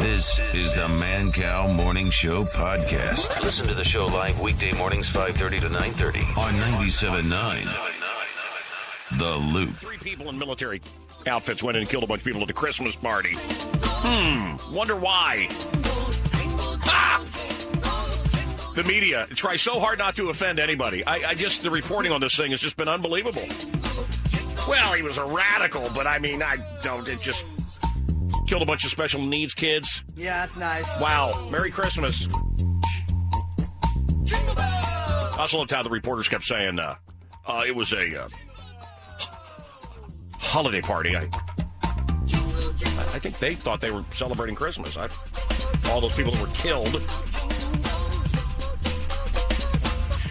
This is the Mancow Morning Show podcast. Listen to the show live weekday mornings 5:30 to 9:30 on 97.9 The Loop. 3 people in military outfits went in and killed a bunch of people at the Christmas party. Wonder why. The media tries so hard not to offend anybody. The reporting on this thing has just been unbelievable. Well, he was a radical, but it just killed a bunch of special needs kids. Yeah, that's nice. Wow. Merry Christmas. I also loved how the reporters kept saying it was a holiday party. I think they thought they were celebrating Christmas. All those people that were killed.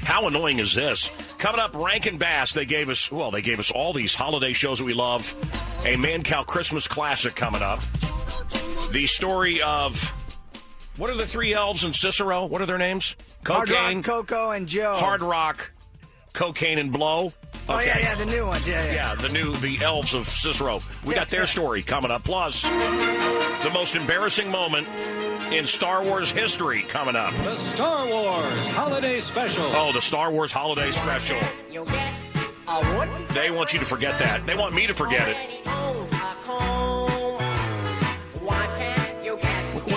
How annoying is this? Coming up, Rankin Bass, they gave us all these holiday shows that we love. A Mancow Christmas classic coming up. The story of, what are the 3 elves in Cicero? What are their names? Cocaine, Hard Rock, Coco, and Joe. Hard Rock, Cocaine, and Blow. Oh, okay. yeah, the new ones. Yeah, the elves of Cicero. We got their story coming up. Plus, the most embarrassing moment in Star Wars history coming up. The Star Wars Holiday Special. Oh, the Star Wars Holiday Special. They want you to forget that. They want me to forget it.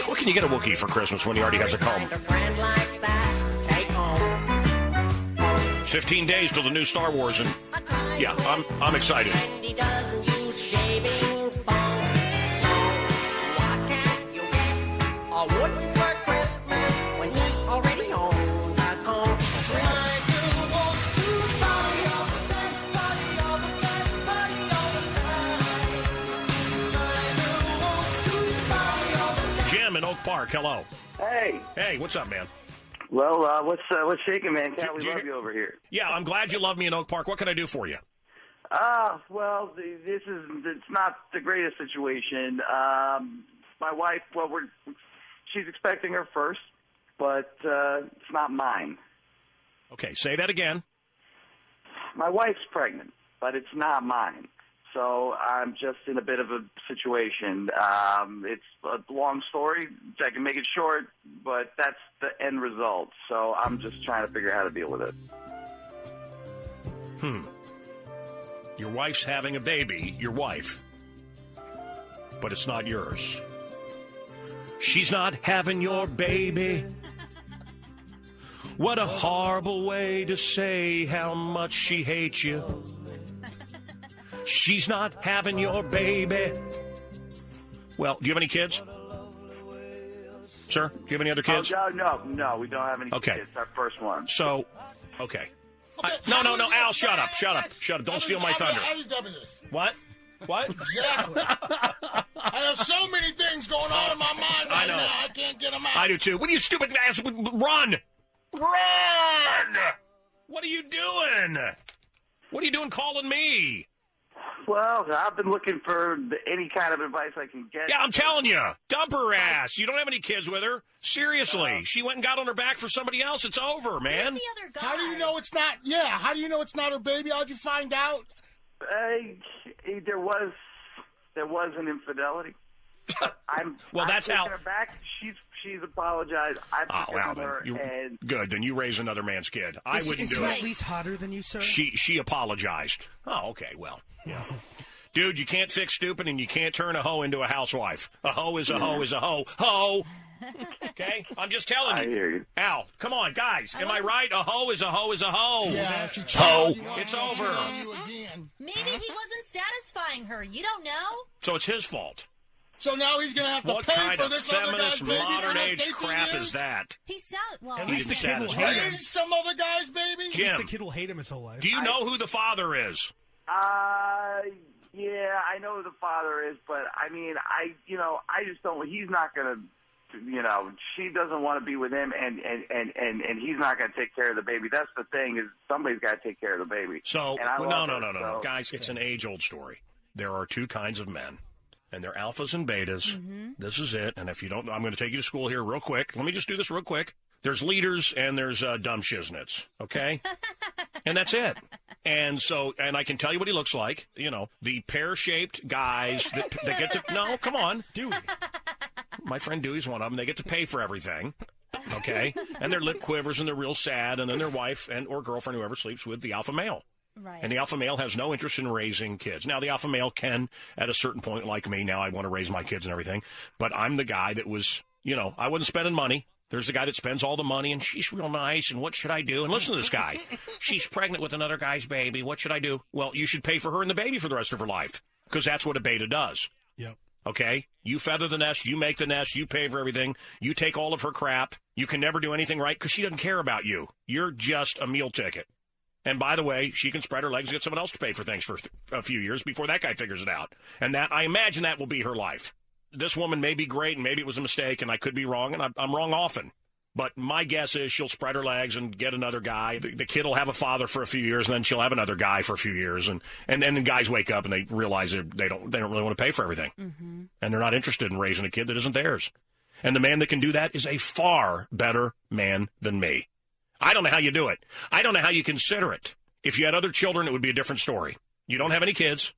What can you get a Wookiee for Christmas when he already has a comb? 15 days till the new Star Wars, and yeah, I'm excited. Jim in Oak Park, hello. Hey, what's up, man? Well, what's shaking, man? We love you over here. Yeah, I'm glad you love me in Oak Park. What can I do for you? Well, it's not the greatest situation. My wife, she's expecting her first, but it's not mine. Okay, say that again. My wife's pregnant, but it's not mine. So I'm just in a bit of a situation. It's a long story. I can make it short, but that's the end result. So I'm just trying to figure out how to deal with it. Your wife's having a baby, your wife, but it's not yours. She's not having your baby. What a horrible way to say how much she hates you. She's not having your baby. Well, do you have any kids? Sir, do you have any other kids? No, we don't have any kids. It's our first one. So, okay. No, Al, shut up. Don't steal my thunder. What? Exactly. I have so many things going on in my mind right now. I can't get them out. I do too. What are you stupid ass? Run! What are you doing? What are you doing calling me? Well, I've been looking for any kind of advice I can get. Yeah, I'm telling you. Dump her ass. You don't have any kids with her. Seriously. She went and got on her back for somebody else. It's over, man. The other guy? How do you know it's not? Yeah, how do you know it's not her baby? How'd you find out? There was an infidelity. I'm that's how. Her back. She's apologized. I've forgiven her. Good. Then you raise another man's kid. I wouldn't do it. Is she at least hotter than you, sir? She apologized. Oh, okay. Well, yeah. Dude, you can't fix stupid, and you can't turn a hoe into a housewife. A hoe is a hoe is a hoe. Hoe. Okay? I'm just telling you. I hear you. Al, come on, guys. Am I right? A hoe is a hoe is a hoe. Yeah, hoe. It's over. Maybe he wasn't satisfying her. You don't know. So it's his fault. So now he's going to have to pay for this other guy's baby. What kind of feminist modern-age crap is that? He sounds well. At least the kid will hate him. Raise some other guy's baby. Jim, at least the kid will hate him his whole life. Do you know who the father is? Yeah, I know who the father is, but I just don't. He's not going to. She doesn't want to be with him, and he's not going to take care of the baby. That's the thing, is somebody's got to take care of the baby. So, no. Guys, it's an age-old story. There are 2 kinds of men, and they're alphas and betas. Mm-hmm. This is it, and if you don't know, I'm going to take you to school here real quick. Let me just do this real quick. There's leaders, and there's dumb shiznits, okay? And that's it. And I can tell you what he looks like. The pear-shaped guys that get to... No, come on. Dude. my friend Dewey's one of them. They get to pay for everything, okay? And their lip quivers and they're real sad, and then their wife or girlfriend, whoever sleeps with the alpha male. Right. And the alpha male has no interest in raising kids. Now, the alpha male can, at a certain point, like me, now I want to raise my kids and everything, but I'm the guy that was, I wasn't spending money. There's the guy that spends all the money, and she's real nice, and what should I do? And listen to this guy. She's pregnant with another guy's baby. What should I do? Well, you should pay for her and the baby for the rest of her life, because that's what a beta does. Yep. Okay? You feather the nest, you make the nest, you pay for everything, you take all of her crap. You can never do anything right because she doesn't care about you. You're just a meal ticket. And by the way, she can spread her legs and get someone else to pay for things for a few years before that guy figures it out. And that, I imagine that will be her life. This woman may be great, and maybe it was a mistake, and I could be wrong, and I'm wrong often. But my guess is she'll spread her legs and get another guy. The kid will have a father for a few years, and then she'll have another guy for a few years. And then the guys wake up and they realize they don't really want to pay for everything. Mm-hmm. And they're not interested in raising a kid that isn't theirs. And the man that can do that is a far better man than me. I don't know how you do it. I don't know how you consider it. If you had other children, it would be a different story. You don't have any kids.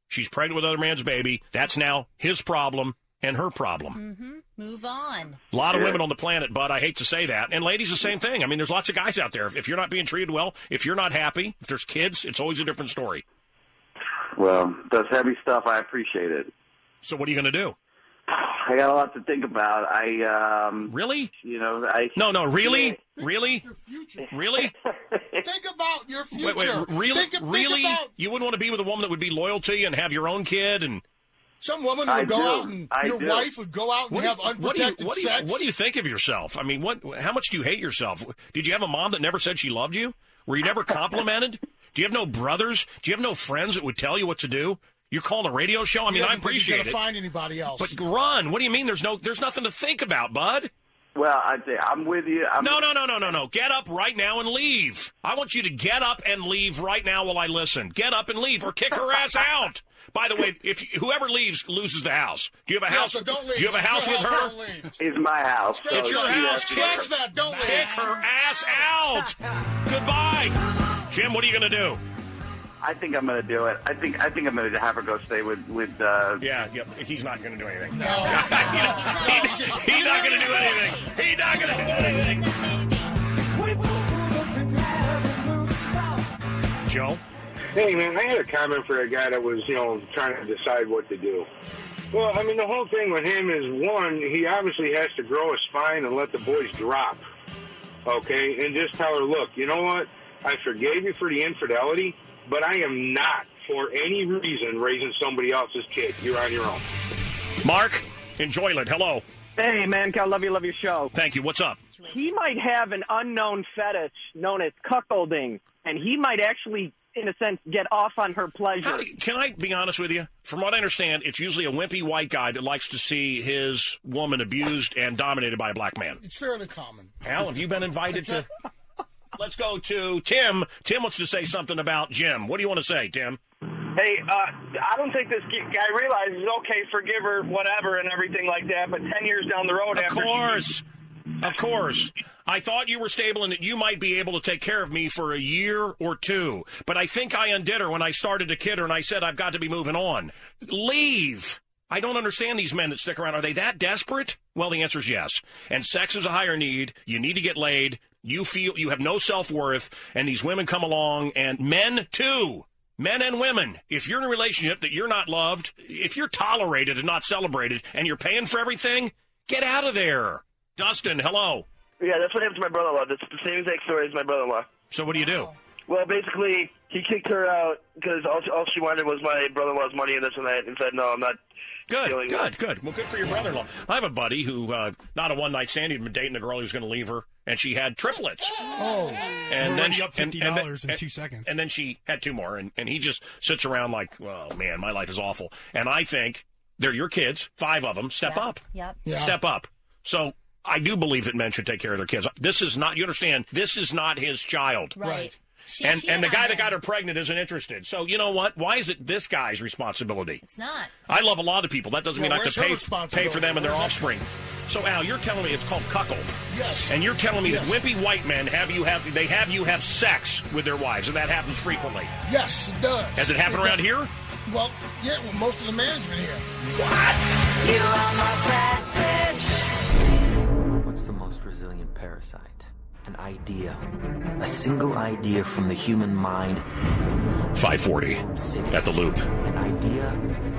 She's pregnant with another man's baby. That's now his problem and her problem. Mm-hmm. Move on. A lot of women on the planet, Bud. I hate to say that. And ladies, the same thing. I mean, there's lots of guys out there. If you're not being treated well, if you're not happy, if there's kids, it's always a different story. Well, that's heavy stuff. I appreciate it. So what are you going to do? I got a lot to think about. Really? No, really? Really? Really? Think about your future. Wait, really? Think about... You wouldn't want to be with a woman that would be loyal to you and have your own kid and... Some woman would go out and your wife would go out and have unprotected sex. What do you think of yourself? I mean, how much do you hate yourself? Did you have a mom that never said she loved you? Were you never complimented? Do you have no brothers? Do you have no friends that would tell you what to do? You're calling a radio show? I mean, I appreciate it. You're going to find anybody else. But run. What do you mean there's nothing to think about, Bud? Well, I'm with you. No. Get up right now and leave. I want you to get up and leave right now while I listen. Get up and leave or kick her ass out. By the way, whoever leaves loses the house. Do you have a house? So don't leave. Do you have a house with her? It's my house. It's your house. Scratch that. Don't leave. Kick her ass out. Goodbye. Jim, what are you going to do? I think I'm going to do it. I think I'm going to have her go stay with. Yeah. He's not going to do anything. No. He's not going to do anything. He's not going to do anything. Joe? Hey, man, I had a comment for a guy that was, trying to decide what to do. Well, I mean, the whole thing with him is, one, he obviously has to grow a spine and let the boys drop, okay? And just tell her, look, you know what? I forgave you for the infidelity, but I am not, for any reason, raising somebody else's kid. You're on your own. Mark, Enjoyment, hello. Hey, Mancow, love your show. Thank you. What's up? He might have an unknown fetish known as cuckolding, and he might actually, in a sense, get off on her pleasure. Can I be honest with you? From what I understand, it's usually a wimpy white guy that likes to see his woman abused and dominated by a black man. It's fairly common. Al, have you been invited to... Let's go to Tim. Tim wants to say something about Jim. What do you want to say, Tim? Hey, I don't think this guy realizes, okay, forgive her, whatever, and everything like that, but 10 years down the road... Of course. I thought you were stable and that you might be able to take care of me for a year or two, but I think I undid her when I started to kid her and I said I've got to be moving on. Leave. I don't understand these men that stick around. Are they that desperate? Well, the answer is yes. And sex is a higher need. You need to get laid. You feel you have no self-worth, and these women come along, and men, too. Men and women, if you're in a relationship that you're not loved, if you're tolerated and not celebrated, and you're paying for everything, get out of there. Dustin, hello. Yeah, that's what happened to my brother-in-law. That's the same exact story as my brother-in-law. So what do you do? Well, basically, he kicked her out because all she wanted was my brother-in-law's money and this and that, and said, no, I'm not. Good. Well, good for your brother-in-law. I have a buddy who, not a one-night stand, he'd been dating a girl who was going to leave her, and she had triplets. Oh. And then up $50 in 2 seconds. And then she had two more, and he just sits around like, oh, man, my life is awful. And I think they're your kids, 5 of them, step up. Yep. Yeah. Step up. So I do believe that men should take care of their kids. This is not, you understand, this is not his child. Right. And the guy that got her pregnant isn't interested. So you know what? Why is it this guy's responsibility? It's not. I love a lot of people. That doesn't mean I have to pay for them and their offspring. So Al, you're telling me it's called cuckold. Yes. And you're telling me that wimpy white men have you have sex with their wives, and that happens frequently. Yes, it does. Has it happened around here? Well, yeah. Well, most of the management here. What? You are my practice. brilliant parasite. An idea. A single idea from the human mind. 540 at the Loop. An idea.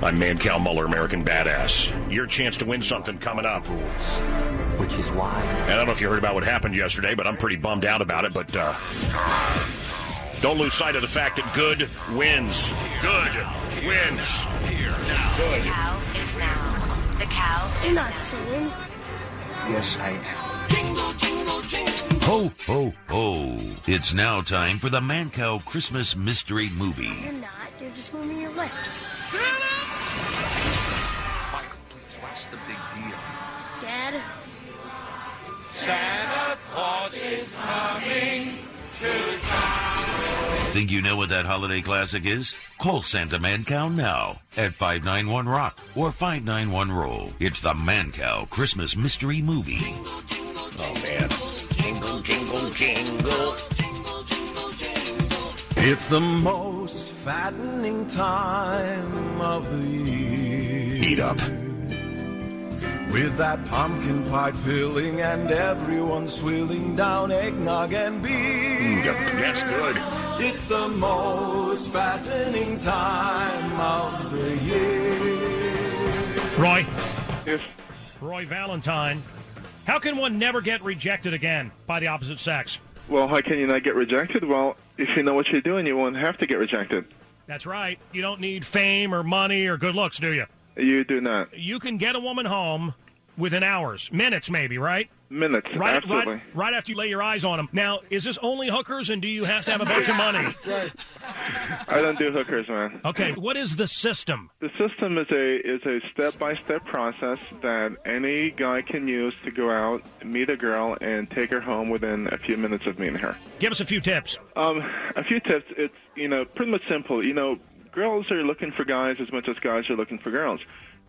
I'm Mancow Muller, American Badass. Your chance to win something coming up. Which is why... And I don't know if you heard about what happened yesterday, but I'm pretty bummed out about it. But don't lose sight of the fact that good wins. Good wins. Here now. Good. The cow is now. The cow is... You're not singing. Yes, I am. Jingle, jingle, jingle. Ho, ho, ho. It's now time for the Mancow Christmas Mystery Movie. You're not. You're just moving your lips. Michael, please, what's the big deal? Dad? Santa Claus is coming to town. Think you know what that holiday classic is? Call Santa Mancow now at 591-ROCK or 591-ROLL. It's the Mancow Christmas Mystery Movie. Oh, man. Jingle, jingle, jingle. It's the most fattening time of the year. Heat up. With that pumpkin pie filling and everyone swilling down eggnog and beer. That's good. It's the most fattening time of the year. Roy. Yes. Roy Valentine. How can one never get rejected again by the opposite sex? Well, how can you not get rejected? Well, if you know what you're doing, you won't have to get rejected. That's right. You don't need fame or money or good looks, do you? You do not. You can get a woman home within hours, minutes maybe, right? Minutes, absolutely. Right after you lay your eyes on them. Now, is this only hookers, and do you have to have a bunch of money? I don't do hookers, man. Okay, what is the system? The system is a step-by-step process that any guy can use to go out, meet a girl, and take her home within a few minutes of meeting her. Give us a few tips. A few tips. It's, pretty much simple. Girls are looking for guys as much as guys are looking for girls.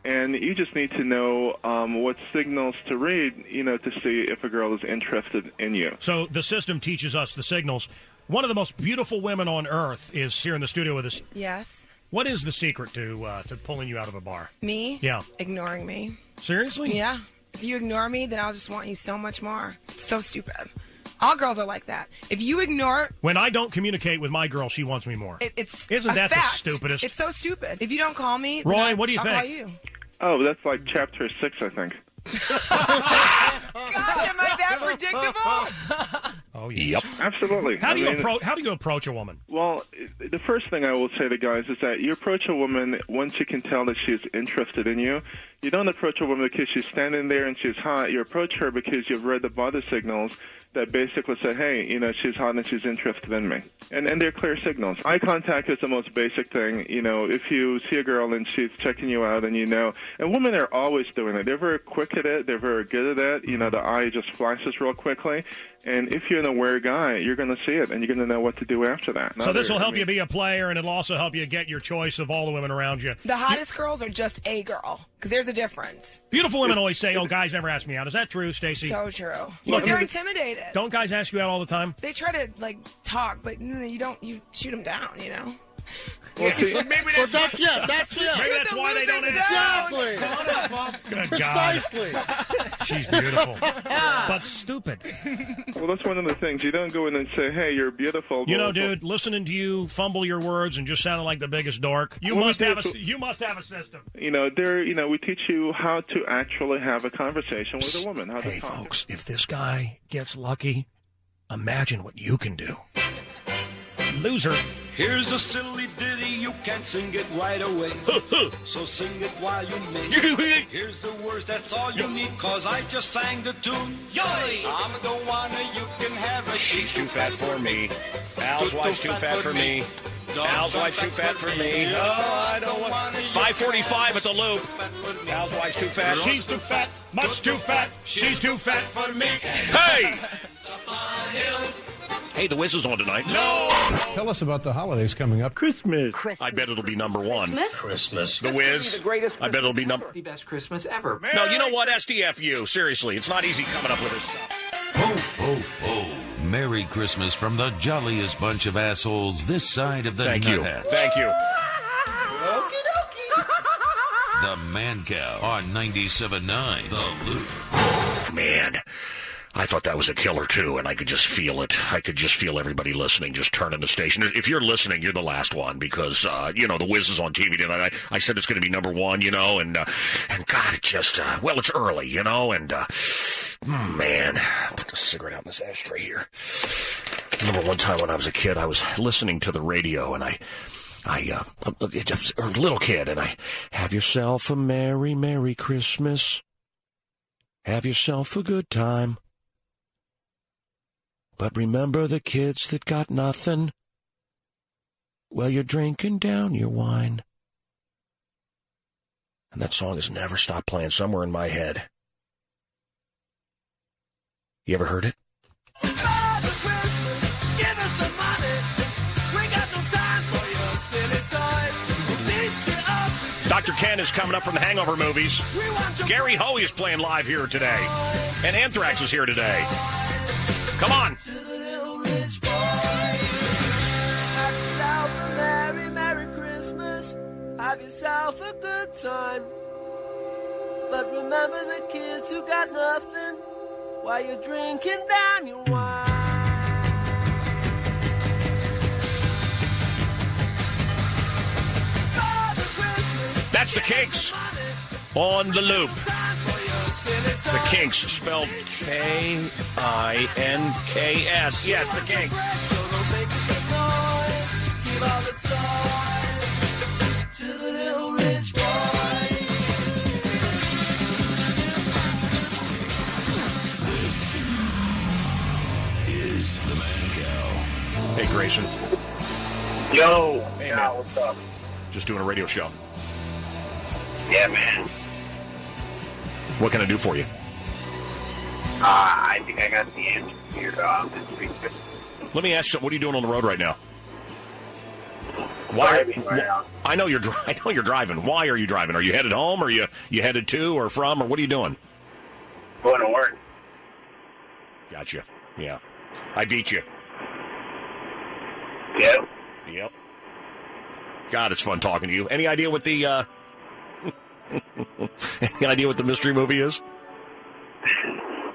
And you just need to know what signals to read, to see if a girl is interested in you. So the system teaches us the signals. One of the most beautiful women on earth is here in the studio with us. Yes. What is the secret to pulling you out of a bar? Me? Yeah. Ignoring me. Seriously? Yeah. If you ignore me, then I'll just want you so much more. It's so stupid. All girls are like that. If you ignore... When I don't communicate with my girl, she wants me more. Isn't that the stupidest? It's so stupid. If you don't call me... Roy, what do you think? I'll call you. Oh, that's like chapter 6, I think. Gosh, am I that predictable? Oh, yeah. Yep. Absolutely. How do you approach a woman? Well, the first thing I will say to guys is that you approach a woman once you can tell that she's interested in you. You don't approach a woman because she's standing there and she's hot. You approach her because you've read the body signals that basically say, hey, she's hot and she's interested in me. And they're clear signals. Eye contact is the most basic thing. If you see a girl and she's checking you out and and women are always doing it. They're very quick at it. They're very good at it. The eye just flashes real quickly. And if you're an aware guy, you're going to see it and you're going to know what to do after that. So this will help you be a player, and it'll also help you get your choice of all the women around you. The hottest girls are just a girl, because there's a difference. Beautiful women always say, oh, guys never ask me out. Is that true, Stacey? So true. Look, they're intimidated. Don't guys ask you out all the time? They try to, talk, but you shoot them down, Well, so maybe that's why they don't answer. Exactly. Good Precisely. God. She's beautiful, but stupid. Well, that's one of the things. You don't go in and say, hey, you're beautiful. Dude, listening to you fumble your words and just sounding like the biggest dork, you must have a system. We teach you how to actually have a conversation with a woman. Hey, folks, if this guy gets lucky, imagine what you can do. Loser. Here's a silly ditty, you can't sing it right away. So sing it while you make it. Here's the words, that's all you need, cause I just sang the tune. Yoy! I'm the one you can have a. She's too fat for me. Al's wife's too fat for me. Al's wife's too fat for me. Oh, I don't want. 5:45 at the Loop. Al's wife's too fat. She's too fat. Much too fat. She's too fat for me. Hey! Hey, The Wiz is on tonight. No! Tell us about the holidays coming up. Christmas. I bet it'll be number one. Christmas? The Wiz. I bet it'll be the best Christmas ever. No, you know what? SDFU. Seriously, it's not easy coming up with this stuff. Ho, ho, ho. Merry Christmas from the jolliest bunch of assholes this side of the Thank you. Thank you. The Mancow on 97.9 The Loop. Man. I thought that was a killer, too, and I could just feel it. I could just feel everybody listening just turning the station. If you're listening, you're the last one because, The Wiz is on TV tonight. I said it's going to be number one, and God, it just, it's early, and, man, put the cigarette out in this ashtray here. I remember one time when I was a kid, I was listening to the radio, and I was a little kid, and I, have yourself a merry, merry Christmas. Have yourself a good time. But remember the kids that got nothing? Well, you're drinking down your wine. And that song has never stopped playing somewhere in my head. You ever heard it? Dr. Ken is coming up from the Hangover movies. Gary Hoey is playing live here today. And Anthrax is here today. Come on. Have yourself a merry, merry Christmas. Have yourself a good time. But remember the kids who got nothing while you're drinking down your wine. That's the Kinks on the loop. The Kinks, spelled Kinks. Yes, the Kinks. This is the Mancow. Hey, Grayson. Yo. Hey, man. What's up? Just doing a radio show. Yeah, man. What can I do for you? I think I got the answer here this week. Let me ask you, what are you doing on the road right now? Driving right now. I know you're driving. Why are you driving? Are you headed home? Or are you headed to or from? Or what are you doing? Going to work. Gotcha. Yeah. I beat you. Yep. God, it's fun talking to you. Any idea what the any idea what the mystery movie is?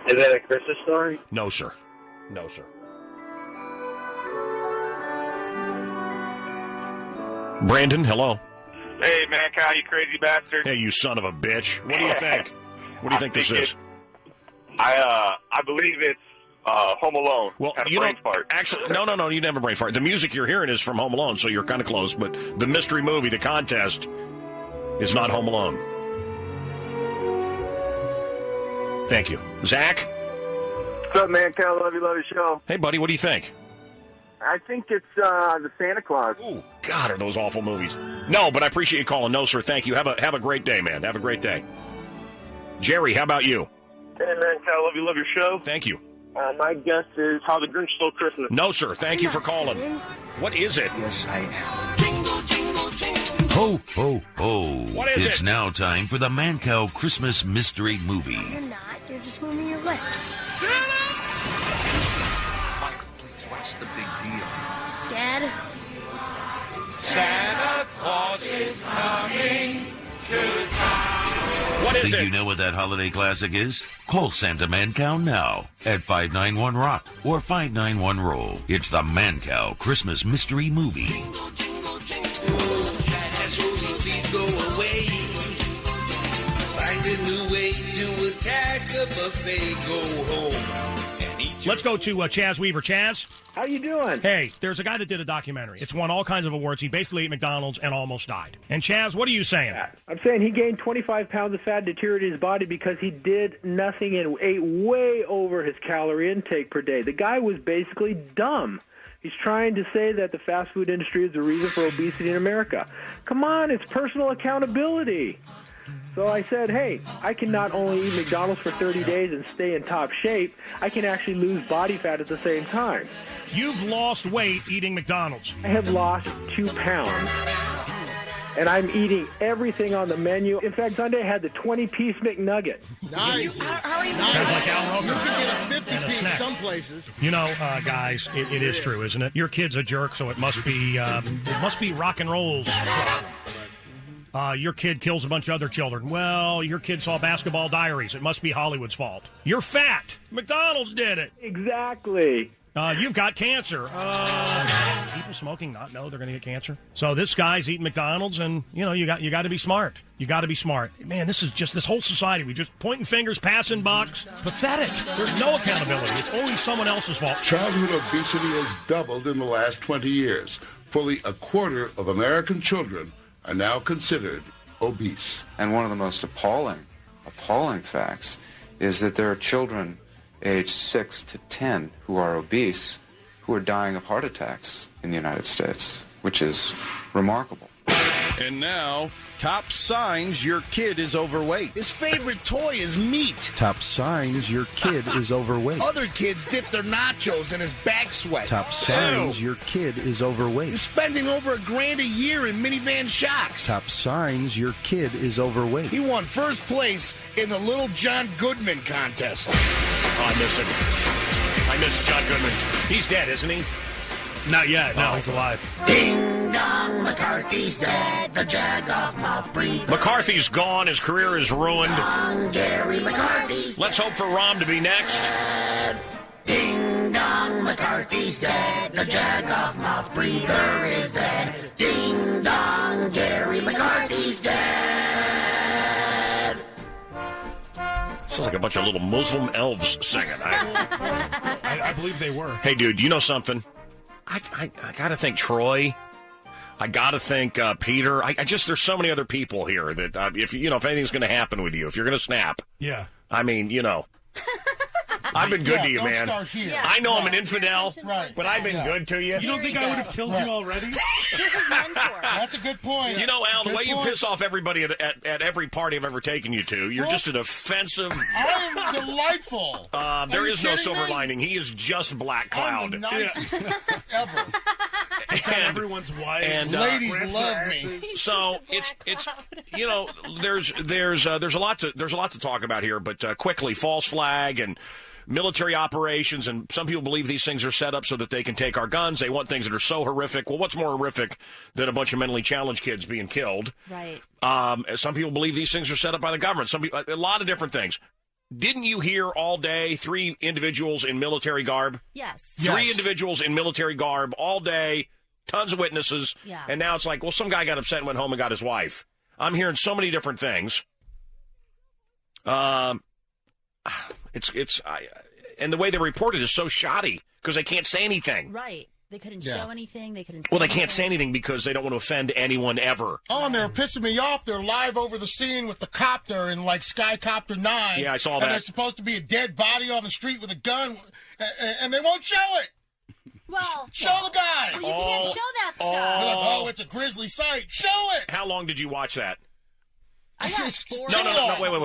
Is that a Christmas story? No, sir. Brandon, hello. Hey, Mancow, you crazy bastard. Hey, you son of a bitch. What do you think? What do you think this is? I believe it's Home Alone. Well, you brain fart. Actually, no, you never brain fart. The music you're hearing is from Home Alone, so you're kind of close. But the mystery movie, the contest, is not Home Alone. Thank you. Zach? What's up, Mancow? Love your show. Hey, buddy, what do you think? I think it's the Santa Claus. Ooh, God, are those awful movies. No, but I appreciate you calling. No, sir, thank you. Have a great day, man. Have a great day. Jerry, how about you? Hey, Mancow, love your show. Thank you. My guess is How the Grinch Stole Christmas. No, sir, thank you for calling. What is it? Yes, I am. Ho, ho, ho. What is It's it? now time for the Mancow Christmas Mystery Movie. You're not. You're just moving your lips. Michael, please, what's the big deal? Dad? Santa Claus is coming to town. What is Think it? you know what that holiday classic is? Call Santa Mancow now at 591-ROCK or 591-ROLL. It's the Mancow Christmas Mystery Movie. Please go away. Find a new way to attack a buffet. Go home and eat. Let's go to Chaz Weaver. Chaz? How you doing? Hey, there's a guy that did a documentary. It's won all kinds of awards. He basically ate McDonald's and almost died. And Chaz, what are you saying? I'm saying he gained 25 pounds of fat, deteriorated his body because he did nothing and ate way over his calorie intake per day. The guy was basically dumb. He's trying to say that the fast food industry is the reason for obesity in America. Come on, it's personal accountability. So I said, hey, I can not only eat McDonald's for 30 days and stay in top shape, I can actually lose body fat at the same time. You've lost weight eating McDonald's. I have lost 2 pounds. And I'm eating everything on the menu. In fact, Sunday I had the 20-piece McNugget. Nice. How are you? Sounds like Al Roker. You can get a And a 50-piece snack. some places. You know, guys, it is true, isn't it? Your kid's a jerk, so it must be rock and roll's problem. Your kid kills a bunch of other children. Well, your kid saw Basketball Diaries. It must be Hollywood's fault. You're fat. McDonald's did it. Exactly. You've got cancer. People smoking not know they're going to get cancer. So this guy's eating McDonald's, and you got to be smart. You got to be smart. Man, this is just this whole society. We just pointing fingers, passing bucks. Pathetic. There's no accountability. It's always someone else's fault. Childhood obesity has doubled in the last 20 years. Fully a quarter of American children are now considered obese. And one of the most appalling facts is that there are children aged 6 to 10 who are obese who are dying of heart attacks in the United States, which is remarkable. And now, top signs your kid is overweight. His favorite toy is meat. Top signs your kid is overweight. Other kids dip their nachos in his back sweat. Top signs your kid is overweight. He's spending over $1,000 a year in minivan shocks. Top signs your kid is overweight. He won first place in the Little John Goodman contest. Oh, I miss him. I miss John Goodman. He's dead, isn't he? Not yet. No, he's alive. Ding dong, McCarthy's dead. The jag-off mouth breather. McCarthy's gone. His career is ruined. Gary McCarthy's Let's hope for Rahm to be next. dead. Ding dong, McCarthy's dead. The jag-off mouth breather is dead. Ding dong, Gary McCarthy's dead. Sounds like a bunch of little Muslim elves singing. I believe they were. Hey, dude, you know something? I got to think Troy. I got to think Peter. I just, there's so many other people here that if anything's going to happen with you, if you're going to snap. Yeah. I mean, I've been good to you, man. Start here. Yeah. I know I'm an infidel, Right. but I've been good to you. You don't think I would have killed you already? That's a good point. You know, Al, the Good way you point. piss off everybody at every party I've ever taken you to, you're just an offensive. I am delightful. There Are you is no kidding silver me? lining. He is just black cloud. I'm the nicest ever. It's on everyone's wife. And Ladies love me. So it's there's a lot to talk about here, but quickly, false flag and military operations, and some people believe these things are set up so that they can take our guns. They want things that are so horrific. Well, what's more horrific than a bunch of mentally challenged kids being killed? Right. Some people believe these things are set up by the government. Some people, a lot of different things. Didn't you hear all day 3 individuals in military garb? Yes. 3 individuals in military garb all day, tons of witnesses, and now it's like, well, some guy got upset and went home and got his wife. I'm hearing so many different things. And the way they report it is so shoddy because they can't say anything. Right. They couldn't show anything. They couldn't. Well, they can't say anything because they don't want to offend anyone ever. Oh, and they were pissing me off. They're live over the scene with the copter in like Skycopter 9. Yeah, I saw that. And there's supposed to be a dead body on the street with a gun, and they won't show it. Well, show the guy. Well, you can't show that stuff. They're like, it's a grisly sight. Show it. How long did you watch that? I got 4 No, wait. What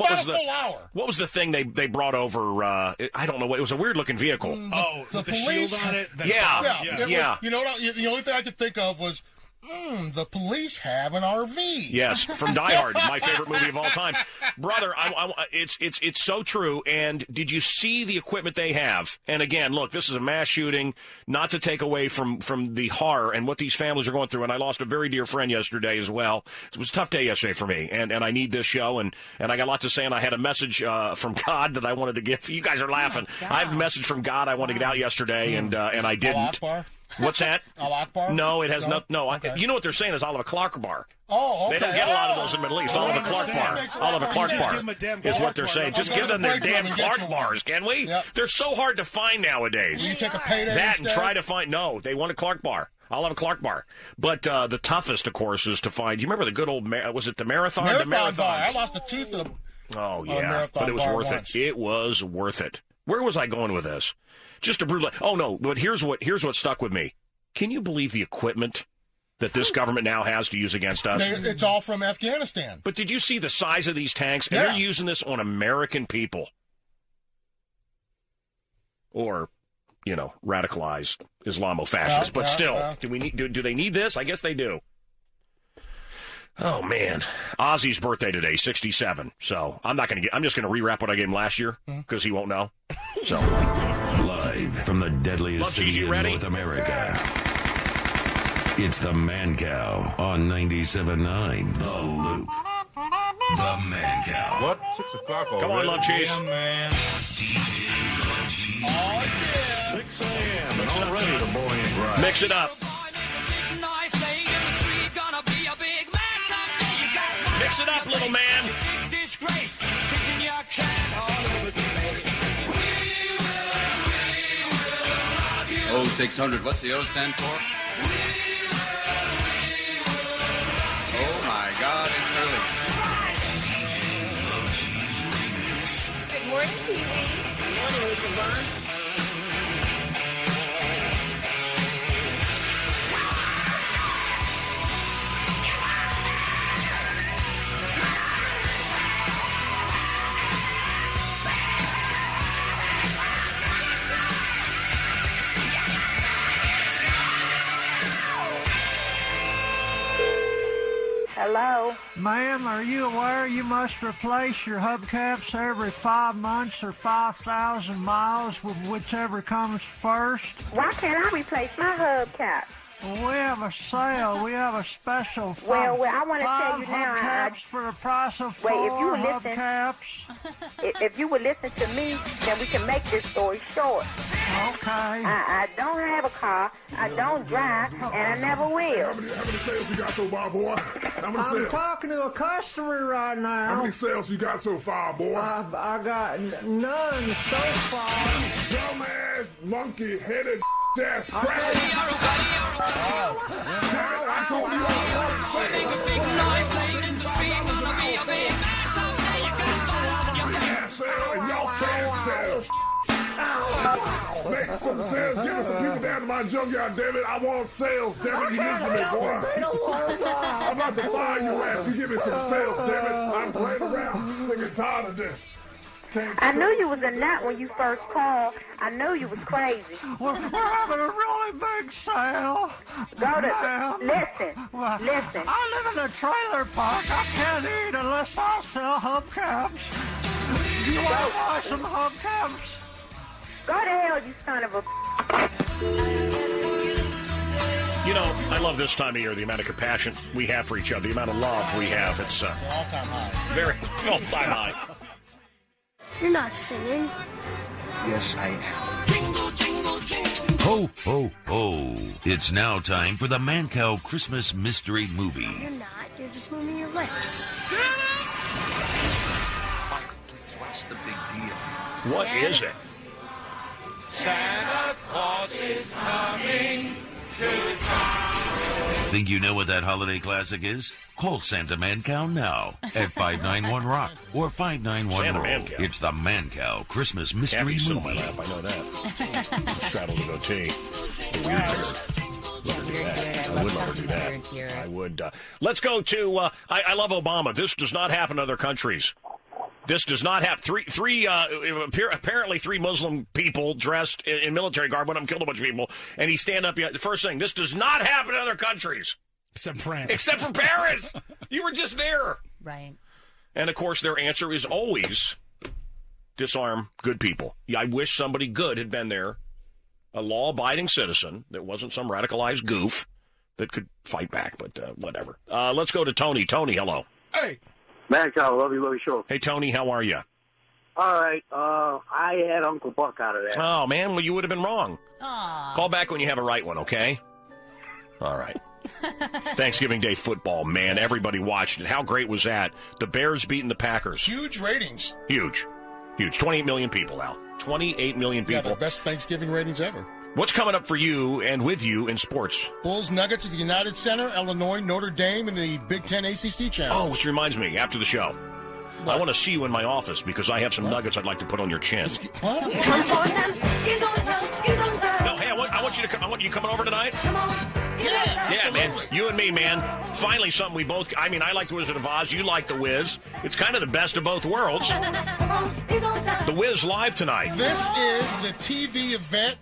was the full hour. What was the thing they brought over? I don't know. It was a weird looking vehicle. The police shield on it. Yeah. You know what? The only thing I could think of was, the police have an RV. Yes, from Die Hard, my favorite movie of all time, brother. It's so true. And did you see the equipment they have? And again, look, this is a mass shooting. Not to take away from the horror and what these families are going through. And I lost a very dear friend yesterday as well. It was a tough day yesterday for me, and I need this show, and I got a lot to say. And I had a message from God that I wanted to give. You guys are laughing. I have a message from God I wanted to get out yesterday, and I didn't. What's that? Al Akbar? No, it has no. Okay. You know what they're saying is Oliver Clark bar. Oh, okay. They don't get a lot of those in the Middle East. Oliver Clark bar. Oliver Clark bar is what they're saying. Just give them their damn Clark bars, can we? Yep. They're so hard to find nowadays. Will you take a payday that instead? and try to find. No, they want a Clark bar. I'll have a Clark bar. But the toughest, of course, is to find. Do you remember the good old, was it the marathon? Marathon bar. I lost a tooth of Oh, yeah. But it was worth it. It was worth it. Where was I going with this? Just a brutal. Oh, no. But here's what stuck with me. Can you believe the equipment that this government now has to use against us? It's all from Afghanistan. But did you see the size of these tanks? And they're using this on American people. Or, radicalized Islamo-fascists. But still, do they need this? I guess they do. Oh, man. Ozzy's birthday today, 67. So I'm just going to rewrap what I gave him last year because he won't know. So live from the deadliest city in North America. It's the Mancow on 97.9 The Loop. The Mancow. What? 6 o'clock already? Come on, Love Cheese. Yeah, man. DJ Love Cheese. Oh, yeah. 6 a.m. and already the boy ain't right. Mix it up. Mix it up, little man. Oh, 600. What's the O stand for? Oh, my God, it's early. Good morning, TV. Good morning, Lisa Vaughn. Hello? Ma'am, are you aware you must replace your hubcaps every 5 months or 5,000 miles with whichever comes first? Why can't I replace my hubcaps? Well, we have a sale. We have a special. Well, I want to tell you now. Hubcaps for the price of 4 hubcaps. If you would listen to me, then we can make this story short. Okay. I don't have a car. I don't drive, and I never will. How many sales you got so far, boy? How many sales? I'm talking to a customer right now. How many sales you got so far, boy? I got none so far. Dumbass, monkey-headed ass crap. I told you and y'all can't sell. Make some sales. Give me some people down to my junkyard, damn it. I want sales, damn it. You listen to me, boy. I'm about to fire your ass. You give me some sales, damn it. I'm playing around. Sick and tired of this. I knew you was a nut when you first called. I knew you was crazy. We're having a really big sale. Listen. I live in a trailer park. I can't eat unless I sell hubcaps. You want to buy some hubcaps? Go to hell, you son of a... You know, I love this time of year, the amount of compassion we have for each other, the amount of love we have. It's all-time high. Very all-time high. You're not singing. Yes, I am. Ho, ho, ho. It's now time for the Mancow Christmas Mystery Movie. You're not. You're just moving your lips. Michael, please, what's the big deal? What is it? Santa Claus is coming to town. Think you know what that holiday classic is? Call Santa Mancow now at 591-ROCK or 591-ROLL. It's the Mancow Christmas Mystery Kathy's Movie. on my lap, I know that. Straddle the goatee. Weird beard. Let her do that. I would let her do that. I would. Let's go to, I love Obama. This does not happen in other countries. This does not happen. Apparently three Muslim people dressed in military garb went up and killed a bunch of people, and he stand up. The first thing, this does not happen in other countries. Except France. Except for Paris. You were just there. Right. And, of course, their answer is always disarm good people. Yeah, I wish somebody good had been there, a law-abiding citizen that wasn't some radicalized goof that could fight back, but whatever. Let's go to Tony. Tony, hello. Hey. Mancow, love you show. Hey, Tony, how are you? All right. I had Uncle Buck out of that. Oh, man, well, you would have been wrong. Aww. Call back when you have a right one, okay? All right. Thanksgiving Day football, man. Everybody watched it. How great was that? The Bears beating the Packers. Huge ratings. Huge. 28 million people, Al. 28 million people. Yeah, the best Thanksgiving ratings ever. What's coming up for you and with you in sports? Bulls Nuggets at the United Center, Illinois, Notre Dame, and the Big Ten ACC channel. Oh, which reminds me, after the show, I want to see you in my office because I have some nuggets I'd like to put on your chin. What? No, hey, I want you to come. I want you coming over tonight. Come on. Yeah, man. You and me, man. Finally, something we both. I mean, I like the Wizard of Oz. You like the Wiz. It's kind of the best of both worlds. The Wiz live tonight. This is the TV event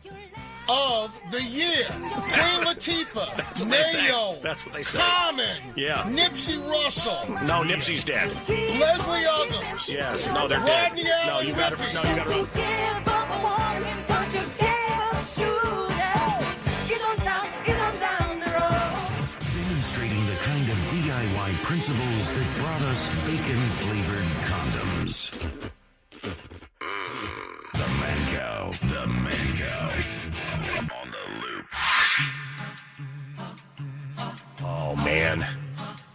of the year. Queen Latifah, Nayo, That's what they say. Common, Yeah. Nipsey Russell. No, Nipsey's dead. Leslie Uggams. Yes. No, they're dead. Rodney Allen. No, you got to. No, you got to.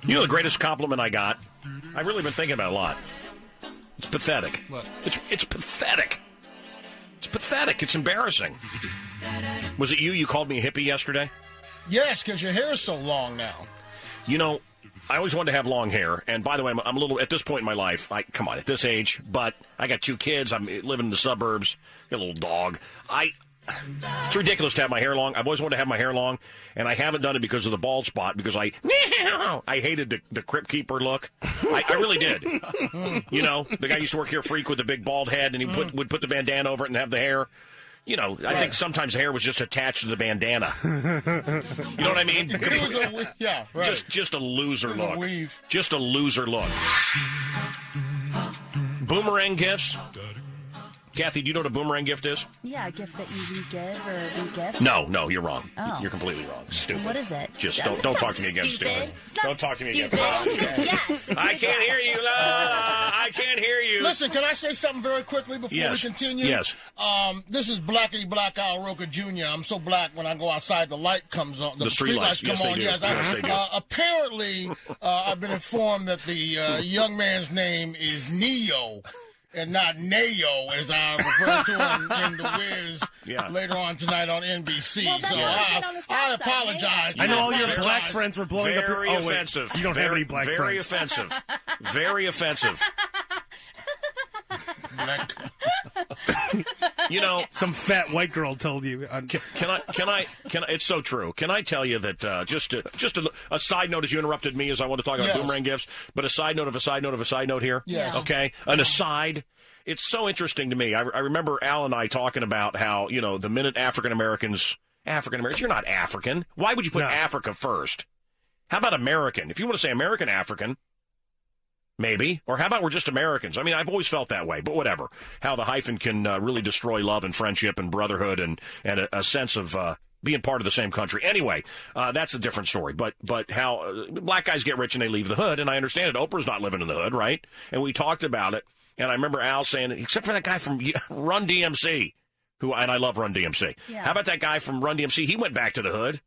You know the greatest compliment I got? I've really been thinking about it a lot. It's pathetic. What? It's pathetic. It's pathetic. It's embarrassing. Was it you? You called me a hippie yesterday? Yes, because your hair is so long now. You know, I always wanted to have long hair. And by the way, I'm a little, at this point in my life, come on, at this age, but I got 2 kids. I'm living in the suburbs. Got a little dog. It's ridiculous to have my hair long. I've always wanted to have my hair long, and I haven't done it because of the bald spot, because I hated the crypt keeper look. I really did. You know, the guy used to work here, freak with the big bald head, and he would put the bandana over it and have the hair. You know, I think sometimes the hair was just attached to the bandana. You know what I mean? Yeah, right. Just a loser look. A weave. Just a loser look. Boomerang gifts. Kathy, do you know what a boomerang gift is? Yeah, a gift that you re-give or re-gift. No, you're wrong. Oh. You're completely wrong. Stupid. What is it? Just don't talk to me again, stupid. Don't talk to me again. Yes. I can't hear you. I can't hear you. Listen, can I say something very quickly before we continue? Yes. This is Blackity Black Al Roker Jr. I'm so black when I go outside, the light comes on. The street lights come on. Yes, they do. Apparently, I've been informed that the young man's name is Neo. And not Neo, as I refer to him in The Wiz later on tonight on NBC. Well, so I apologize. I know all your black friends were blowing up your... Very offensive. You don't have any black friends. Very offensive. Very offensive. You know, some fat white girl told you. Can I? It's so true. Can I tell you that just a side note, as you interrupted me, as I want to talk about boomerang gifts, but a side note of a side note of a side note here. Yes. Okay. An aside. It's so interesting to me. I remember Al and I talking about how, you know, the minute African Americans, you're not African. Why would you put Africa first? How about American? If you want to say American African. Maybe. Or how about we're just Americans? I mean, I've always felt that way, but whatever. How the hyphen can really destroy love and friendship and brotherhood and a sense of being part of the same country. Anyway, that's a different story. But how black guys get rich and they leave the hood, and I understand it. Oprah's not living in the hood, right? And we talked about it, and I remember Al saying, except for that guy from Run DMC, and I love Run DMC. Yeah. How about that guy from Run DMC? He went back to the hood.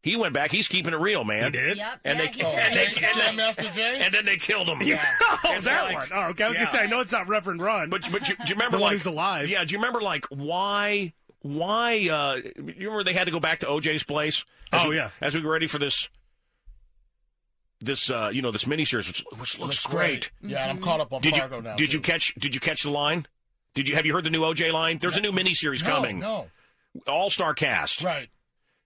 He went back. He's keeping it real, man. He did? Yep. And then they killed him. Yeah. That one. Oh, okay. I was going to say, I know it's not Reverend Run. But do you remember, the one who's alive. Yeah, do you remember, why, you remember they had to go back to OJ's place? As we were ready for this miniseries, which looks great. Yeah, I'm caught up on Fargo now. Did you catch the line? Have you heard the new OJ line? There's a new miniseries coming. No. All-star cast. Right.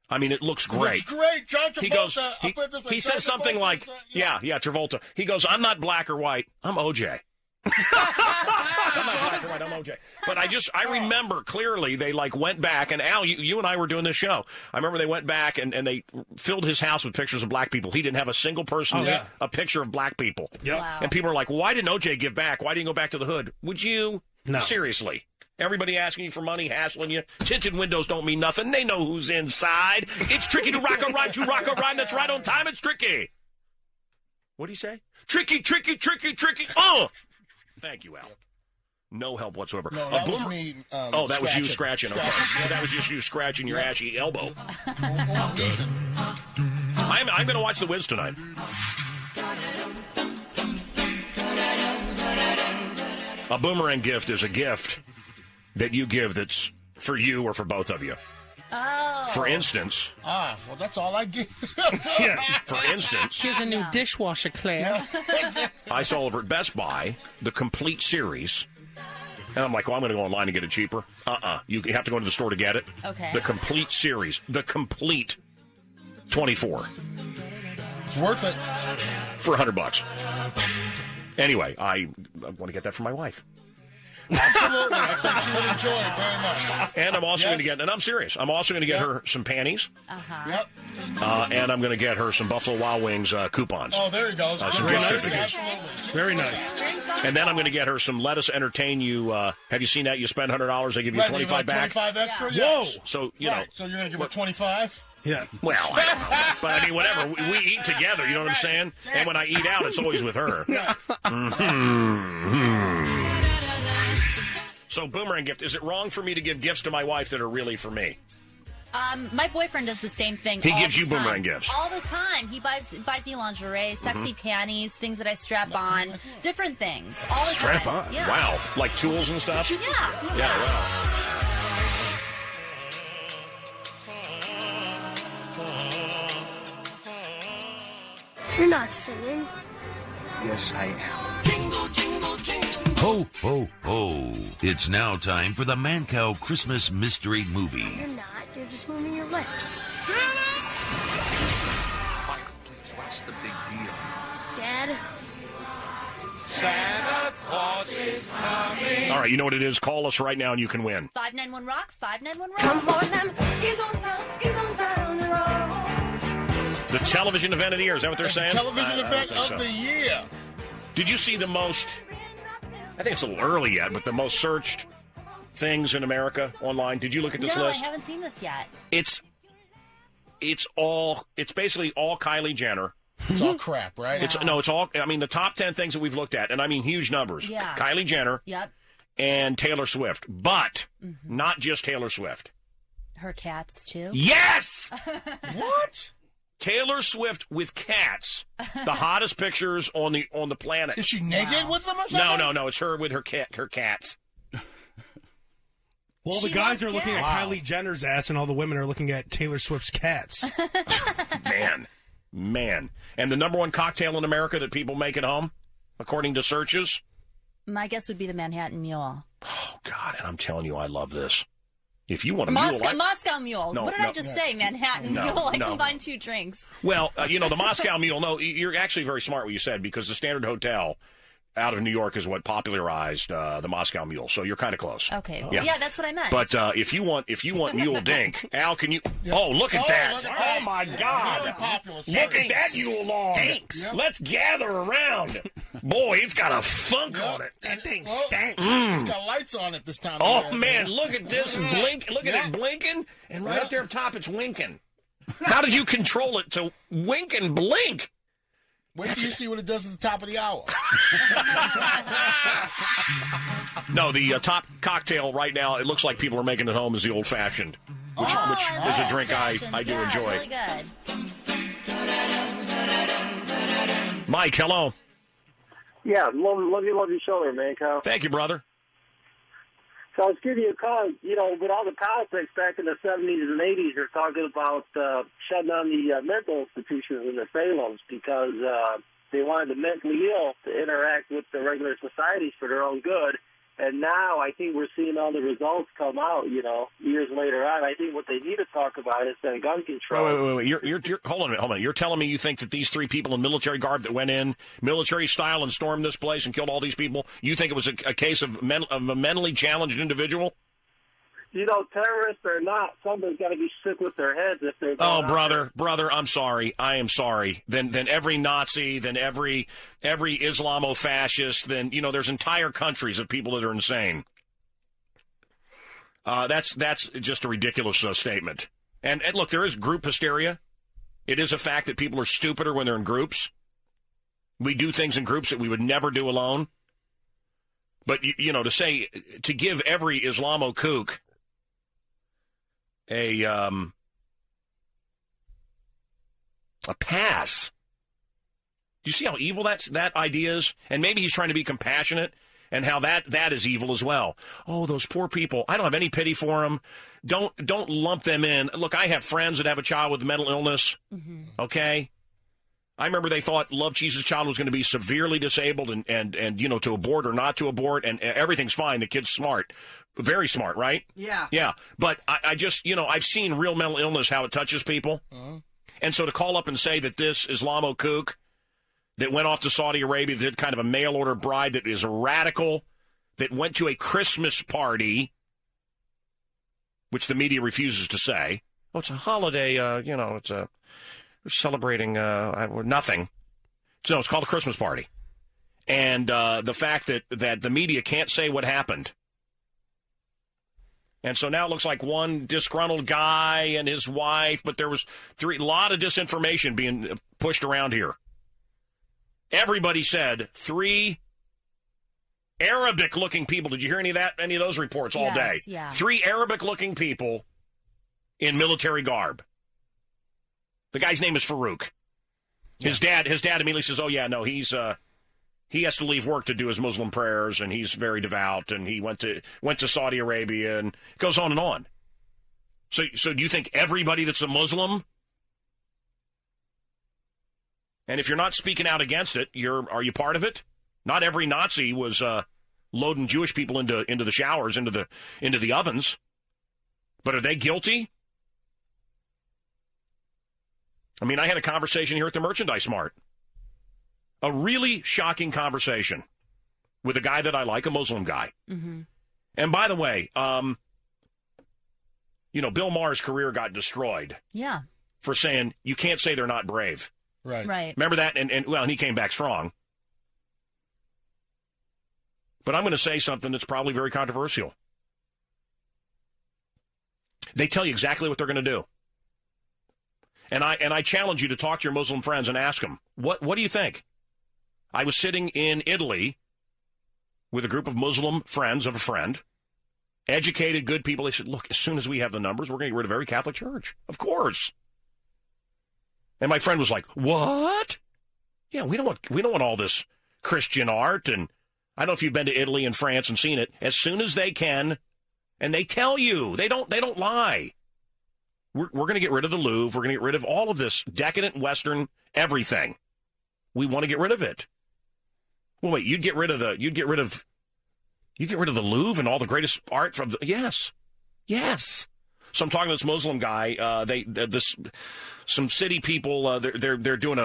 I mean, it looks great. It's great. John Travolta. He says something like, Travolta. He goes, I'm not black or white. I'm OJ. I'm not black or white. I'm OJ. But I remember clearly they went back, and Al, you and I were doing this show. I remember they went back and they filled his house with pictures of black people. He didn't have a single person a picture of black people. Yep. Wow. And people are like, why didn't OJ give back? Why didn't he go back to the hood? Would you? No. Seriously. Everybody asking you for money, hassling you. Tinted windows don't mean nothing. They know who's inside. It's tricky to rock a rhyme that's right on time. It's tricky. What'd he say? Tricky. Oh! Thank you, Al. No help whatsoever. No, that was me. That was you scratching. Okay. Yeah, that was just you scratching your ashy elbow. I'm going to watch The Wiz tonight. A boomerang gift is a gift that you give that's for you or for both of you. Oh. For instance. Well, that's all I give. For instance. Here's a new dishwasher, Claire. I saw over at Best Buy the complete series. And I'm like, well, I'm going to go online and get it cheaper. You have to go to the store to get it. Okay. The complete series. The complete 24. It's worth it. For $100. Anyway, I want to get that for my wife. Absolutely. I think she would enjoy it very much. And I'm also going to get, and I'm serious, I'm also going to get her some panties. Yep. And I'm going to get her some Buffalo Wild Wings coupons. Oh, there he goes. Some gift certificates. Very nice. And then I'm going to get her some Let Us Entertain You. Have you seen that? You spend $100, they give you $25 back. 25 extra? Yeah. Whoa! So, you know. So you're going to give her 25? Yeah. Well, I don't know. But I mean, whatever. We eat together, you know what I'm saying? And when I eat out, it's always with her. So, boomerang gift. Is it wrong for me to give gifts to my wife that are really for me? My boyfriend does the same thing. He gives you boomerang gifts all the time. He buys me lingerie, sexy panties, things that I strap on, different things all the time. Strap on? Yeah. Wow, like tools and stuff. Yeah. Wow. You're not singing. Yes, I am. Jingle, jingle, jingle. Ho, ho, ho. It's now time for the Mancow Christmas Mystery Movie. You're not. You're just moving your lips. Michael, please, what's the big deal? Dad? Santa Claus is coming. All right, you know what it is? Call us right now and you can win. 591-ROCK, 591-ROCK. Come on, them. He's on down the road. The television event of the year, is that what they're saying? Television event of the year. Did you see the most, I think it's a little early yet, but the most searched things in America online? Did you look at this list? No, I haven't seen this yet. It's basically all Kylie Jenner. It's all crap, right? It's all, I mean, the top 10 things that we've looked at, and I mean huge numbers. Yeah. Kylie Jenner. Yep. And Taylor Swift. But not just Taylor Swift. Her cats, too? Yes! What? Taylor Swift with cats. The hottest pictures on the planet. Is she naked with them or something? No. It's her with her cats. Well, the guys are looking at Kylie Jenner's ass, and all the women are looking at Taylor Swift's cats. Man. And the number one cocktail in America that people make at home, according to searches? My guess would be the Manhattan Mule. Oh, God, and I'm telling you, I love this. If you want a Moscow Mule. No, what did I just say? Manhattan Mule. I combined two drinks. Well, the Moscow Mule, no, you're actually very smart what you said, because the Standard Hotel out of New York is what popularized the Moscow Mule. So you're kind of close. Okay. Yeah, that's what I meant. But if you want Mule Dink, Al, can you? Oh, look at that! Oh my God! Look at that Yule log! Yep. Let's gather around. Boy, it's got a funk on it. That thing stinks. It's got lights on it this time. Oh man, look at this blink! Look at it blinking, and right up there up top, it's winking. How did you control it to wink and blink? Wait till you see what it does at the top of the hour. No, the top cocktail right now, it looks like people are making it home, is the old-fashioned, which is a drink I do enjoy. Really good. Mike, hello. Yeah, love your show there, Mancow. Thank you, brother. So I was giving you a call, with all the politics back in the 70s and 80s, they're talking about shutting down the mental institutions in the asylums because they wanted the mentally ill to interact with the regular societies for their own good. And now I think we're seeing all the results come out, years later on. I think what they need to talk about is gun control. Wait. You're hold on a minute. You're telling me you think that these three people in military garb that went in military style and stormed this place and killed all these people, you think it was a case of a mentally challenged individual? Terrorists or not, somebody's got to be sick with their heads if they're. Oh, brother, I'm sorry. I am sorry. Then every Nazi, then every Islamo-fascist, then there's entire countries of people that are insane. That's just a ridiculous statement. And look, there is group hysteria. It is a fact that people are stupider when they're in groups. We do things in groups that we would never do alone. But to give every Islamo kook a pass. Do you see how evil that idea is? And maybe he's trying to be compassionate, and how that is evil as well. Oh, those poor people. I don't have any pity for them. Don't lump them in. Look, I have friends that have a child with mental illness. Mm-hmm. Okay? I remember they thought Love Cheese's child was going to be severely disabled and to abort or not to abort, and everything's fine. The kid's smart. Very smart, right? Yeah. Yeah. But I just, I've seen real mental illness, how it touches people. Uh-huh. And so to call up and say that this Islamo kook that went off to Saudi Arabia, did kind of a mail-order bride that is radical, that went to a Christmas party, which the media refuses to say. Oh, it's a holiday, we're celebrating nothing. So it's called a Christmas party. And the fact that the media can't say what happened. And so now it looks like one disgruntled guy and his wife, but there was a lot of disinformation being pushed around here. Everybody said 3 Arabic-looking people. Did you hear any of those reports all day? Yeah. 3 Arabic-looking people in military garb. The guy's name is Farouk. His dad immediately says, "Oh yeah, no, he has to leave work to do his Muslim prayers, and he's very devout, and he went to Saudi Arabia, and it goes on and on." So do you think everybody that's a Muslim, and if you're not speaking out against it, are you part of it? Not every Nazi was loading Jewish people into the showers, into the ovens, but are they guilty? I mean, I had a conversation here at the Merchandise Mart. A really shocking conversation with a guy that I like, a Muslim guy. Mm-hmm. And by the way, Bill Maher's career got destroyed. Yeah. For saying, you can't say they're not brave. Right. Remember that? And he came back strong. But I'm going to say something that's probably very controversial. They tell you exactly what they're going to do. And I challenge you to talk to your Muslim friends and ask them, what do you think? I was sitting in Italy with a group of Muslim friends of a friend, educated, good people. They said, look, as soon as we have the numbers, we're going to get rid of every Catholic church. Of course. And my friend was like, what? Yeah, we don't want all this Christian art. And I don't know if you've been to Italy and France and seen it. As soon as they can, and they tell you, they don't lie. We're going to get rid of the Louvre. We're going to get rid of all of this decadent Western everything. We want to get rid of it. Well, wait, you'd get rid of the Louvre and all the greatest art from yes. So I'm talking to this Muslim guy. Some city people. They're doing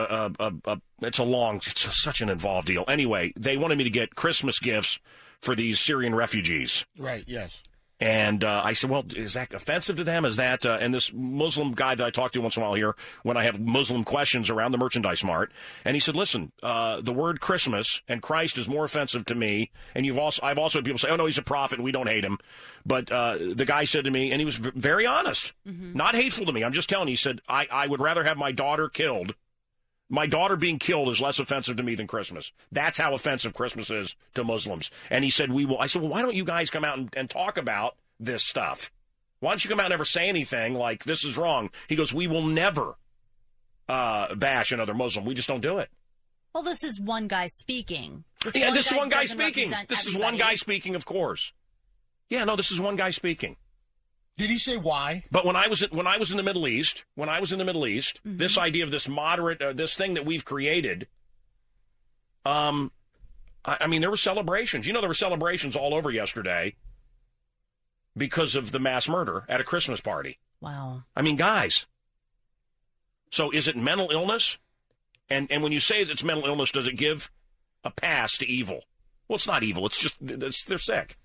it's such an involved deal. Anyway, they wanted me to get Christmas gifts for these Syrian refugees. Right. Yes. And I said, well, is that offensive to them? Is that, and this Muslim guy that I talk to once in a while here, when I have Muslim questions around the Merchandise Mart, and he said, listen, the word Christmas and Christ is more offensive to me. And I've also had people say, oh no, he's a prophet and we don't hate him. But the guy said to me, and he was very honest, not hateful to me. I'm just telling you, he said, I would rather have my daughter killed. My daughter being killed is less offensive to me than Christmas. That's how offensive Christmas is to Muslims. And he said, I said, well, why don't you guys come out and talk about this stuff? Why don't you come out and never say anything like this is wrong? He goes, we will never bash another Muslim. We just don't do it. Well, this is one guy speaking. This is one guy speaking. This is one guy speaking, of course. Yeah, no, this is one guy speaking. Did he say why? But when I was in the Middle East, this idea of this moderate, this thing that we've created, I mean, there were celebrations. There were celebrations all over yesterday because of the mass murder at a Christmas party. Wow. I mean, guys. So is it mental illness? And when you say it's mental illness, does it give a pass to evil? Well, it's not evil. It's just they're sick.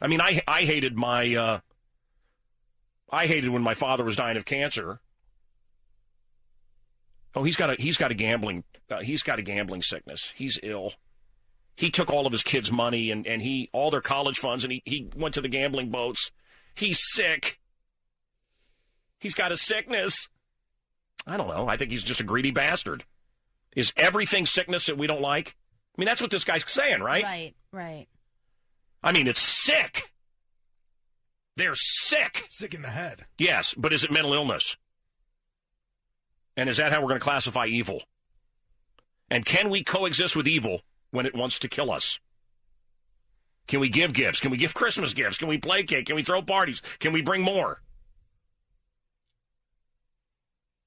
I mean, I hated my. I hated when my father was dying of cancer. Oh, he's got a gambling sickness. He's ill. He took all of his kids' money and all their college funds, and he went to the gambling boats. He's sick. He's got a sickness. I don't know. I think he's just a greedy bastard. Is everything sickness that we don't like? I mean, that's what this guy's saying, right? Right. I mean, it's sick. They're sick. Sick in the head. Yes, but is it mental illness? And is that how we're going to classify evil? And can we coexist with evil when it wants to kill us? Can we give gifts? Can we give Christmas gifts? Can we placate? Can we throw parties? Can we bring more?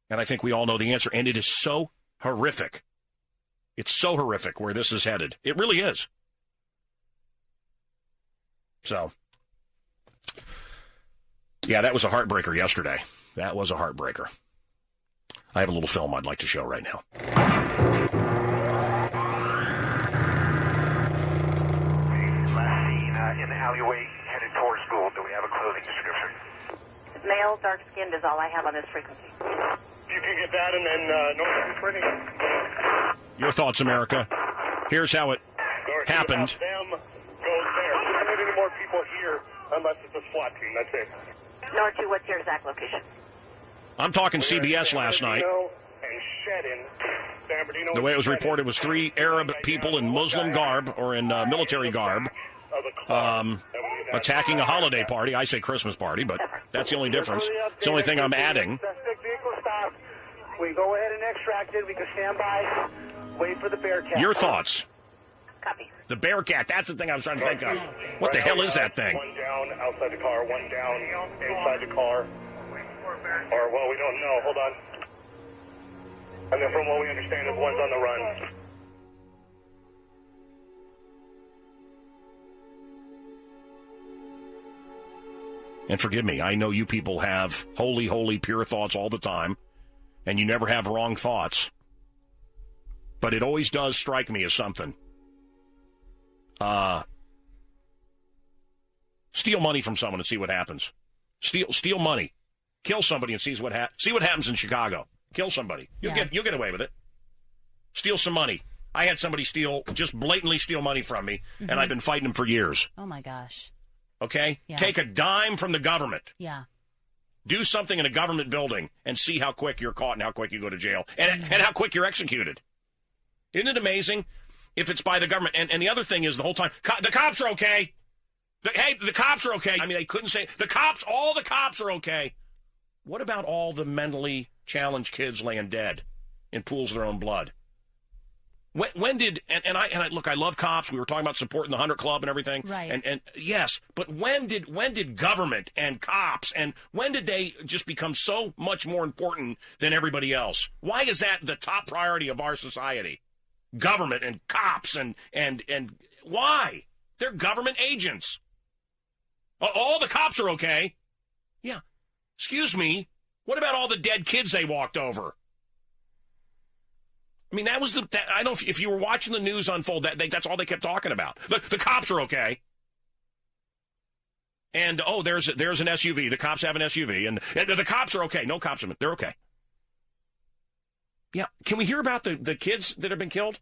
And I think we all know the answer. And it is so horrific. It's so horrific where this is headed. It really is. So... yeah, that was a heartbreaker yesterday. That was a heartbreaker. I have a little film I'd like to show right now. In the alleyway headed towards school. Do we have a clothing description? Male, dark-skinned is all I have on this frequency. You can get that and then no printing. Your thoughts, America. Here's how it happened. Them goes there. We don't need any more people here unless it's a SWAT team. That's it. North 2, what's your exact location? I'm talking CBS last night. The way it was reported was 3 Arab people in Muslim garb or in military garb attacking a holiday party. I say Christmas party, but That's the only difference. It's the only thing I'm adding. Suspect vehicle stopped. We go ahead and extract it. We can stand by. Wait for the Bearcat. Your thoughts? Copy. The Bearcat. That's the thing I was trying to think of. What the hell is that thing? One down outside the car, one down inside the car. Or, well, we don't know. Hold on. And then from what we understand is one's on the run. And forgive me, I know you people have holy, holy, pure thoughts all the time, and you never have wrong thoughts. But it always does strike me as something. Steal money from someone and see what happens. Steal money. Kill somebody and see what happens in Chicago. Kill somebody. You'll get away with it. Steal some money. I had somebody just blatantly steal money from me, and I've been fighting them for years. Oh, my gosh. Okay? Yeah. Take a dime from the government. Yeah. Do something in a government building and see how quick you're caught and how quick you go to jail and how quick you're executed. Isn't it amazing if it's by the government? And the other thing is the whole time, the cops are okay. The cops are okay. I mean, they couldn't say, all the cops are okay. What about all the mentally challenged kids laying dead in pools of their own blood? When did I look, I love cops. We were talking about supporting the 100 Club and everything. Right. And yes, but when did government and cops and when did they just become so much more important than everybody else? Why is that the top priority of our society? Government and cops and why? They're government agents. All the cops are okay. Yeah. Excuse me. What about all the dead kids they walked over? I mean, that was I don't know if you were watching the news unfold, that's all they kept talking about. The cops are okay. And, there's an SUV. The cops have an SUV. And the cops are okay. No cops are, they're okay. Yeah. Can we hear about the kids that have been killed?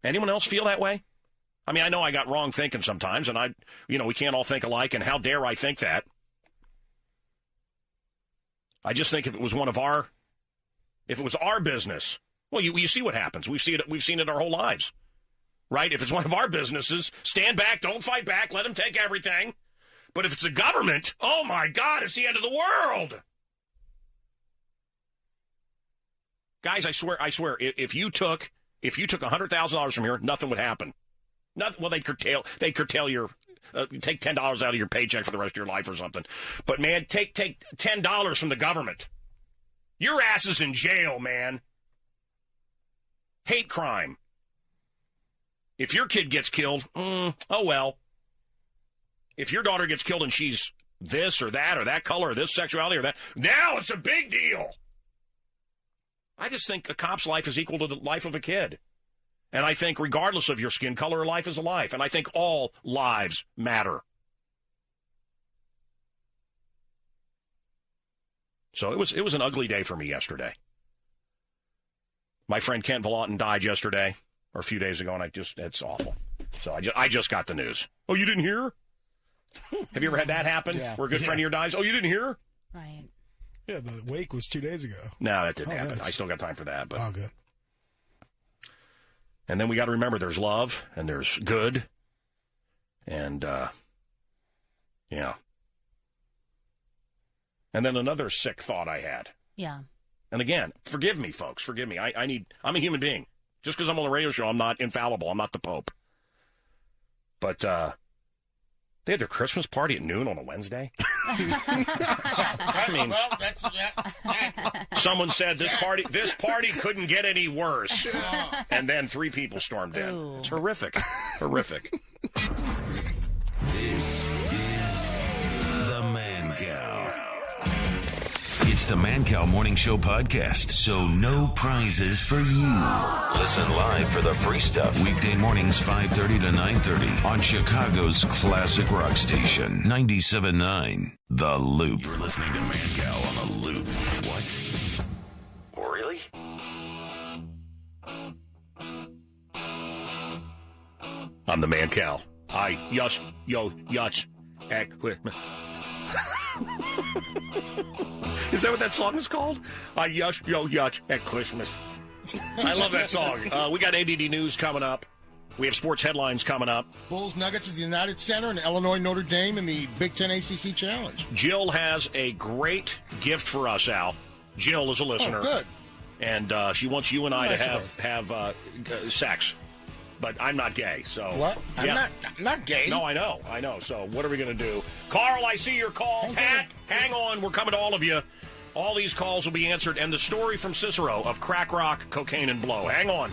Anyone else feel that way? I mean, I know I got wrong thinking sometimes, and we can't all think alike, and how dare I think that? I just think if it was our business, well, you see what happens. We've seen it our whole lives, right? If it's one of our businesses, stand back, don't fight back, let them take everything. But if it's a government, oh my God, it's the end of the world. Guys, I swear, if you took $100,000 from here, nothing would happen. Nothing. Well, they curtail your. Take $10 out of your paycheck for the rest of your life or something. But man, take $10 from the government. Your ass is in jail, man. Hate crime. If your kid gets killed, oh well. If your daughter gets killed and she's this or that color or this sexuality or that, now it's a big deal. I just think a cop's life is equal to the life of a kid. And I think regardless of your skin color, life is a life. And I think all lives matter. So it was an ugly day for me yesterday. My friend Kent Vallotton died yesterday, or a few days ago, and it's awful. So I just got the news. Oh, you didn't hear? Have you ever had that happen? Yeah. Where a good friend of yours dies? Oh, you didn't hear? Right. Yeah, the wake was 2 days ago. No, that didn't happen. I still got time for that. But. Oh, good. And then we got to remember there's love and there's good. And, yeah. And then another sick thought I had. Yeah. And again, forgive me, folks. Forgive me. I'm a human being. Just because I'm on the radio show, I'm not infallible. I'm not the Pope. But they had their Christmas party at noon on a Wednesday. I mean, someone said this party couldn't get any worse. And then 3 people stormed in. Ooh. It's horrific. Horrific. This is the Mancow. It's the Mancow Morning Show podcast, so no prizes for you. Listen live for the free stuff weekday mornings 5:30 to 9:30 on Chicago's classic rock station 97.9 The Loop. You're listening to Mancow on The Loop. What? Really? I'm the Mancow. Is that what that song is called? At Christmas. I love that song. We got ADD News coming up. We have sports headlines coming up. Bulls Nuggets at the United Center and Illinois Notre Dame in the Big Ten ACC Challenge. Jill has a great gift for us, Al. Jill is a listener. Oh, good. And she wants you and I to have sex. But I'm not gay, so... What? Yeah. I'm not gay. No, I know. So what are we going to do? Carl, I see your call. Pat, hang on. We're coming to all of you. All these calls will be answered. And the story from Cicero of crack rock, cocaine, and blow. Hang on.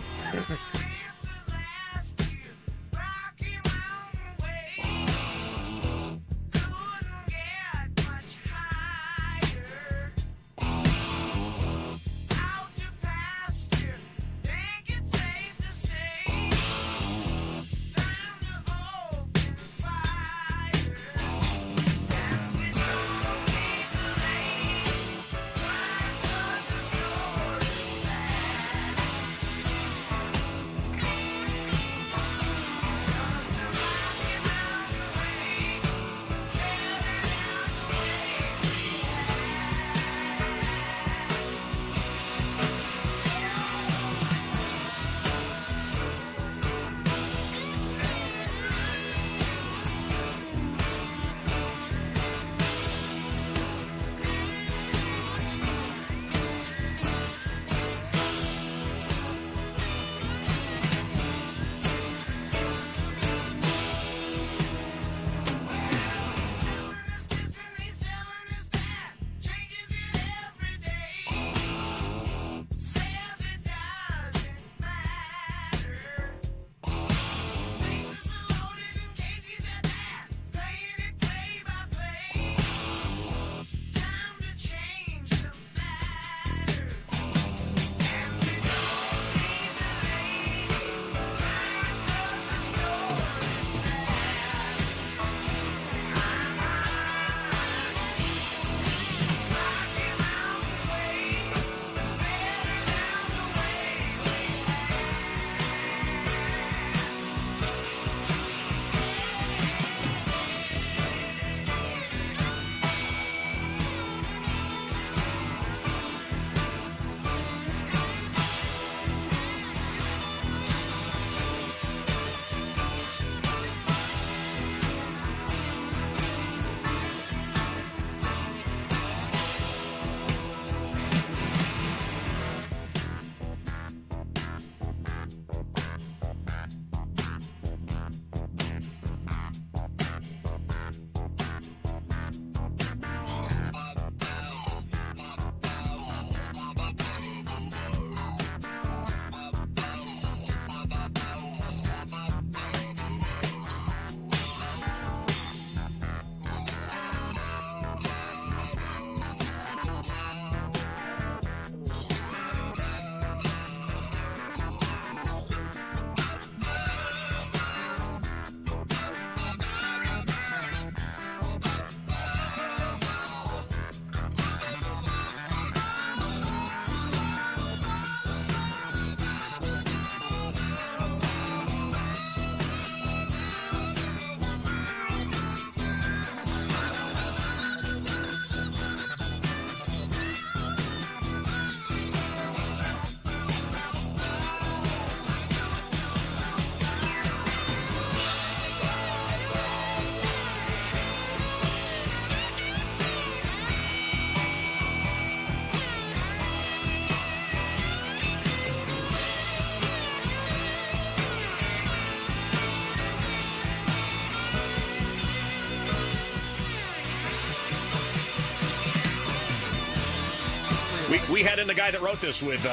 We had in the guy that wrote this with,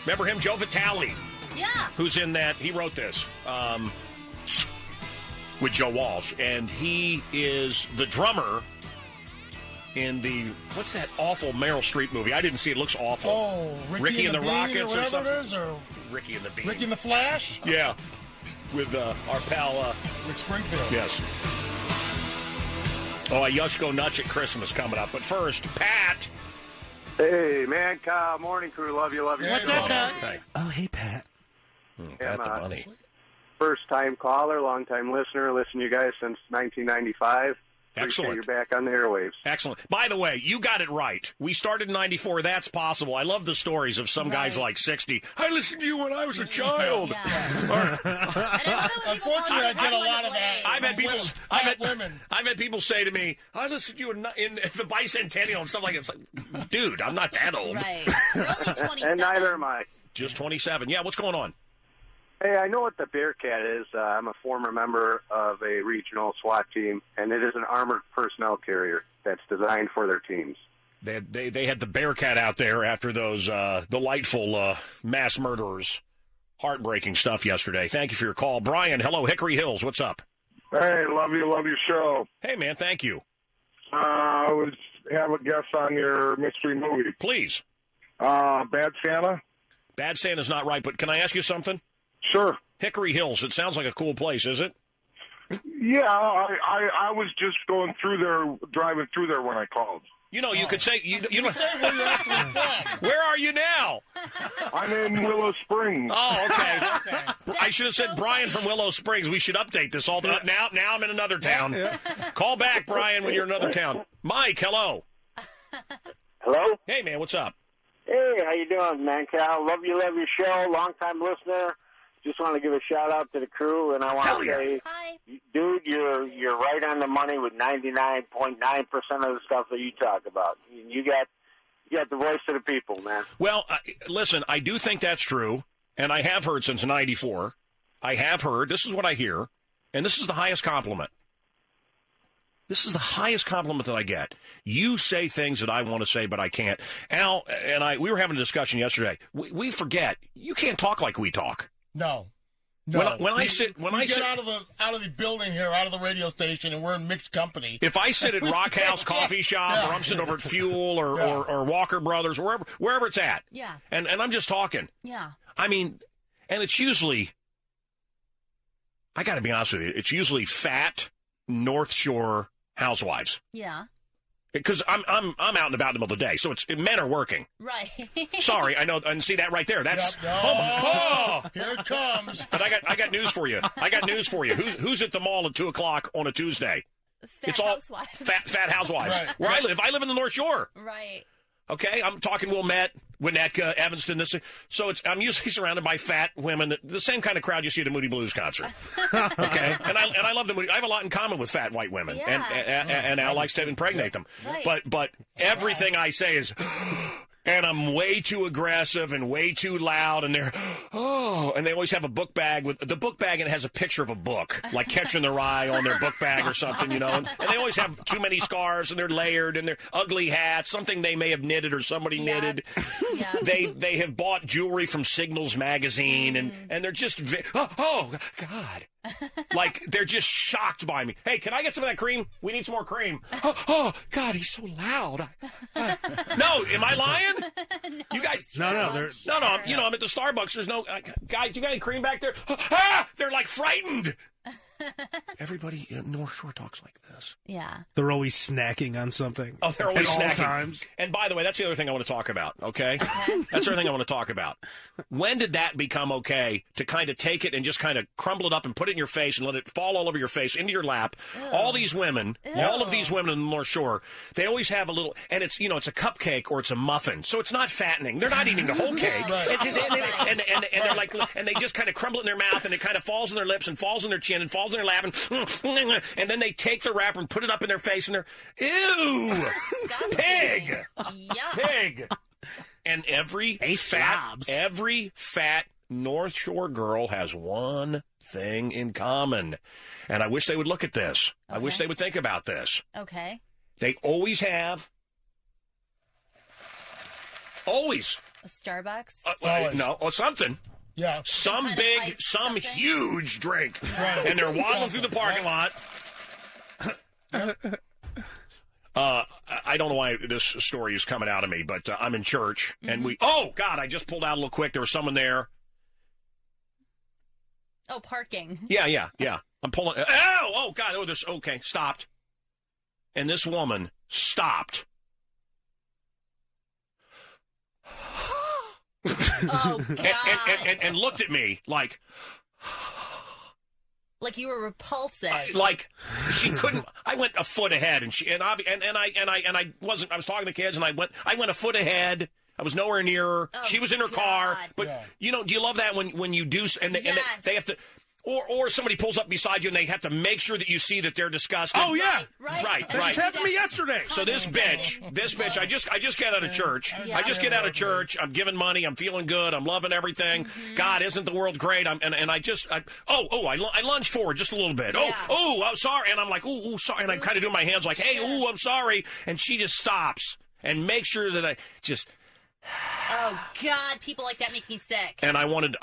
remember him, Joe Vitale? Yeah. Who's in that? He wrote this with Joe Walsh. And he is the drummer in the, what's that awful Meryl Streep movie? I didn't see it. It looks awful. Oh, Ricky and the Rockets or something. It is, or Ricky and the Bean. Ricky and the Flash? Yeah. With our pal... Rick Springfield. Yes. Oh, a Yushko Nuts at Christmas coming up. But first, Pat... Hey, Mancow, morning crew, love you. What's up, Pat? Hey. Oh, hey, Pat. Pat the Bunny. First-time caller, long-time listener. Listened to you guys since 1995. Excellent. You're back on the airwaves. Excellent. By the way, you got it right. We started in 94. That's possible. I love the stories of some guys like 60. I listened to you when I was a child. Unfortunately, I get a lot of that. I've had people say to me, I listened to you in the bicentennial and stuff like that. It's like, dude, I'm not that old. Right. You're only 27. And neither am I. Just 27. Yeah, what's going on? Hey, I know what the Bearcat is. I'm a former member of a regional SWAT team, and it is an armored personnel carrier that's designed for their teams. They had the Bearcat out there after those delightful mass murderers. Heartbreaking stuff yesterday. Thank you for your call. Brian, hello, Hickory Hills. What's up? Hey, love your show. Hey, man, thank you. I would have a guess on your mystery movie. Please. Bad Santa? Bad Santa's not right, but can I ask you something? Sure. Hickory Hills, it sounds like a cool place, is it? Yeah, I was just driving through there when I called. You know, you could say, you know, Say where you're actually from. Where are you now? I'm in Willow Springs. Oh, okay. I should have said Brian from Willow Springs. We should update this all the now I'm in another town. Call back, Brian, when you're in another town. Mike, hello. Hello? Hey, man, what's up? Hey, how you doing, Mancow? Love your show. Long-time listener. Just want to give a shout-out to the crew, and I want to say, dude, you're right on the money with 99.9% of the stuff that you talk about. You got the voice of the people, man. Well, listen, I do think that's true, and I have heard since 94. I have heard. This is what I hear, and this is the highest compliment. This is the highest compliment that I get. You say things that I want to say, but I can't. Al and we were having a discussion yesterday. We forget. You can't talk like we talk. No. When I sit out of the building here, out of the radio station, and we're in mixed company. If I sit at Rock House Coffee Shop, or I'm sitting over at Fuel, or Walker Brothers, wherever it's at, and I'm just talking. Yeah. I mean, and it's usually, I got to be honest with you, it's usually fat North Shore housewives. Yeah. Because I'm out and about in the middle of the day, so men are working. Right. Sorry, I know, and see that right there. That's here it comes. But I got news for you. Who's at the mall at 2:00 on a Tuesday? Fat housewives. Fat housewives. Right. Where I live. I live in the North Shore. Right. Okay, I'm talking Wilmette, Winnetka, Evanston. So I'm usually surrounded by fat women, the same kind of crowd you see at a Moody Blues concert. Okay, and I love the Moody. I have a lot in common with fat white women, and Al likes to impregnate them. Right. But everything I say is, and I'm way too aggressive and way too loud, and and they always have a book bag and it has a picture of a book, like Catcher in the Rye on their book bag or something, you know. And they always have too many scarves, and they're layered, and they're ugly hats, something they may have knitted or somebody knitted. Yeah. They have bought jewelry from Signals magazine, and they're just oh God. Like, they're just shocked by me. Hey, can I get some of that cream? We need some more cream. Oh God, he's so loud. No, am I lying? No, you guys? No. I'm at the Starbucks. There's no guys. You got any cream back there? They're like frightened. Everybody in North Shore talks like this. Yeah. They're always snacking on something. Oh, they're always snacking. At all times. And by the way, that's the other thing I want to talk about, okay? That's the other thing I want to talk about. When did that become okay to kind of take it and just kind of crumble it up and put it in your face and let it fall all over your face, into your lap? Ew. All these women, all of these women in the North Shore, they always have a little, and it's, it's a cupcake or it's a muffin, so it's not fattening. They're not eating the whole cake. And they're like, and they just kind of crumble it in their mouth, and it kind of falls in their lips and falls in their chin and falls in their lap, and then they take the wrapper and put it up in their face, and they're, ew, pig, pig. And every fat North Shore girl has one thing in common, and I wish they would look at this. Okay. I wish they would think about this. Okay. They always have, always a Starbucks. No, or something. Yeah. Some huge drink. Right. And they're waddling through the parking lot. I don't know why this story is coming out of me, but I'm in church, and oh, God, I just pulled out a little quick. There was someone there. Oh, parking. Yeah. I'm pulling. Oh, God. Oh, this. Okay, stopped. And this woman stopped. Oh, God. And looked at me like, Like you were repulsive. Like she couldn't. I went a foot ahead, and I wasn't. I was talking to kids, and I went a foot ahead. I was nowhere near her. Oh, she was in her car. But you know, do you love that when you do and they have to. Or somebody pulls up beside you and they have to make sure that you see that they're disgusted. Oh yeah, right. That just happened to me yesterday. So this bitch, I just get out of church. I just get out of church. I'm giving money. I'm feeling good. I'm loving everything. God, isn't the world great? I lunged forward just a little bit. I'm sorry. And I'm like, sorry. And I'm kind of doing my hands like, hey, I'm sorry. And she just stops and makes sure that I just. Oh God, people like that make me sick. And I wanted.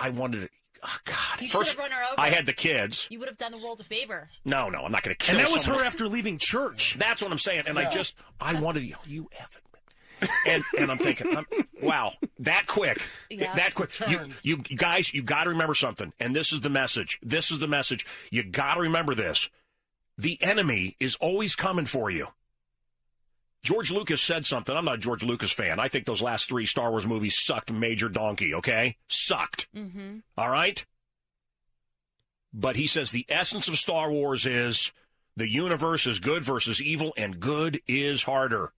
Oh, God. You should have run her over. I had the kids. You would have done the world a favor. No, I'm not going to kill someone. And that was someone. her after leaving church. That's what I'm saying. And I wanted to yell, you effing. And I'm thinking, wow, that quick. That quick. You guys, you got to remember something. And this is the message. You got to remember this. The enemy is always coming for you. George Lucas said something. I'm not a George Lucas fan. I think those last 3 Star Wars movies sucked major donkey, okay? Sucked. Mm-hmm. All right? But he says the essence of Star Wars is the universe is good versus evil, and good is harder.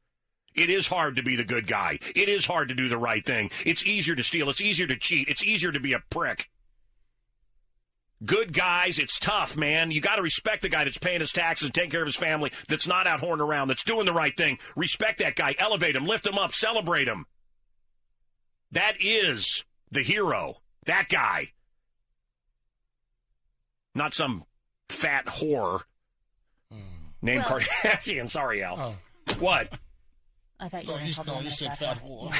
It is hard to be the good guy. It is hard to do the right thing. It's easier to steal. It's easier to cheat. It's easier to be a prick. Good guys, it's tough, man. You got to respect the guy that's paying his taxes and taking care of his family, that's not out horning around, that's doing the right thing. Respect that guy. Elevate him. Lift him up. Celebrate him. That is the hero. That guy. Not some fat whore named Kardashian. Sorry, Al. Oh. What? I thought you said fat whore.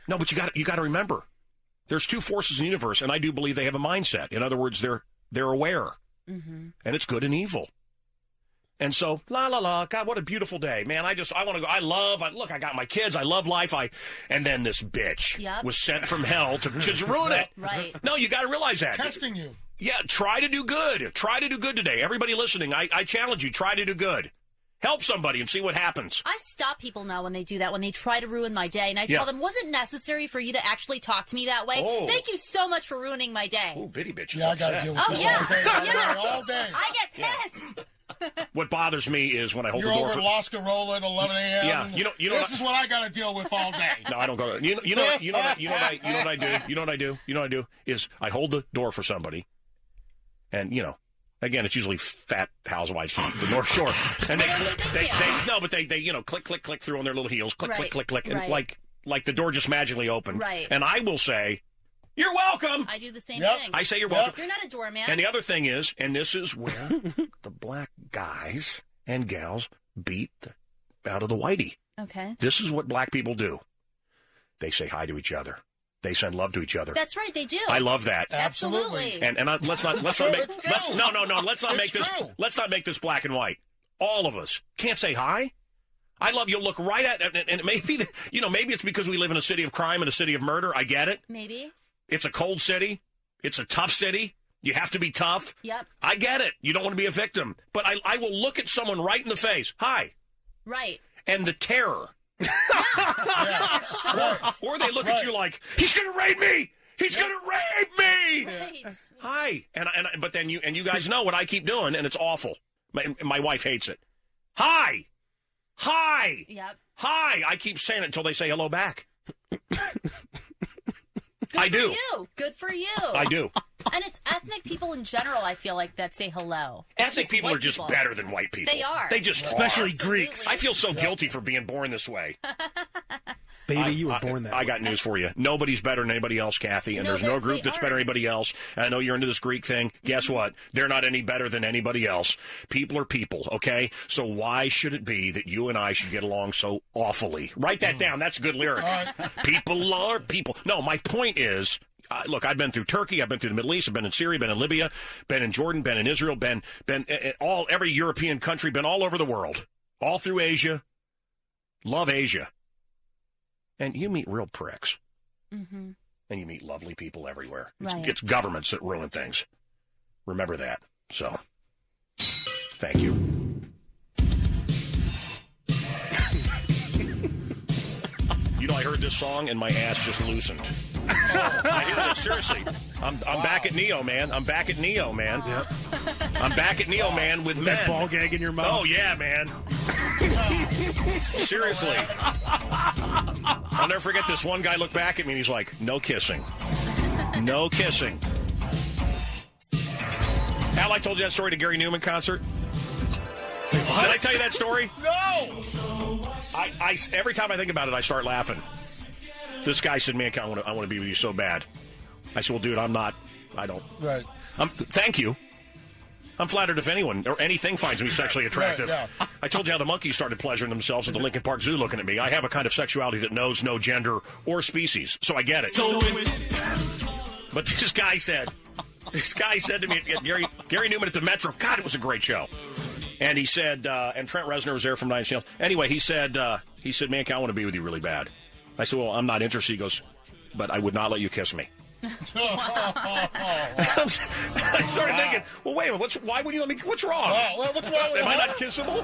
No, but you got to remember. There's 2 forces in the universe, and I do believe they have a mindset. In other words, they're aware. Mm-hmm. And it's good and evil. And so, God, what a beautiful day. Man, I want to go. Look, I got my kids. I love life. And then this bitch was sent from hell to ruin it. Right. No, you got to realize that. Testing you. Yeah, try to do good. Try to do good today. Everybody listening, I challenge you, try to do good. Help somebody and see what happens. I stop people now when they do that, when they try to ruin my day. And I tell them, was it necessary for you to actually talk to me that way? Oh. Thank you so much for ruining my day. Oh, bitty bitch is I upset. got to deal with this all day. I get pissed. What bothers me is when I hold You're the door over Las Carolla at 11 a.m. Yeah, you know this is what I got to deal with all day. No, I don't go. You know what I do is I hold the door for somebody, and again, it's usually fat housewives from the North Shore, and they click through on their little heels, click, and like the door just magically opened. Right. And I will say, "You're welcome." I do the same thing. I say you're welcome. You're not a doorman. And the other thing is, and this is where the black guys and gals beat out of the whitey. Okay. This is what black people do. They say hi to each other. They send love to each other. That's right, they do. I love that. Absolutely. And let's not make this black and white. All of us can't say hi. I love you. Look right at, and maybe maybe it's because we live in a city of crime and a city of murder. I get it. Maybe. It's a cold city. It's a tough city. You have to be tough. Yep. I get it. You don't want to be a victim, but I will look at someone right in the face. Hi. Right. And the terror. Sure. Or they look at you like, he's going to rape me. He's going to rape me. Right. Hi. But then you guys know what I keep doing, and it's awful. My wife hates it. Hi. Yep. Hi. I keep saying it until they say hello back. I do. Good for you. I do. And it's ethnic people in general, I feel like, that say hello. Ethnic people are just better than white people. They are. They just Especially are. Greeks. I feel so guilty for being born this way. Baby, you were born that way. I got news for you. Nobody's better than anybody else, Kathy, and there's no group that's better than anybody else. And I know you're into this Greek thing. Guess what? They're not any better than anybody else. People are people, okay? So why should it be that you and I should get along so awfully? Write that down. That's a good lyric. People are people. No, my point is, look, I've been through Turkey, I've been through the Middle East, I've been in Syria, been in Libya, been in Jordan, been in Israel, been every European country, been all over the world, all through Asia. Love Asia. And you meet real pricks. Mm-hmm. And you meet lovely people everywhere. Right. It's governments that ruin things. Remember that. So, thank you. I heard this song and my ass just loosened. I hear that. Seriously. I'm back at Neo, man. I'm back at Neo, man. Yep. I'm back at Neo, man, with men. That ball gag in your mouth. Oh, yeah, man. Seriously. I'll never forget this one guy looked back at me and he's like, no kissing. No kissing. Al, I told you that story to Gary Newman concert. Did I tell you that story? No! I every time I think about it, I start laughing. This guy said, man, I want to be with you so bad. I said, well, dude, I'm not. I don't. Right. Thank you. I'm flattered if anyone or anything finds me sexually attractive. Right, yeah. I told you how the monkeys started pleasuring themselves at the Lincoln Park Zoo looking at me. I have a kind of sexuality that knows no gender or species, so I get it. But this guy said to me, Gary Newman at the Metro, God, it was a great show. And he said, and Trent Reznor was there from Nine Inch Nails. Anyway, he said, man, I want to be with you really bad. I said, well, I'm not interested. He goes, but I would not let you kiss me. I started thinking, well, wait a minute, why would you let me? What's wrong? What's wrong with Am I not kissable?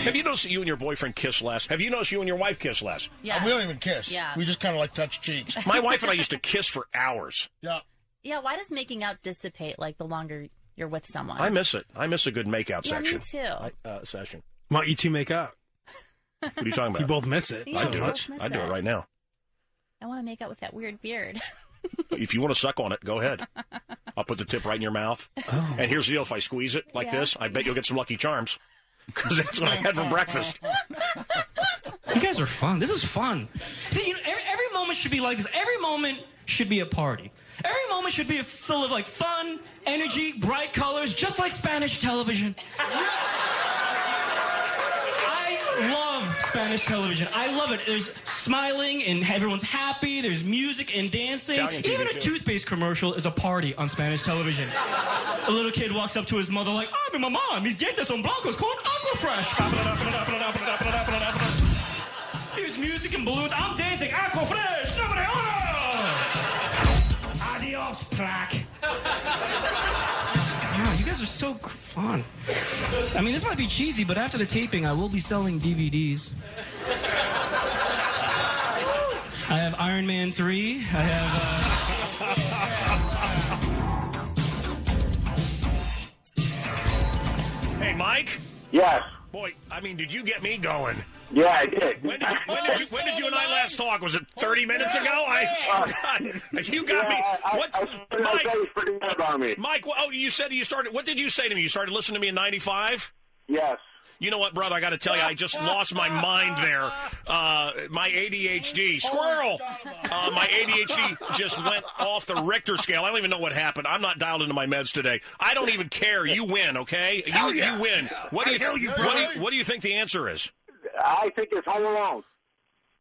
Have you noticed that you and your boyfriend kiss less? Have you noticed you and your wife kiss less? Yeah. We don't even kiss. Yeah. We just kind of like touch cheeks. My wife and I used to kiss for hours. Yeah. Yeah, why does making out dissipate like the longer you're with someone? I miss it. I miss a good makeout section. Me too. Session. Why don't you two make out? What are you talking about? You both miss it. Yeah, I do it. I do it right now. I want to make out with that weird beard. If you want to suck on it, go ahead. I'll put the tip right in your mouth. Oh. And here's the deal. If I squeeze it like this, I bet you'll get some Lucky Charms. Because that's what I had for breakfast. You guys are fun. This is fun. See, every moment should be like this. Every moment should be a party. Every moment should be full of, like, fun, energy, bright colors, just like Spanish television. I love Spanish television. I love it. There's smiling and everyone's happy. There's music and dancing. Even a toothpaste commercial is a party on Spanish television. A little kid walks up to his mother like, mi mamá, mis dientes son blancos con Aquafresh. Here's music and balloons. I'm dancing Aquafresh. Adios, plaque. Wow, you guys are so fun. I mean, this might be cheesy, but after the taping, I will be selling DVDs. I have Iron Man 3. I have... Hey, Mike? Yes. Boy, I mean, did you get me going? Yeah, I did. When did you and I last talk? Was it 30 minutes ago? I forgot. You got me. What? Mike, oh, you said you started. What did you say to me? You started listening to me in 95? Yes. You know what, brother? I got to tell you, I just lost my mind there. My ADHD. Squirrel! My ADHD just went off the Richter scale. I don't even know what happened. I'm not dialed into my meds today. I don't even care. You win, okay? You win. What do you think the answer is? I think it's Home Alone.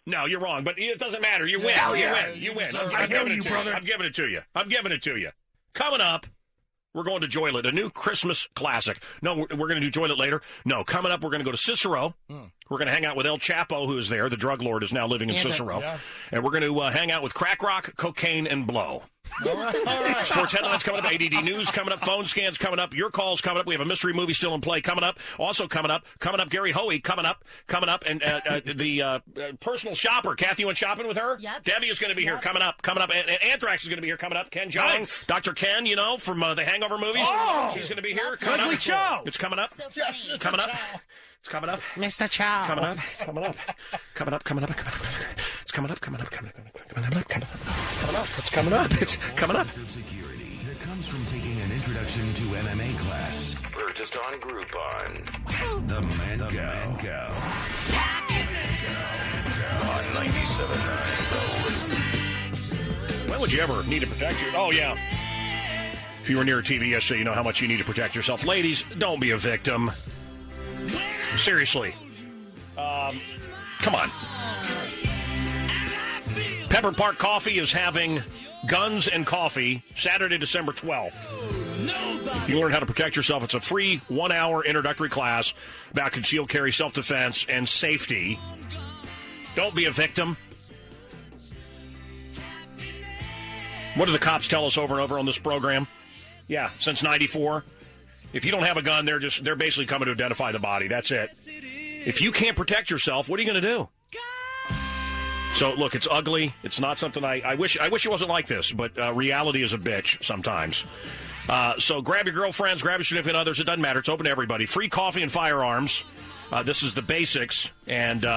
No, you're wrong, but it doesn't matter. You win. You win. I'm giving it to you. I'm giving it to you. Coming up, we're going to Joylet, a new Christmas classic. No, we're going to do Joylet later. No, coming up, we're going to go to Cicero. We're going to hang out with El Chapo, who is there. The drug lord is now living in Cicero. And we're going to hang out with crack rock, cocaine, and blow. All right. Sports headlines coming up, ADD news coming up, phone scans coming up, your calls coming up. We have a mystery movie still in play coming up. Also coming up, Gary Hoey coming up, and the personal shopper. Kathy, you went shopping with her? Yep. Debbie is going to be here coming up, and Anthrax is going to be here coming up. Ken Jong, nice. Dr. Ken, you know, from the Hangover movies. Oh, she's going to be here. Leslie Chow. It's coming up. So funny. Coming up. It's coming up. Mr. Chow. Coming up. It's coming up. It's coming up. It's coming up. Security that comes from taking an introduction to MMA class purchased on Groupon. The Mancow. On 97.9. When would you ever need to protect your... Oh, yeah. If you were near a TV yesterday, you know how much you need to protect yourself. Ladies, don't be a victim. Seriously. Come on. Pepper Park Coffee is having Guns and Coffee Saturday, December 12th. You learn how to protect yourself. It's a free 1-hour introductory class about concealed carry, self-defense, and safety. Don't be a victim. What do the cops tell us over and over on this program? Yeah, since 94. If you don't have a gun, they're basically coming to identify the body. That's it. If you can't protect yourself, what are you going to do? So, look, it's ugly. It's not something I wish it wasn't like this, but reality is a bitch sometimes. So grab your girlfriends, grab your significant others. It doesn't matter. It's open to everybody. Free coffee and firearms. This is the basics. And,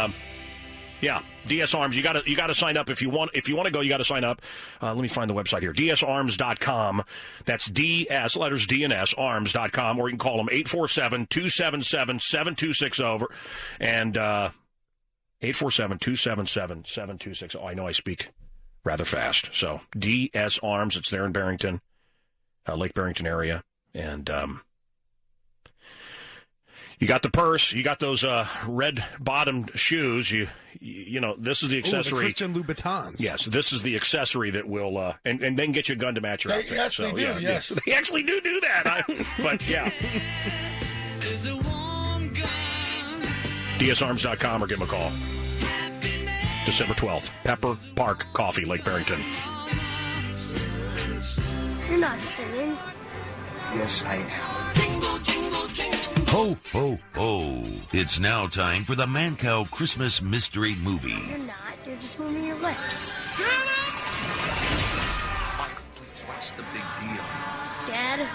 DS Arms. You got to sign up if you want to go. You got to sign up. Let me find the website here. dsarms.com. That's DS, letters D and S, arms.com. Or you can call them 847-277-7260. And 847-277-7260. Oh, I know I speak rather fast. So DS Arms. It's there in Barrington, Lake Barrington area. And you got the purse. You got those red-bottomed shoes. You know, this is the accessory. The Christian Louboutins. Yes, this is the accessory that will, and then get you a gun to match your outfit. Yes, so, they do, yes. They actually do that. But, yeah. DSArms.com or give them a call. December 12th. Pepper Park Coffee, Lake Barrington. You're not singing. Yes, I am. Ho, ho, ho. It's now time for the Mancow Christmas Mystery Movie. You're not. You're just moving your lips. Michael, please, what's the big deal? Dad?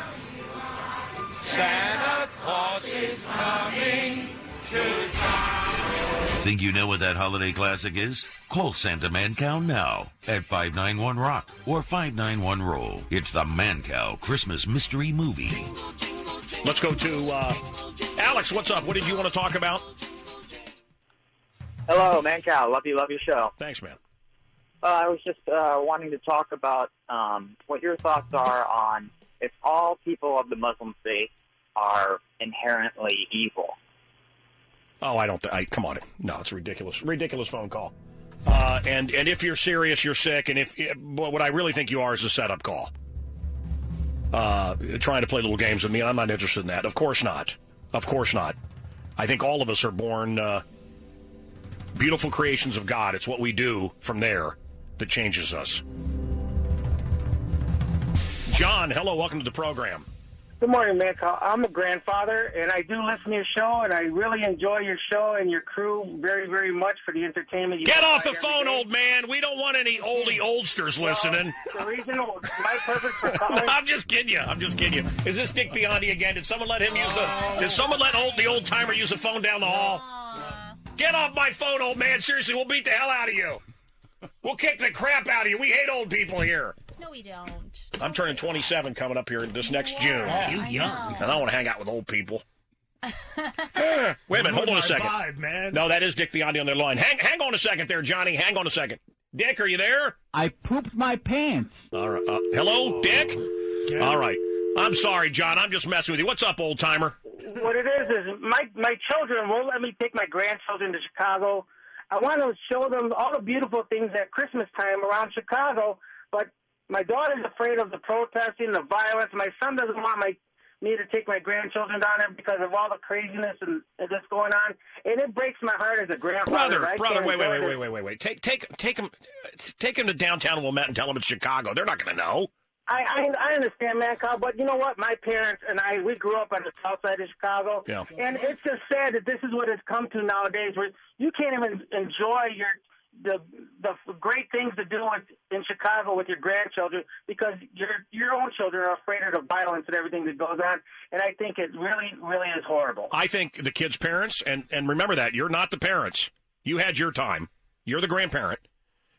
Santa Claus is coming to town. Think you know what that holiday classic is? Call Santa Mancow now at 591-ROCK or 591-ROLL. It's the Mancow Christmas Mystery Movie. Let's go to Alex. What's up? What did you want to talk about? Hello, Mancow. Love your show. Thanks, man. I was just wanting to talk about what your thoughts are on if all people of the Muslim faith are inherently evil. Oh, I don't. Come on. No, it's ridiculous. Ridiculous phone call. And if you're serious, you're sick. And what I really think you are is a setup call. Trying to play little games with me. I'm not interested in that. Of course not. Of course not. I think all of us are born beautiful creations of God. It's what we do from there that changes us. John, hello. Welcome to the program. Good morning, Mancow. I'm a grandfather, and I do listen to your show, and I really enjoy your show and your crew very, very much for the entertainment. You Get off the phone, old man. We don't want any oldsters listening. The reason, my purpose for calling... I'm just kidding you. Is this Dick Biondi again? Did someone let him use Did someone let the old timer use the phone down the hall? Get off my phone, old man. Seriously, we'll beat the hell out of you. We'll kick the crap out of you. We hate old people here. No, we don't. I'm turning 27 coming up here this next June. You young. And I don't want to hang out with old people. Wait a minute. Hold on a second. Vibe, man. No, that is Dick Biondi on the line. Hang on a second there, Johnny. Hang on a second. Dick, are you there? I pooped my pants. All right. Hello, Dick? Yeah. All right. I'm sorry, John. I'm just messing with you. What's up, old timer? What it is my children won't let me take my grandchildren to Chicago. I want to show them all the beautiful things at Christmas time around Chicago, but my daughter's afraid of the protesting, the violence. My son doesn't want me to take my grandchildren down there because of all the craziness and that's going on. And it breaks my heart as a grandfather. Brother, wait. Take them to downtown Wilmette and tell them it's Chicago. They're not going to know. I understand, Mancow, but you know what? My parents and we grew up on the south side of Chicago. Yeah. And it's just sad that this is what it's come to nowadays, where you can't even enjoy the great things to do in Chicago with your grandchildren because your own children are afraid of the violence and everything that goes on, and I think it really, really is horrible. I think the kids' parents, and remember that, you're not the parents. You had your time. You're the grandparent.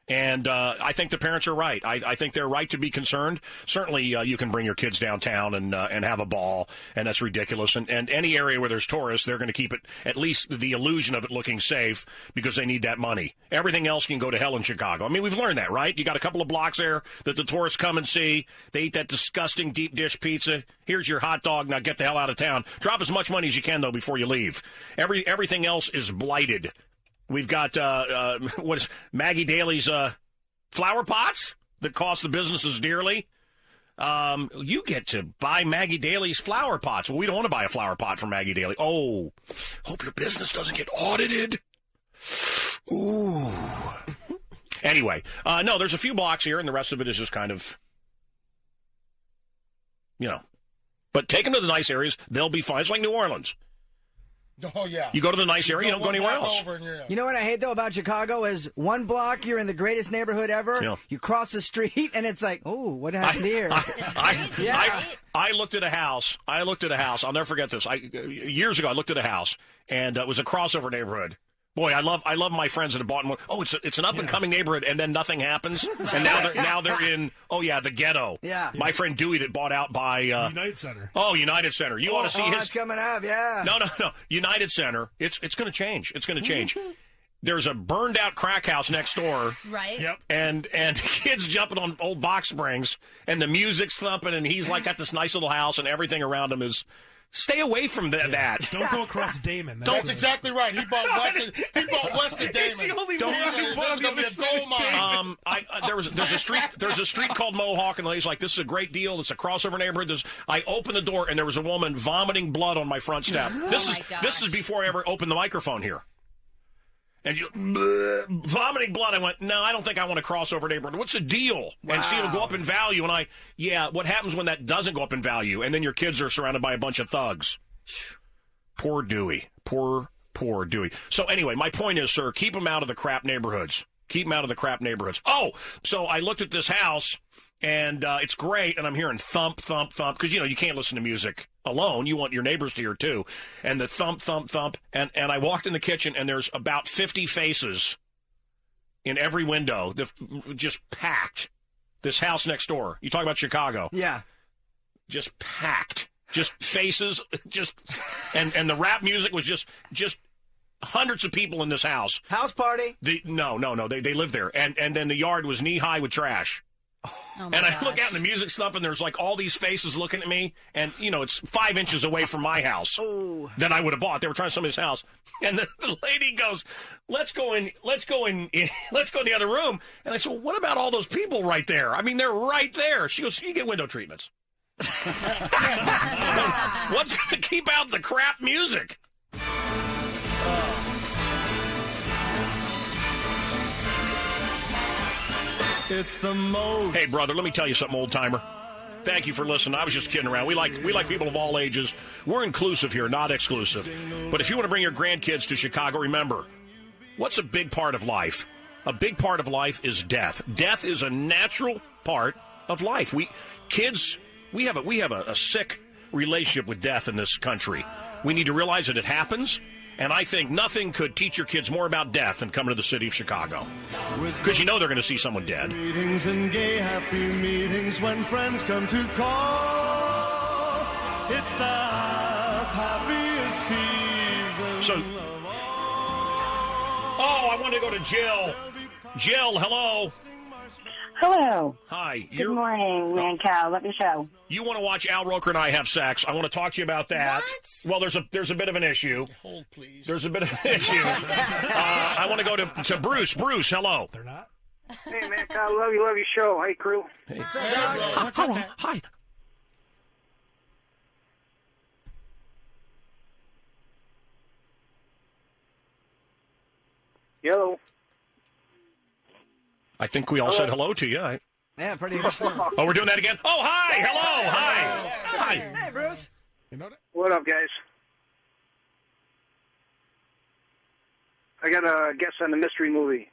And I think the parents are right. I think they're right to be concerned. Certainly, you can bring your kids downtown and have a ball, and that's ridiculous. And any area where there's tourists, they're going to keep it, at least the illusion of it looking safe, because they need that money. Everything else can go to hell in Chicago. I mean, we've learned that, right? You got a couple of blocks there that the tourists come and see. They eat that disgusting deep dish pizza. Here's your hot dog. Now get the hell out of town. Drop as much money as you can, though, before you leave. Everything else is blighted. We've got, what is Maggie Daly's flower pots that cost the businesses dearly. You get to buy Maggie Daly's flower pots. Well, we don't want to buy a flower pot from Maggie Daly. Oh, hope your business doesn't get audited. Ooh. Anyway, no, there's a few blocks here, and the rest of it is just kind of, But take them to the nice areas. They'll be fine. It's like New Orleans. Oh, yeah. You go to the nice area, you don't go anywhere else. You know what I hate, though, about Chicago is one block, you're in the greatest neighborhood ever. Yeah. You cross the street, and it's like, oh, what happened here? I looked at a house. I'll never forget this. Years ago, I looked at a house, and it was a crossover neighborhood. Boy, I love my friends that have bought one. Oh, it's an up-and-coming neighborhood, and then nothing happens. And now they're in, the ghetto. Yeah. My friend Dewey that bought out by... United Center. Oh, United Center. You want to see his... it's coming up, yeah. No. United Center. It's going to change. It's going to change. There's a burned-out crack house next door. Right. Yep. And kids jumping on old box springs, and the music's thumping, and he's like got this nice little house, and everything around him is... Stay away from that. Don't go across Damon. That's exactly right. He bought west of Damon. He's the only one who bought going to be a gold mine. There's a street called Mohawk, and the lady's like, "This is a great deal. It's a crossover neighborhood." I opened the door, and there was a woman vomiting blood on my front step. This is before I ever opened the microphone here. And vomiting blood. I went, no, I don't think I want to cross over neighborhood. What's the deal? Wow. And see it'll go up in value. And what happens when that doesn't go up in value? And then your kids are surrounded by a bunch of thugs. Poor Dewey. Poor Dewey. So anyway, my point is, sir, keep them out of the crap neighborhoods. Keep them out of the crap neighborhoods. Oh, so I looked at this house, and it's great, and I'm hearing thump, thump, thump, because, you can't listen to music alone. You want your neighbors to hear, too. And the thump, thump, thump, and I walked in the kitchen, and there's about 50 faces in every window, just packed. This house next door. You talk about Chicago. Yeah. Just packed. Just faces, and the rap music was just hundreds of people in this house. House party? No. They live there. And then the yard was knee-high with trash. Oh and I look out in the music stuff, and there's like all these faces looking at me, and it's 5 inches away from my house that I would have bought. They were trying to sell me this house, and the lady goes, "Let's go in the other room." And I said, "Well, what about all those people right there? I mean, they're right there." She goes, "You get window treatments." What's going to keep out the crap music? It's the most. Hey, brother, let me tell you something, old-timer. Thank you for listening. I was just kidding around. We like people of all ages. We're inclusive here, not exclusive. But if you want to bring your grandkids to Chicago, remember, what's a big part of life? A big part of life is death. Death is a natural part of life. We have a sick relationship with death in this country. We need to realize that it happens. And I think nothing could teach your kids more about death than coming to the city of Chicago. Because they're going to see someone dead. Meetings and gay happy meetings when friends come to call. It's the happiest season. So, I want to go to Jill. Jill, hello. Hello. Hi. Good morning, Mancow. Love your show. You want to watch Al Roker and I have sex. I want to talk to you about that. What? Well, there's a bit of an issue. Hold, please. There's a bit of an issue. I want to go to Bruce. Bruce, hello. They're not? Hey, Mancow. Love your show. Hey, crew. Hey. Hi. Yo. I think we all said hello to you. Yeah, pretty much. Oh, we're doing that again? Oh, hi. Hello. Hi. Hey, Bruce. What up, guys? I got a guess on the mystery movie.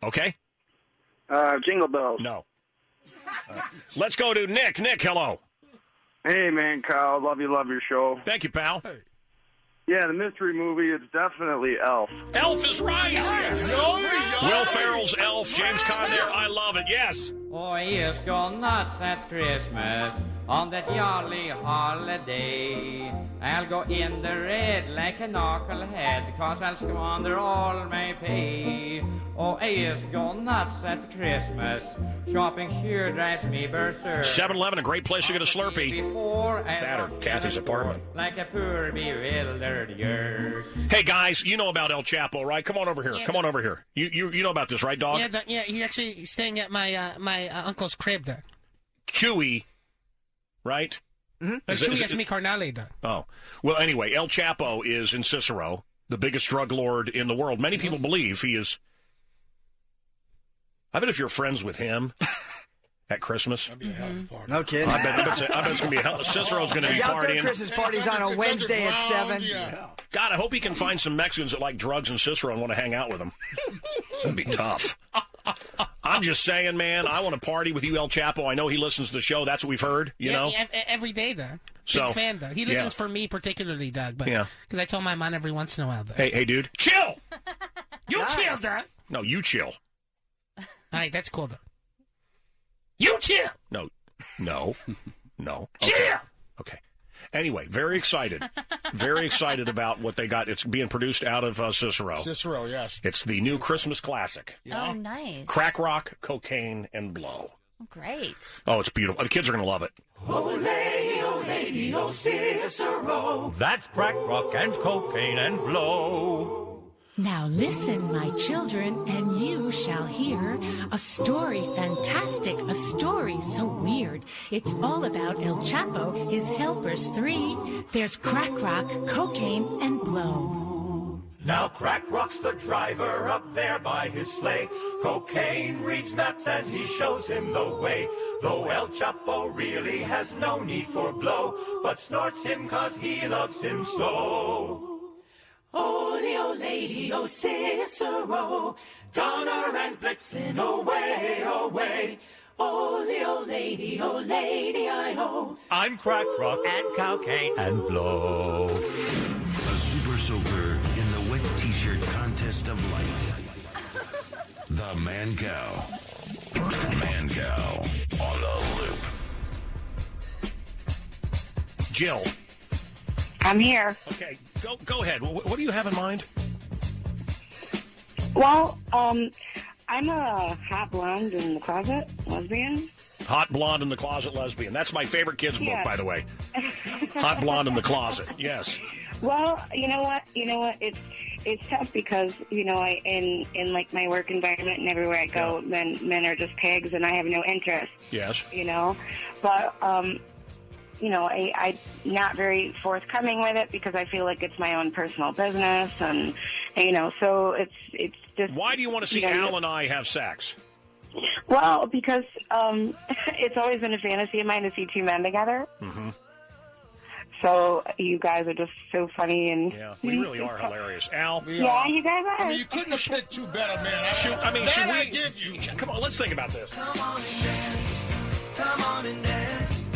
Okay. Jingle Bells. No. Let's go to Nick. Nick, hello. Hey, Mancow. Love your show. Thank you, pal. Hey. Yeah, the mystery movie, it's definitely Elf. Elf is right. Will Ferrell's Elf, James Caan there. I love it. Yes. Oh, ears go nuts at Christmas on that jolly holiday. I'll go in the red like a knucklehead, 'cause I'll squander all my pay. Oh, ears go nuts at Christmas. Shopping sure drives me berserk. 7-Eleven, a great place to get a Slurpee. That or Kathy's apartment. Like a poor bewildered yerk. Hey, guys, you know about El Chapo, right? Come on over here. Yeah. Come on over here. You know about this, right, dog? Yeah, he's actually staying at my uncle's crib there. Chewy, right? Mm-hmm. Chewy has me carnale there. Oh. Well, anyway, El Chapo is in Cicero, the biggest drug lord in the world. Many people believe he is... I bet if you're friends with him at Christmas... That'd be a hell of a party. No kidding. I bet it's going to be a hell... Cicero's going to be Out there, partying. Christmas party's on a Wednesday at 7. Yeah. God, I hope he can find some Mexicans that like drugs and Cicero and want to hang out with him. That'd be tough. I'm just saying, man, I want to party with you, El Chapo. I know he listens to the show. That's what we've heard, you know? Every day, though. So, big fan, though. He listens for me particularly, Doug. But because I told my mom every once in a while, though. Hey, dude. Chill! You chill, Doug. No, you chill. All right, that's cool, though. You chill! No. Chill! Okay. Anyway, very excited. Very excited about what they got. It's being produced out of Cicero. Cicero, yes. It's the new Christmas classic. Oh, nice. Crack rock, cocaine, and blow. Oh, great. Oh, it's beautiful. The kids are going to love it. Oh, lady, oh, Cicero. That's crack rock and cocaine and blow. Now listen, my children, and you shall hear a story fantastic, a story so weird. It's all about El Chapo, his helpers 3. There's crack rock, cocaine, and blow. Now crack rock's the driver up there by his sleigh. Cocaine reads maps and he shows him the way. Though El Chapo really has no need for blow, but snorts him 'cause he loves him so. Oh, lady, oh, Cicero, Donner and Blitzen, away, away. Oh, lady, I-oh. I'm crack rock and cocaine and blow. A super soaker in the wet t-shirt contest of life. The Mancow. Mancow on the loop. Jill. I'm here. Okay, go ahead. What do you have in mind? Well, I'm a hot blonde in the closet lesbian. Hot blonde in the closet lesbian. That's my favorite kid's book, by the way. Hot blonde in the closet. Yes. Well, you know what? It's tough because I in like my work environment and everywhere I go, men are just pigs, and I have no interest. Yes. But I'm not very forthcoming with it because I feel like it's my own personal business, and so it's just. Why do you want to see Al and I have sex? Well, because it's always been a fantasy of mine to see 2 men together. Mm-hmm. So you guys are just so funny, and we really are hilarious. Al, you guys are. I mean, you couldn't have picked 2 better, man. Should we give you? Come on, let's think about this. Come on and dance. Come on and dance.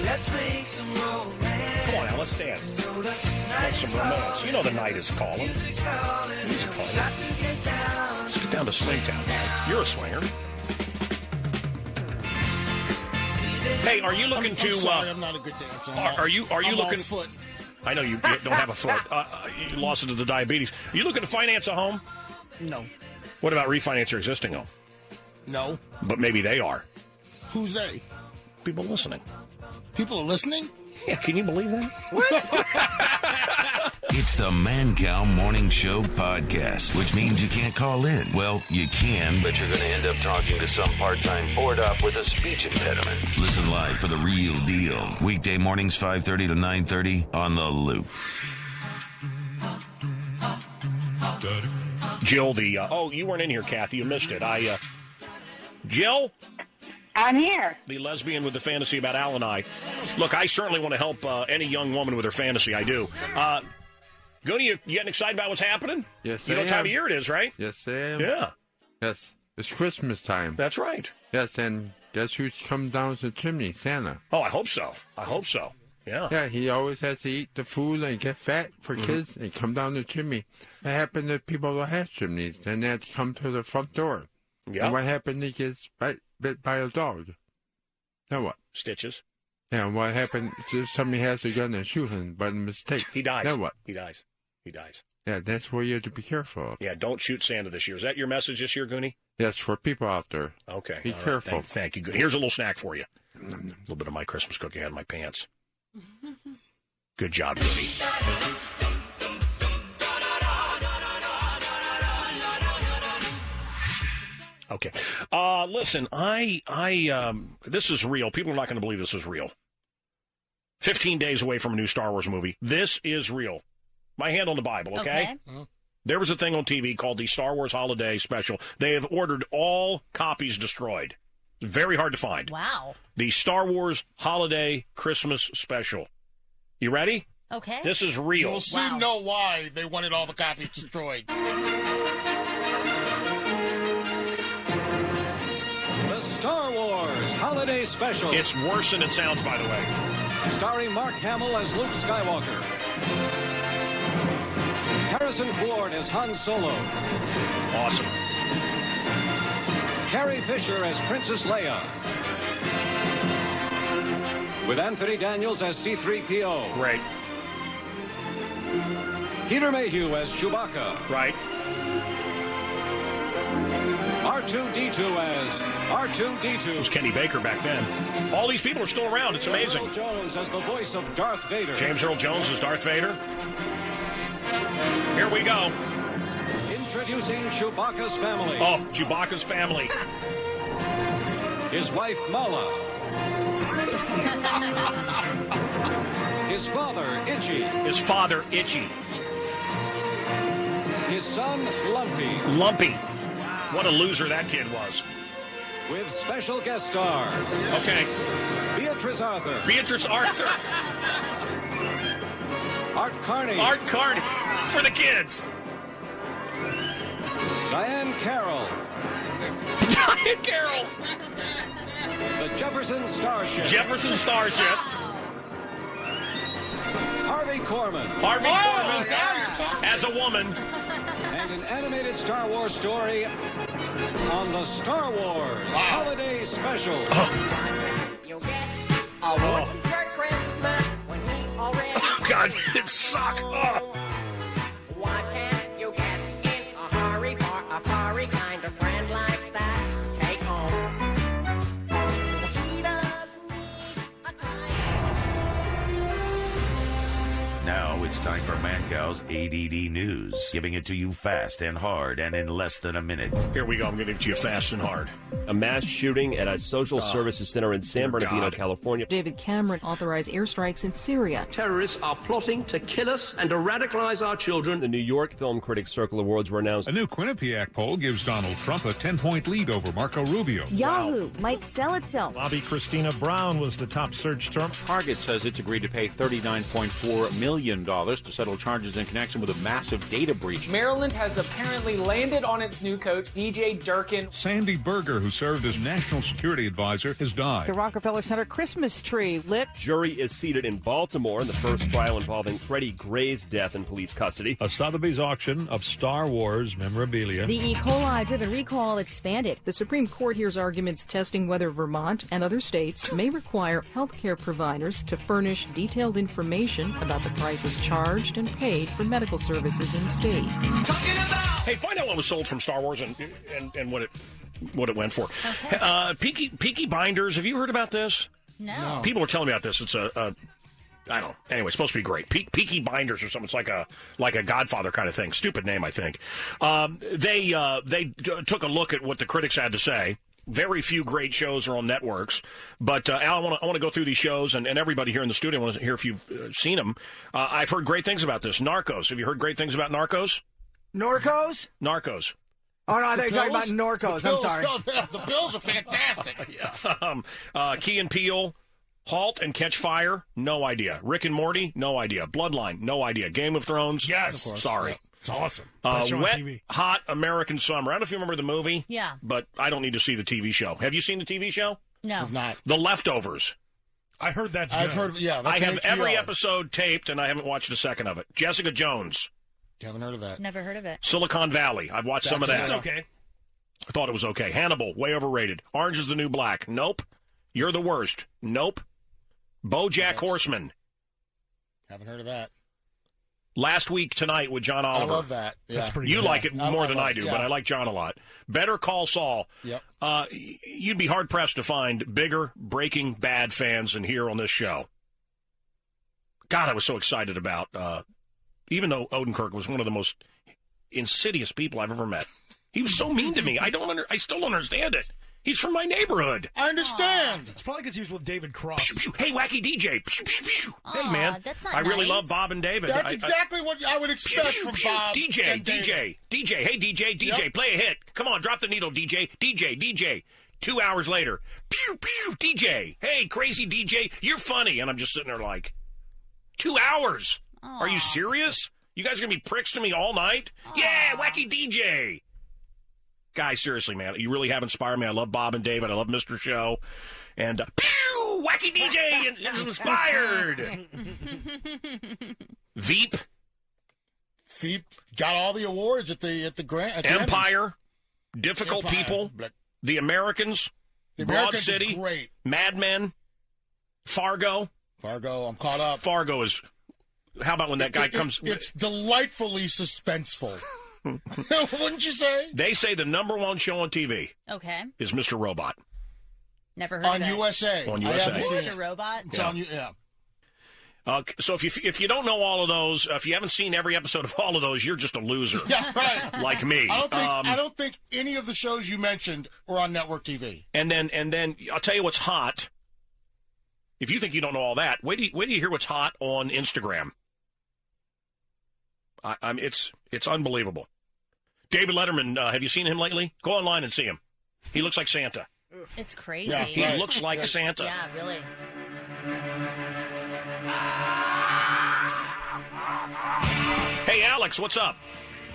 Let's make some romance. Come on, Al, let's dance. Make some romance. You know the night is calling. Music's calling. Let's get down to Swingtown. You're a swinger. Hey, are you looking to? I'm sorry, I'm not a good dancer. Are you looking? Foot. I know you don't have a foot. You lost it to the diabetes. Are you looking to finance a home? No. What about refinance your existing home? No. But maybe they are. Who's they? People listening. People are listening? Yeah, can you believe that? It's the Mancow Morning Show podcast, which means you can't call in. Well, you can, but you're going to end up talking to some part-time bored up with a speech impediment. Listen live for the real deal. Weekday mornings 5:30 to 9:30 on the loop. Jill, you weren't in here, Kathy. You missed it. Jill? I'm here. The lesbian with the fantasy about Al and I. Look, I certainly want to help any young woman with her fantasy. I do. Goody, you getting excited about what's happening? Yes, You know what time of year it is, right? Yes, I am. Yeah. Yes, it's Christmas time. That's right. Yes, and guess who's come down the chimney? Santa. Oh, I hope so. Yeah. Yeah, he always has to eat the food and get fat for kids and come down the chimney. What happened to people who have chimneys? Then they have to come to the front door. Yeah. And what happened? He gets bit by a dog. Now what? Stitches. Yeah, and what happened if somebody has a gun and shoot him by mistake? He dies. Now what? He dies. Yeah, that's where you have to be careful of. Yeah, don't shoot Santa this year. Is that your message this year, Goonie? Yes, for people out there. Okay. Be careful. Right. Thank you. Here's a little snack for you. A little bit of my Christmas cookie out of my pants. Good job, Goonie. Okay. Listen, this is real. People are not going to believe this is real. 15 days away from a new Star Wars movie. This is real. My hand on the Bible, okay? There was a thing on TV called the Star Wars Holiday Special. They have ordered all copies destroyed. It's very hard to find. Wow. The Star Wars Holiday Christmas Special. You ready? Okay. This is real. You'll soon know why they wanted all the copies destroyed. The Star Wars Holiday Special. It's worse than it sounds, by the way. Starring Mark Hamill as Luke Skywalker. Harrison Ford as Han Solo. Awesome. Carrie Fisher as Princess Leia. With Anthony Daniels as C-3PO. Great. Peter Mayhew as Chewbacca. Right. R2-D2 as R2-D2. It was Kenny Baker back then. All these people are still around. It's amazing. James Earl Jones as the voice of Darth Vader. James Earl Jones as Darth Vader. Here we go. Introducing Chewbacca's family. Oh, Chewbacca's family. His wife, Mala. His father, Itchy. His father, Itchy. His son, Lumpy. Lumpy. What a loser that kid was. With special guest star. Okay. Beatrice Arthur. Beatrice Arthur. Art Carney. Art Carney. For the kids. Diane Carroll. Diane Carroll. The Jefferson Starship. Jefferson Starship. Harvey Korman. Harvey Korman as a woman. And an animated Star Wars story on the Star Wars Holiday Special. Oh, God, it sucks. Oh. Why can't you get in a hurry for a furry kind of friend like that? Take home. He doesn't need a Now it's time for Mancow's ADD News, giving it to you fast and hard and in less than a minute. Here we go. I'm giving it to you fast and hard. A mass shooting at a social services center in San Bernardino, California. David Cameron authorized airstrikes in Syria. Terrorists are plotting to kill us and to radicalize our children. The New York Film Critics Circle Awards were announced. A new Quinnipiac poll gives Donald Trump a 10-point lead over Marco Rubio. Yahoo might sell itself. Lobby Christina Brown was the top search term. Target says it's agreed to pay $39.4 million to settle charges in connection with a massive data breach. Maryland has apparently landed on its new coach, DJ Durkin. Sandy Berger, who served as National Security Advisor, has died. The Rockefeller Center Christmas tree lit. Jury is seated in Baltimore in the first trial involving Freddie Gray's death in police custody. A Sotheby's auction of Star Wars memorabilia. The E. coli-driven recall expanded. The Supreme Court hears arguments testing whether Vermont and other states may require healthcare providers to furnish detailed information about the prices charged and paid for medical services in the state. Hey, find out what was sold from Star Wars and what it went for. Okay. Peaky Blinders. Have you heard about this? No. People were telling me about this. It's I don't know. Anyway, it's supposed to be great. Peaky Blinders or something. It's like a Godfather kind of thing. Stupid name, I think. They took a look at what the critics had to say. Very few great shows are on networks. But, Al, I want to go through these shows, and everybody here in the studio, I want to hear if you've seen them. I've heard great things about this. Narcos. Have you heard great things about Narcos? Narcos? Narcos. Oh, no, I thought you were talking about Norcos. I'm sorry. The pills are fantastic. Key and Peele, Halt and Catch Fire, no idea. Rick and Morty, no idea. Bloodline, no idea. Game of Thrones, yes. Sorry. Yeah. It's awesome. Wet, Hot American Summer. I don't know if you remember the movie. Yeah. But I don't need to see the TV show. Have you seen the TV show? No. Not. The Leftovers. I heard that's I've good. heard, yeah. I have every episode taped, and I haven't watched a second of it. Jessica Jones. Haven't heard of that. Never heard of it. Silicon Valley. I've watched some of that. It's okay. I thought it was okay. Hannibal, way overrated. Orange is the New Black. Nope. You're the Worst. Nope. BoJack Horseman. Haven't heard of that. Last Week Tonight with John Oliver. I love that. Yeah. That's pretty You good. like it more than I do, yeah. but I like John a lot. Better Call Saul. Yep. You'd be hard-pressed to find bigger Breaking Bad fans than here on this show. God, I was so excited about, even though Odenkirk was one of the most insidious people I've ever met. He was so mean to me. I still don't understand it. He's from my neighborhood. I understand. It's probably because he was with David Cross. Hey, wacky DJ. Hey, man. That's not I really nice. love Bob and David. That's exactly what I would expect from Bob. DJ. Hey, DJ. Yep. Play a hit. Come on, drop the needle, DJ. 2 hours later, DJ. Hey, crazy DJ, you're funny. And I'm just sitting there like, 2 hours. Are you serious? You guys are going to be pricks to me all night? Yeah, wacky DJ. Guys, seriously, man, you really have inspired me. I love Bob and David. I love Mr. Show. And, pew, wacky DJ is inspired. Veep got all the awards at the Grand. Empire, Difficult People, The Americans, Broad City, great. Mad Men, Fargo, I'm caught up. Fargo is. How about when that guy comes? It's delightfully suspenseful. Wouldn't you say? They say the number one show on TV is Mr. Robot. Never heard on of it. USA. On USA. Mr. Robot? It's on you, yeah. So if you don't know all of those, if you haven't seen every episode of all of those, you're just a loser. Yeah, right. Like me. I don't think any of the shows you mentioned were on network TV. And then I'll tell you what's hot. If you think you don't know all that, wait till you hear what's hot on Instagram. It's unbelievable. David Letterman, have you seen him lately? Go online and see him. He looks like Santa. It's crazy. Yeah, he looks like Santa. Yeah, really. Hey, Alex, what's up?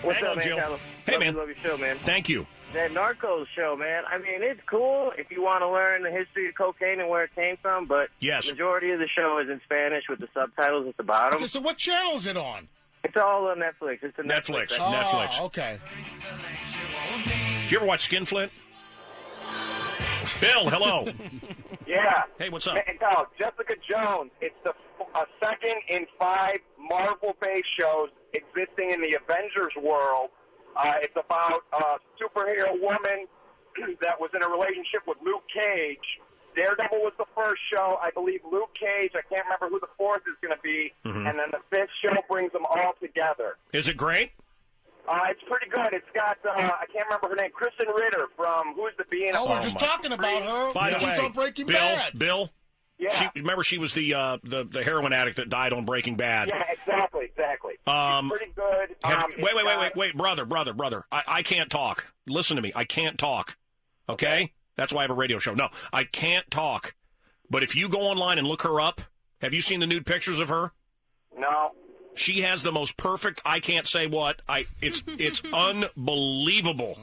What's up, man? Jill. Hey, man. Love your show, man. Thank you. That Narcos show, man. I mean, it's cool if you want to learn the history of cocaine and where it came from, but the majority of the show is in Spanish with the subtitles at the bottom. Okay, so what channel is it on? It's all on Netflix. It's a Netflix. Netflix. Okay. Did you ever watch Skinflint? Bill, hello. Yeah. Hey, what's up? Mancow, Jessica Jones. It's the second in 5 Marvel-based shows existing in the Avengers world. It's about a superhero woman that was in a relationship with Luke Cage. Daredevil was the first show. I believe Luke Cage. I can't remember who the fourth is going to be. Mm-hmm. And then the 5th show brings them all together. Is it great? It's pretty good. It's got, I can't remember her name, Kristen Ritter from Who's the Bee? We're just talking about her. By the way, she's on Breaking Bad. Bill? Yeah. Remember she was the heroin addict that died on Breaking Bad. Yeah, exactly. She's pretty good. Wait, brother. I can't talk. Listen to me. I can't talk. Okay? That's why I have a radio show. No, I can't talk. But if you go online and look her up, have you seen the nude pictures of her? No. She has the most perfect, I can't say what, it's unbelievable.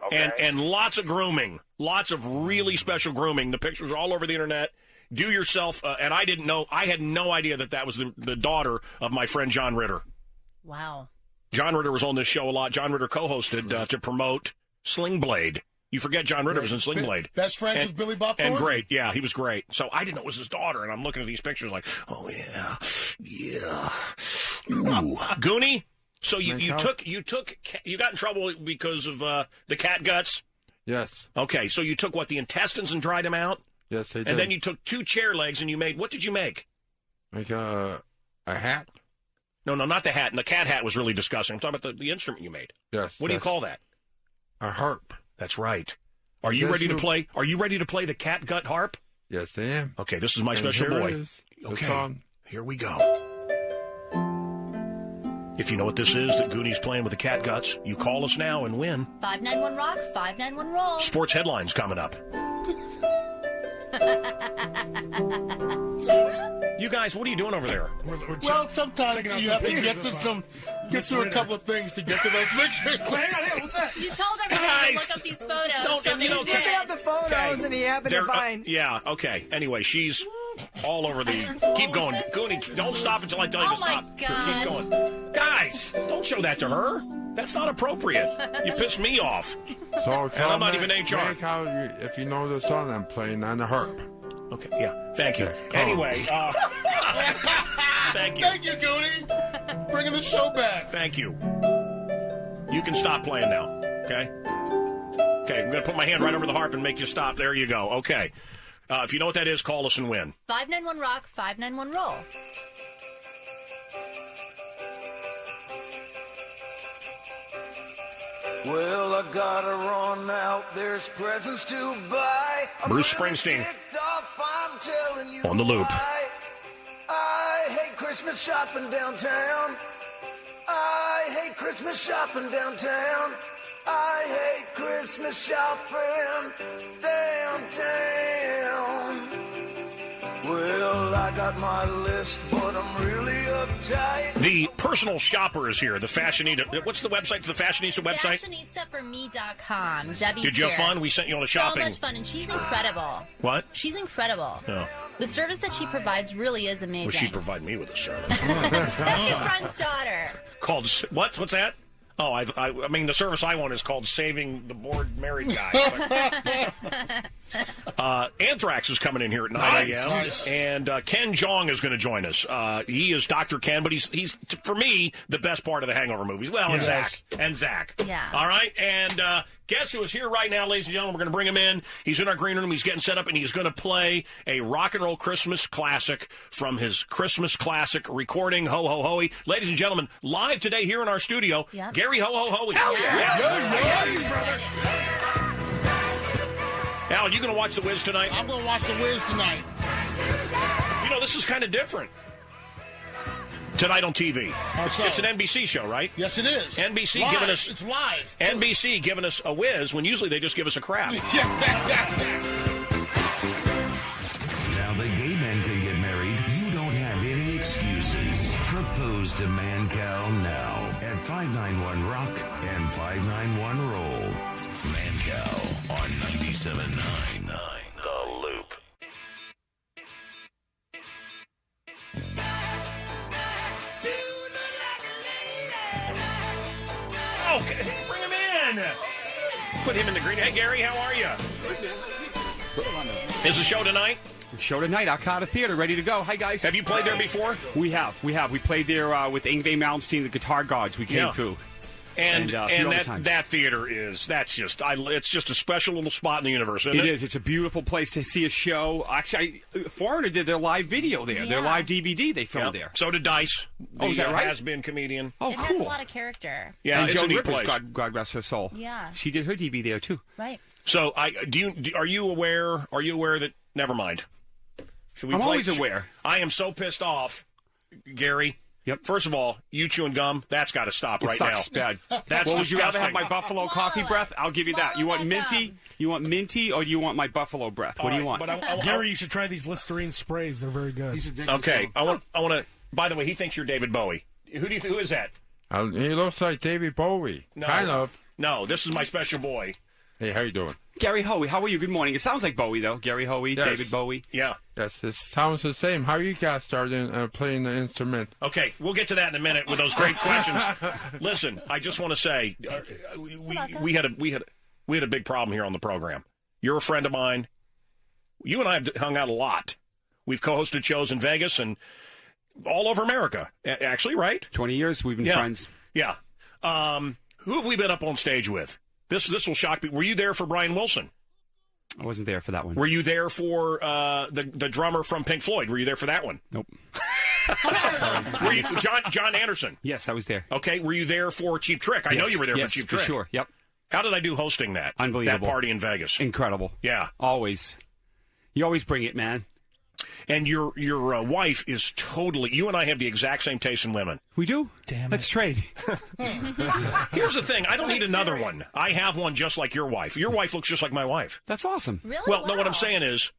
Okay. And lots of grooming, lots of really special grooming. The pictures are all over the internet. Do yourself, and I had no idea that was the daughter of my friend John Ritter. Wow. John Ritter was on this show a lot. John Ritter co-hosted to promote Sling Blade. You forget John Ritter was in Sling Blade. Best friends with Billy Bob Thornton. And great. Yeah, he was great. So I didn't know it was his daughter, and I'm looking at these pictures like, oh, yeah. Ooh. Goonie, so you got in trouble because of the cat guts? Yes. Okay, so you took, the intestines and dried them out? Yes, I did. And then you took 2 chair legs and you made, what did you make? Like a hat? No, not the hat. And the cat hat was really disgusting. I'm talking about the instrument you made. Yes. What do you call that? A harp. That's right. Are you ready to play? Are you ready to play the cat gut harp? Yes, I am. Okay, this is my special boy. Okay, song. Here we go. If you know what this is that Goonie's playing with the cat guts, you call us now and win. 591 Rock, 591 Roll. Sports headlines coming up. You guys, what are you doing over there? Well, sometimes you have to get through a couple of things to get to those pictures. What's that? You told everyone to look up these photos. He's looking up the photos and he happened to find. Yeah, okay. Anyway, she's all over the... Keep going. Goonie, don't stop until I tell you to stop. Oh, my God. Keep going. Guys, don't show that to her. That's not appropriate. You pissed me off. So and I'm not even HR. If you know the song I'm playing on the harp. Okay, yeah. Thank you. Anyway, thank you. Thank you, Goonie. Bringing the show back. Thank you. You can stop playing now, okay? Okay, I'm going to put my hand right over the harp and make you stop. There you go. Okay. If you know what that is, call us and win. 591 Rock, 591 Roll. Well, I gotta run out. There's presents to buy. Bruce Springsteen on the loop. I hate Christmas shopping downtown. I hate Christmas shopping downtown. I hate Christmas shopping downtown. Well, I got my list, but I'm really uptight. The personal shopper is here. The Fashionista. What's the website? The Fashionista website? FashionIstaForMe.com. Debbie's Did you have here. fun? We sent you all the shopping. So much fun, and she's incredible. What? She's incredible. No. The service that she provides really is amazing. Well, she provide me with a service. That's your friend's daughter. Called what? What's that? Oh, I mean, the service I want is called Saving the Bored Married Guy. Anthrax is coming in here at 9 a.m. Nice. And Ken Jeong is going to join us. He is Dr. Ken, but he's for me, the best part of the Hangover movies. Well, and Zach. And Zach. Yeah. All right? And guess who is here right now, ladies and gentlemen? We're going to bring him in. He's in our green room. He's getting set up, and he's going to play a rock and roll Christmas classic from his Christmas classic recording, Ho Ho Hoey. Ladies and gentlemen, live today here in our studio, Gary Ho Ho Hoey. Hell yeah! Good brother. Al, you going to watch The Wiz tonight? I'm going to watch The Wiz tonight. You know, this is kind of different. Tonight on TV. It's an NBC show, right? Yes, it is. NBC live. giving us... It's live. NBC giving us a whiz when usually they just give us a crap. Now the gay men can get married. You don't have any excuses. Propose to Mancow now at 591-ROCK and 591-ROLL. Mancow on 97.9 The Loop. Okay, bring him in. Put him in the green. Hey, Gary, how are you? Is the show tonight? Show tonight, Arcada Theater, ready to go. Hi, guys. Have you played there before? We have. We played there with Yngwie Malmsteen, the Guitar Gods. We came to. And that theater it's just a special little spot in the universe, isn't it? It is. It's a beautiful place to see a show. Actually, Foreigner did their live video there. Their live DVD they filmed there. So did Dice. Oh, is that right? Has-been comedian. Oh, it cool. has a lot of character. Yeah, and it's Joan a neat Rivers, place. God rest her soul. Yeah. She did her DV there, too. Right. So, are you aware that... Never mind. I'm always aware. I am so pissed off, Gary. Yep. First of all, you chewing gum, that's got to stop right now. It sucks bad. That's would you rather disgusting. have my buffalo coffee breath? I'll give you that. You want minty? You want minty, or do you want my buffalo breath? What do you want? Gary, you should try these Listerine sprays. They're very good. Okay, I want to. By the way, he thinks you're David Bowie. Who is that? He looks like David Bowie. No, kind of. No, this is my special boy. Hey, how you doing? Gary Hoey, how are you? Good morning. It sounds like Bowie, though. Gary Hoey, Yes. David Bowie. Yeah. Yes, it sounds the same. How you got started playing the instrument? Okay, we'll get to that in a minute with those great questions. Listen, I just want to say we had a big problem here on the program. You're a friend of mine. You and I have hung out a lot. We've co-hosted shows in Vegas and all over America. Actually, right? 20 years we've been friends. Yeah. Who have we been up on stage with? This will shock me. Were you there for Brian Wilson? I wasn't there for that one. Were you there for the drummer from Pink Floyd? Were you there for that one? Nope. Were you John Anderson? Yes, I was there. Okay. Were you there for Cheap Trick? I know you were there for Cheap Trick. Sure. Yep. How did I do hosting that? Unbelievable. That party in Vegas. Incredible. Yeah. Always. You always bring it, man. And your wife is totally... You and I have the exact same taste in women. We do? Damn it. Let's trade. Here's the thing. I don't need another one. I have one just like your wife. Your wife looks just like my wife. That's awesome. Really? Well, no, what I'm saying is...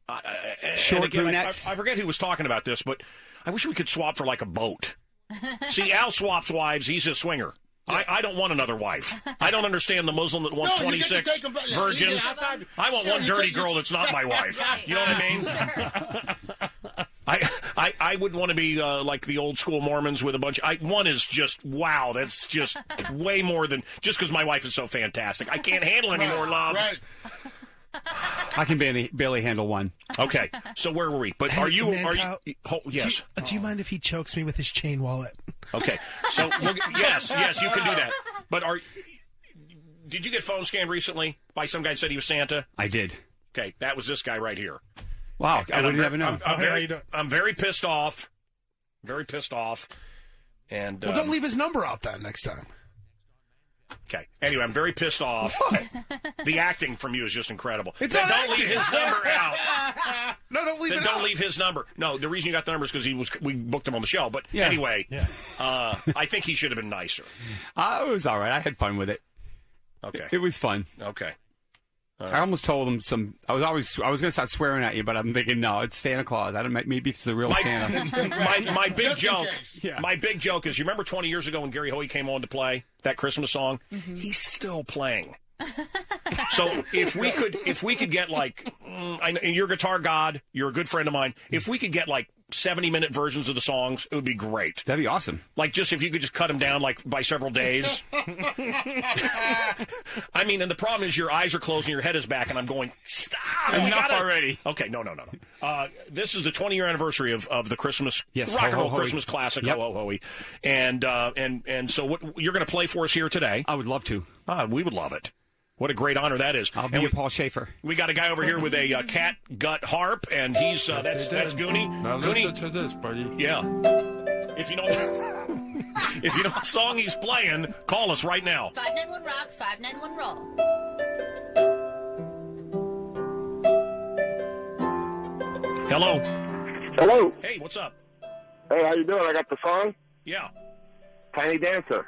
Short brunettes. I forget who was talking about this, but I wish we could swap for like a boat. See, Al swaps wives. He's a swinger. I don't want another wife. I don't understand the Muslim that wants 26 virgins. I want one dirty girl that's not my wife. You know what I mean? I wouldn't want to be like the old school Mormons with a bunch. One is just, wow, that's just way more than, just because my wife is so fantastic. I can't handle any more love. Right. I can barely handle one. Okay, so where were we? But Hey, are you? Mancow, Yes. Do you mind if he chokes me with his chain wallet? Okay, so yes, you can do that. But did you get phone scammed recently by some guy who said he was Santa? I did. Okay, that was this guy right here. Wow, I would never know. I'm very pissed off. Very pissed off. And Well, don't leave his number out then next time. Okay. Anyway, I'm very pissed off. The acting from you is just incredible. Don't leave his number out. No, don't leave it out. Don't leave his number. No, the reason you got the number is because we booked him on the show. But anyway, I think he should have been nicer. It was all right. I had fun with it. Okay. It was fun. Okay. I almost told him I was going to start swearing at you, but I'm thinking, no, it's Santa Claus. Maybe it's the real Santa. My big joke. My big joke is, you remember 20 years ago when Gary Hoey came on to play that Christmas song? Mm-hmm. He's still playing. So if we could get like, and you're a guitar god, you're a good friend of mine. If we could get like 70-minute versions of the songs, it would be great. That'd be awesome. Like, just if you could just cut them down like by several days. I mean, and the problem is your eyes are closed and your head is back, and I'm going, stop! Enough already. Okay, no. This is the 20-year anniversary of the Christmas rock and roll Christmas classic, Ho Ho Hoey, and so what you're going to play for us here today? I would love to. We would love it. What a great honor that is. I'll be a Paul Schaefer. We got a guy over here with a cat gut harp, and he's that's Goonie. Now listen to this, buddy. Yeah. If you know the song he's playing, call us right now. 591 Rock, 591 Roll. Hello. Hello. Hey, what's up? Hey, how you doing? I got the song. Yeah. Tiny Dancer.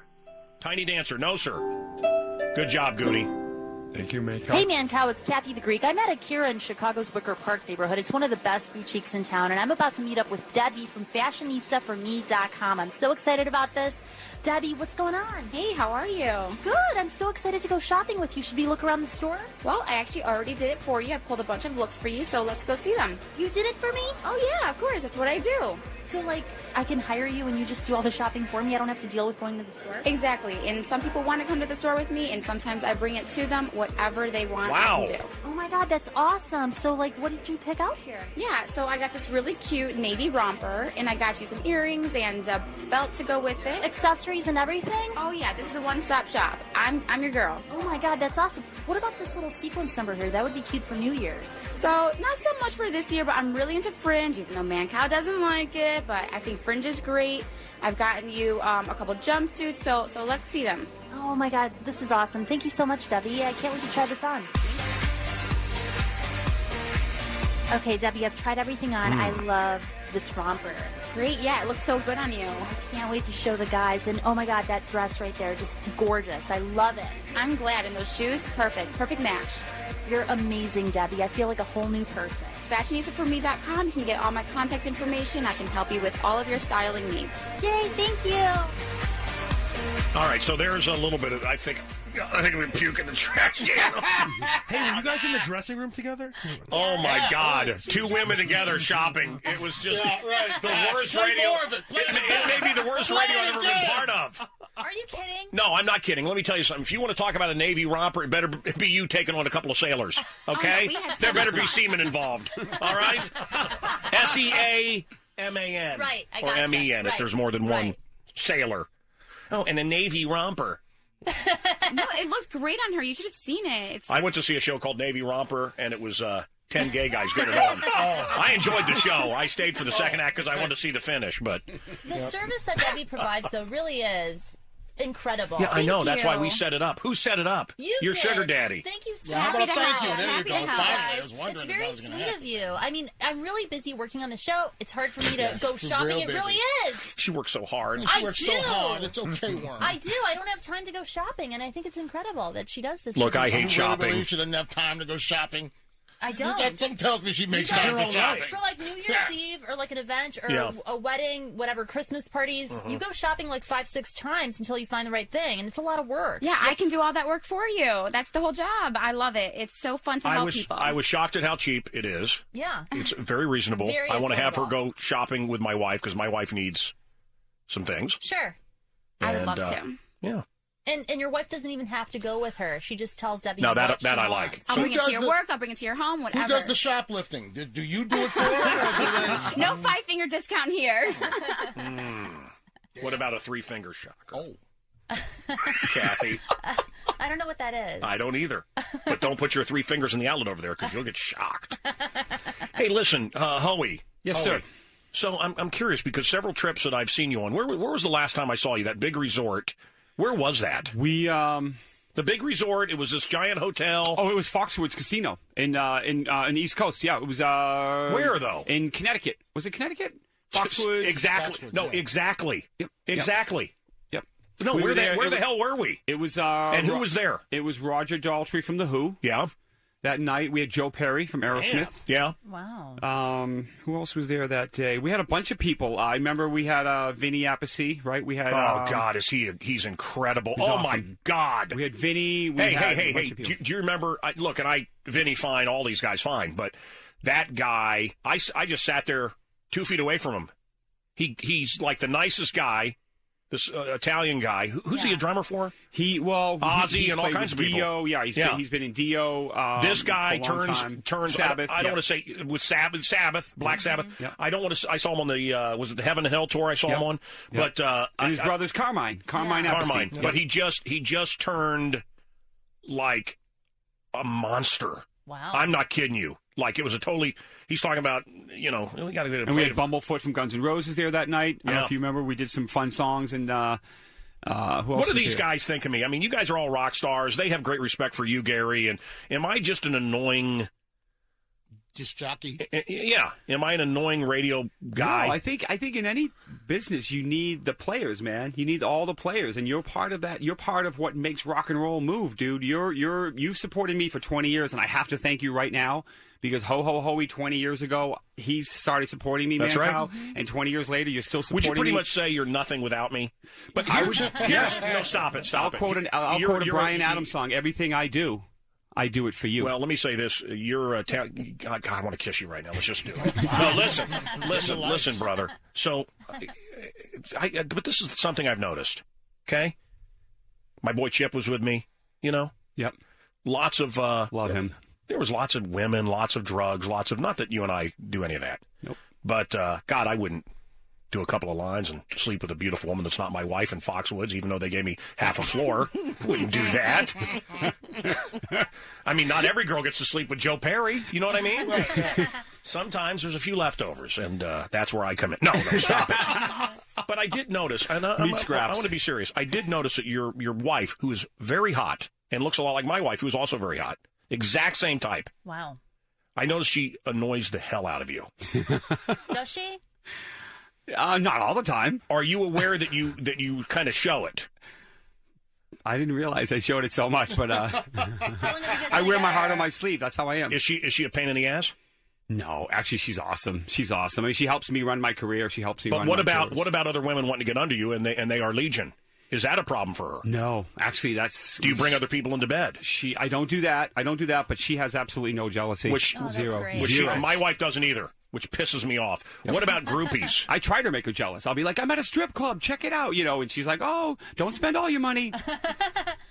Tiny Dancer. No, sir. Good job, Goonie. Thank you, Mancow. Hey, Mancow, it's Kathy the Greek. I'm at Akira in Chicago's Wicker Park neighborhood. It's one of the best boutiques in town, and I'm about to meet up with Debbie from FashionistaForMe.com. I'm so excited about this. Debbie, what's going on? Hey, how are you? Good. I'm so excited to go shopping with you. Should we look around the store? Well, I actually already did it for you. I pulled a bunch of looks for you, so let's go see them. You did it for me? Oh, yeah, of course. That's what I do. So, like, I can hire you and you just do all the shopping for me? I don't have to deal with going to the store? Exactly. And some people want to come to the store with me, and sometimes I bring it to them. Whatever they want, wow. I can do. Oh, my God, that's awesome. So, like, what did you pick out here? Yeah, so I got this really cute navy romper, and I got you some earrings and a belt to go with it. Accessories and everything? Oh, yeah, this is a one-stop shop. I'm your girl. Oh, my God, that's awesome. What about this little sequence number here? That would be cute for New Year's. So, not so much for this year, but I'm really into fringe, even though Mancow doesn't like it, but I think fringe is great. I've gotten you a couple jumpsuits, so let's see them. Oh my God, this is awesome. Thank you so much, Debbie. I can't wait to try this on. Okay, Debbie, I've tried everything on. I love this romper. Great, yeah, it looks so good on you. I can't wait to show the guys. And oh my God, that dress right there, just gorgeous. I love it. I'm glad. And those shoes, perfect match. You're amazing, Debbie. I feel like a whole new person. FashionistaForMe.com. You can get all my contact information. I can help you with all of your styling needs. Yay, thank you. All right, so there's a little bit of, I think we puke in the trash can. Hey, were you guys in the dressing room together? Oh, my God. Two women together shopping. It was just the worst radio. It may be the worst radio I've ever been part of. Are you kidding? No, I'm not kidding. Let me tell you something. If you want to talk about a Navy romper, it better be you taking on a couple of sailors, okay? There better be seamen involved, all right? SEAMAN. Right, I or got MEN if there's more than one sailor. Oh, and a Navy romper. No, it looks great on her. You should have seen it. I went to see a show called Navy Romper, and it was 10 gay guys getting it on. I enjoyed the show. I stayed for the second act because I wanted to see the finish. But the service that Debbie provides, though, really is incredible. Yeah, I know. That's why we set it up. Who set it up? Your did. sugar daddy. Thank you so much. much. Thank you. There you go. Finally, I was It's wondering if very that was gonna sweet happen. of you. I mean, I'm really busy working on the show. It's hard for me to go shopping. It really is. She works so hard. She works so hard. It's okay, Warren. I do. I don't have time to go shopping, and I think it's incredible that she does this. Look, I hate You shopping. really shouldn't have time to go shopping. I don't. Something tells me she makes time for shopping. For like New Year's Eve or like an event or a wedding, whatever, Christmas parties, you go shopping like 5-6 times until you find the right thing, and it's a lot of work. Yeah, I can do all that work for you. That's the whole job. I love it. It's so fun to help people. I was shocked at how cheap it is. Yeah. It's very reasonable. Very I want to have her affordable. go shopping with my wife because my wife needs some things. Sure. I would love to. Yeah. And your wife doesn't even have to go with her. She just tells Debbie. No, what that she I wants. like. I'll bring it to your work. I'll bring it to your home. Whatever. Who does the shoplifting? Do you do it for her? No 5-finger discount here. What about a 3-finger shock? Oh. Kathy. I don't know what that is. I don't either. But don't put your 3 fingers in the outlet over there because you'll get shocked. Hey, listen, Hoey. Yes, sir. So I'm curious because several trips that I've seen you on, where was the last time I saw you? That big resort. Where was that? The big resort. It was this giant hotel. Oh, it was Foxwoods Casino in the East Coast. Yeah, it was. Where though? In Connecticut. Was it Connecticut? Foxwoods. Exactly. Foxwoods, no, yeah. exactly. Yep. Exactly. Yep. No, We where were there. the hell were we? It was. And who was there? It was Roger Daltrey from The Who. Yeah. that night. We had Joe Perry from Aerosmith. Yeah. Wow. Who else was there that day? We had a bunch of people. I remember we had Vinny Appice, right? We had. Oh God, he's incredible. He's awesome. My God. We had Vinny. Hey. Do you remember? Vinny fine, all these guys fine, but that guy, I just sat there 2 feet away from him. He's like the nicest guy. This Italian guy. Who's he a drummer for? Ozzy and all kinds of people. Dio. Yeah, he's been in Dio. This guy turns. Sabbath. I don't want to say with Sabbath, Black Sabbath. Yeah. I don't want to. I saw him on the was it the Heaven and Hell tour? I saw him on, but and his brother's Carmine. Carmine. But he just turned like a monster. Wow. I'm not kidding you. Like it was a totally. He's talking about, we got to get a. And we had Bumblefoot from Guns N' Roses there that night. I don't know if you remember. We did some fun songs and. Who else what do these guys think of me? I mean, you guys are all rock stars. They have great respect for you, Gary. And am I just an annoying? Disc jockey. Yeah. Am I an annoying radio guy? No, I think in any business you need the players, man. You need all the players, and you're part of that. You're part of what makes rock and roll move, dude. You've supported me for 20 years, and I have to thank you right now because Hoey 20 years ago he started supporting me, That's Mancow, right. And 20 years later you're still supporting me. Would you pretty much say you're nothing without me? But stop it. I'll quote a Bryan Adams song. Everything I do it for you. Well, let me say this. You're God, I want to kiss you right now. Let's just do it. No, listen, brother. So, but this is something I've noticed, okay? My boy Chip was with me, Yep. Lots of... Love him. There was lots of women, lots of drugs, not that you and I do any of that. Nope. But, God, I wouldn't do a couple of lines and sleep with a beautiful woman that's not my wife in Foxwoods, even though they gave me half a floor. Wouldn't do that. I mean, not every girl gets to sleep with Joe Perry. You know what I mean? Sometimes there's a few leftovers, and that's where I come in. No, stop it. But I did notice, and I want to be serious. I did notice that your wife, who is very hot and looks a lot like my wife, who is also very hot, exact same type. Wow. I noticed she annoys the hell out of you. Does she? Not all the time. Are you aware that you kind of show it? I didn't realize I showed it so much, but I wear my heart on my sleeve. That's how I am. Is she a pain in the ass? No, actually, she's awesome. She's awesome. I mean, she helps me run my career. She helps me. But what about other women wanting to get under you and they are legion? Is that a problem for her? No, actually, that's. Do you bring other people into bed? I don't do that. But she has absolutely no jealousy. Zero. My wife doesn't either, which pisses me off. What about groupies? I try to make her jealous. I'll be like, I'm at a strip club. Check it out, and she's like, oh, don't spend all your money.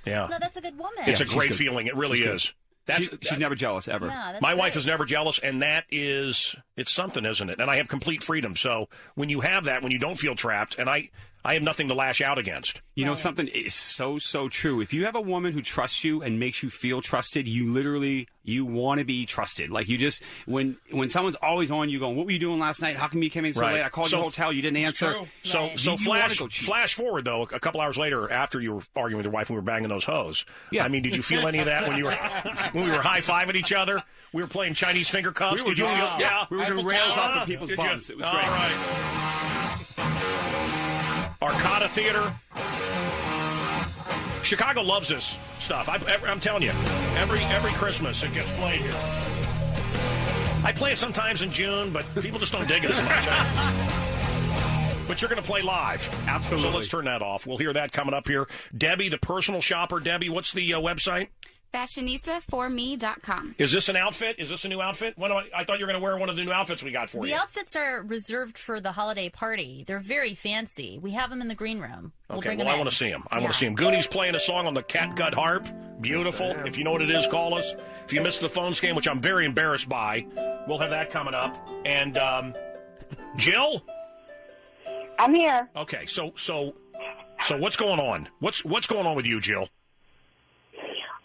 Yeah. No, that's a good woman. It's a great feeling. It really is. She's never jealous, ever. Yeah, my wife is never jealous, and it's something, isn't it? And I have complete freedom. So when you have that, when you don't feel trapped, and I have nothing to lash out against. Something is so true. If you have a woman who trusts you and makes you feel trusted, you want to be trusted. Like you just, when someone's always on you going, what were you doing last night? How come you came in so late? I called your hotel, you didn't answer. So flash forward, though, a couple hours later after you were arguing with your wife and we were banging those hoes. Yeah. I mean, did you feel any of that when we were high-fiving each other? We were playing Chinese finger cuffs. We were doing rails off of people's bums. It was great. All right. Arcada Theater. Chicago loves this stuff. I'm telling you, every Christmas it gets played here. I play it sometimes in June, but people just don't dig it as much. But you're going to play live. Absolutely. So let's turn that off. We'll hear that coming up here. Debbie, the personal shopper. Debbie, what's the website? Fashionista4me.com. Is this an outfit? Is this a new outfit? I thought you were going to wear one of the new outfits we got for you. The outfits are reserved for the holiday party. They're very fancy. We have them in the green room. I want to see them. I want to see them. Goonies playing a song on the catgut harp. Beautiful. If you know what it is, call us. If you missed the phone scam, which I'm very embarrassed by, we'll have that coming up. And Jill? I'm here. Okay, so what's going on? What's going on with you, Jill?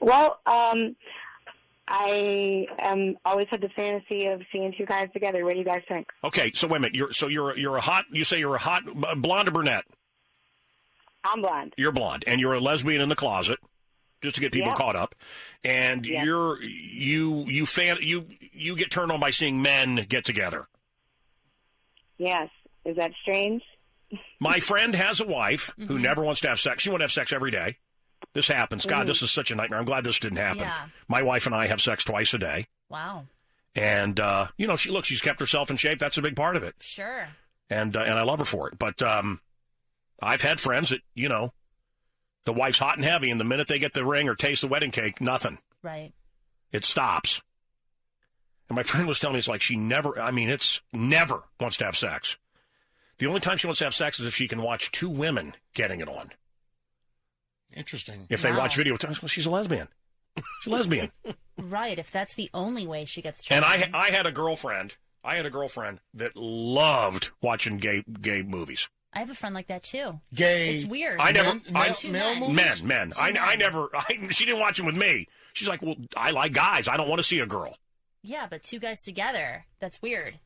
Well, I always had the fantasy of seeing two guys together. What do you guys think? Okay, so wait a minute. You're a hot blonde or brunette? I'm blonde. You're blonde, and you're a lesbian in the closet, just to get people caught up. And you get turned on by seeing men get together. Yes. Is that strange? My friend has a wife who never wants to have sex. She wants to have sex every day. This happens. God, this is such a nightmare. I'm glad this didn't happen. Yeah. My wife and I have sex twice a day. Wow. And, she's kept herself in shape. That's a big part of it. Sure. And I love her for it. But I've had friends that, the wife's hot and heavy, and the minute they get the ring or taste the wedding cake, nothing. Right. It stops. And my friend was telling me it's like she never wants to have sex. The only time she wants to have sex is if she can watch two women getting it on. Interesting. If they watch video, well, she's a lesbian. She's a lesbian. Right, if that's the only way she gets And treated. I had a girlfriend that loved watching gay movies. I have a friend like that, too. Gay. It's weird. Men. She didn't watch them with me. She's like, well, I like guys. I don't want to see a girl. Yeah, but two guys together, that's weird.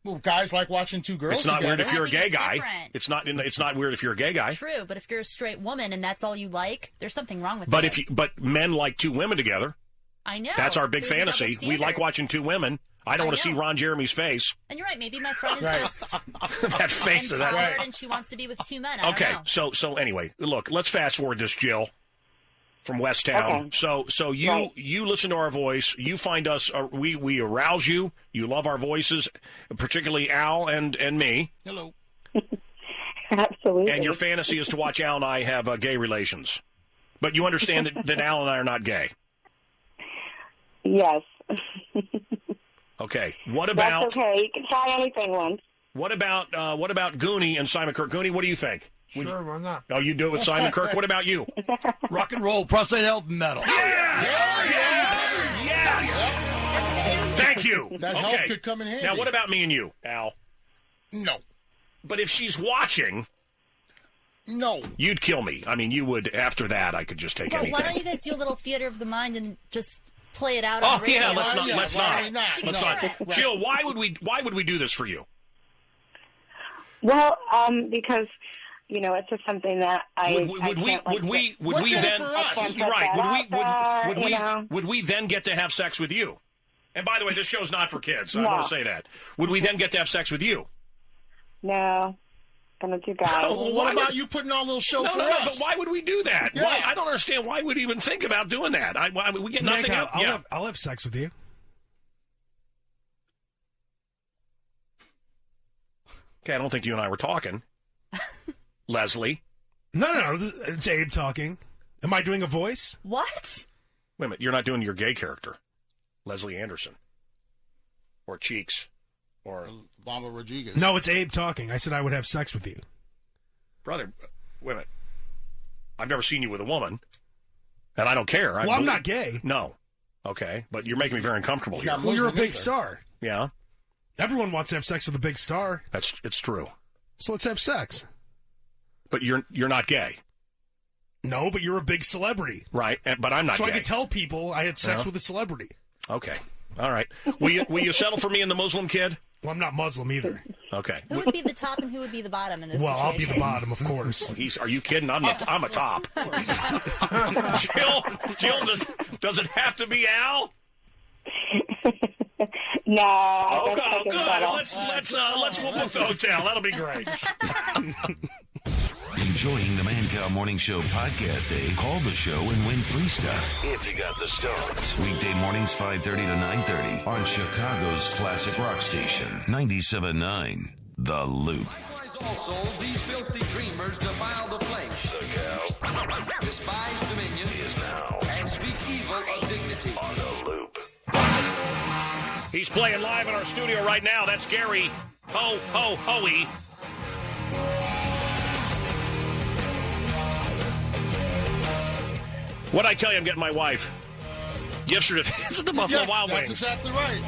Well, guys like watching two girls It's not together. weird if you're a gay guy. Different. It's not weird if you're a gay guy. True, but if you're a straight woman and that's all you like, there's something wrong with But it. but men like two women together. I know. That's our big There's a double fantasy. We standard. like watching two women. I don't want to see Ron Jeremy's face. And you're right. Maybe my friend is just That face of that. empowered and she wants to be with two men. I Okay, don't know. so anyway, look, let's fast forward this, Jill, from West Town. Okay. So you listen to our voice. You find us. We arouse you. You love our voices, particularly Al and me. Hello. Absolutely. And your fantasy is to watch Al and I have gay relations. But you understand that Al and I are not gay. Yes. Okay. What about? That's okay. You can try anything once. What about Goonie and Simon Kirk? Goonie, what do you think? Sure, why not? Oh, you do it with Simon Kirk. What about you? Rock and roll, prostate health, metal. Yes! Thank you. That health could come in handy. Now, what about me and you, Al? No. But if she's watching, no, you'd kill me. I mean, you would. After that, I could just take anything. Why don't you guys do a little theater of the mind and just play it out? Oh on radio? yeah, let's not. Let's not. Right. Jill, why would we do this for you? Well, because it's just something that would we then get to have sex with you? And by the way, this show's not for kids. So No. I want to say that. Would we then get to have sex with you? No. Gonna do guys. Well, what about you putting on a little show for us? But why would we do that? Yeah. Why? I don't understand why we'd even think about doing that. We get nothing Mancow, out. I'll have sex with you. Okay, I don't think you and I were talking. Leslie. No, it's Abe talking. Am I doing a voice? What? Wait a minute, you're not doing your gay character. Leslie Anderson. Or Cheeks. Or Bomba Rodriguez. No, it's Abe talking. I said I would have sex with you. Brother, wait a minute. I've never seen you with a woman, and I don't care. Well, I'm not gay. No. Okay, but you're making me very uncomfortable here. Well, you're a big star. Yeah. Everyone wants to have sex with a big star. It's true. So let's have sex. But you're not gay. No, but you're a big celebrity. Right, but I'm not so gay. I can tell people I had sex Yeah. with a celebrity. Okay. All right. Will you settle for me and the Muslim kid? Well, I'm not Muslim either. Okay. Who would be the top and who would be the bottom in this Well, I'll be situation? the bottom, of course. Are you kidding? I'm a top. Jill, does it have to be Al? No. Oh, good. Let's whoop up the hotel. That'll be great. Enjoying the Mancow Morning Show podcast, Call the show and win free stuff if you got the stones. Weekday mornings 5:30 to 9:30 on Chicago's classic rock station, 97.9 The Loop. Also, these filthy dreamers defile the flesh. The cow Despise dominion is now and speak evil of dignity. on The Loop. He's playing live in our studio right now. That's Gary Hoey. What'd I tell you? I'm getting my wife gift certificates at the Buffalo Wild Wings. That's exactly right.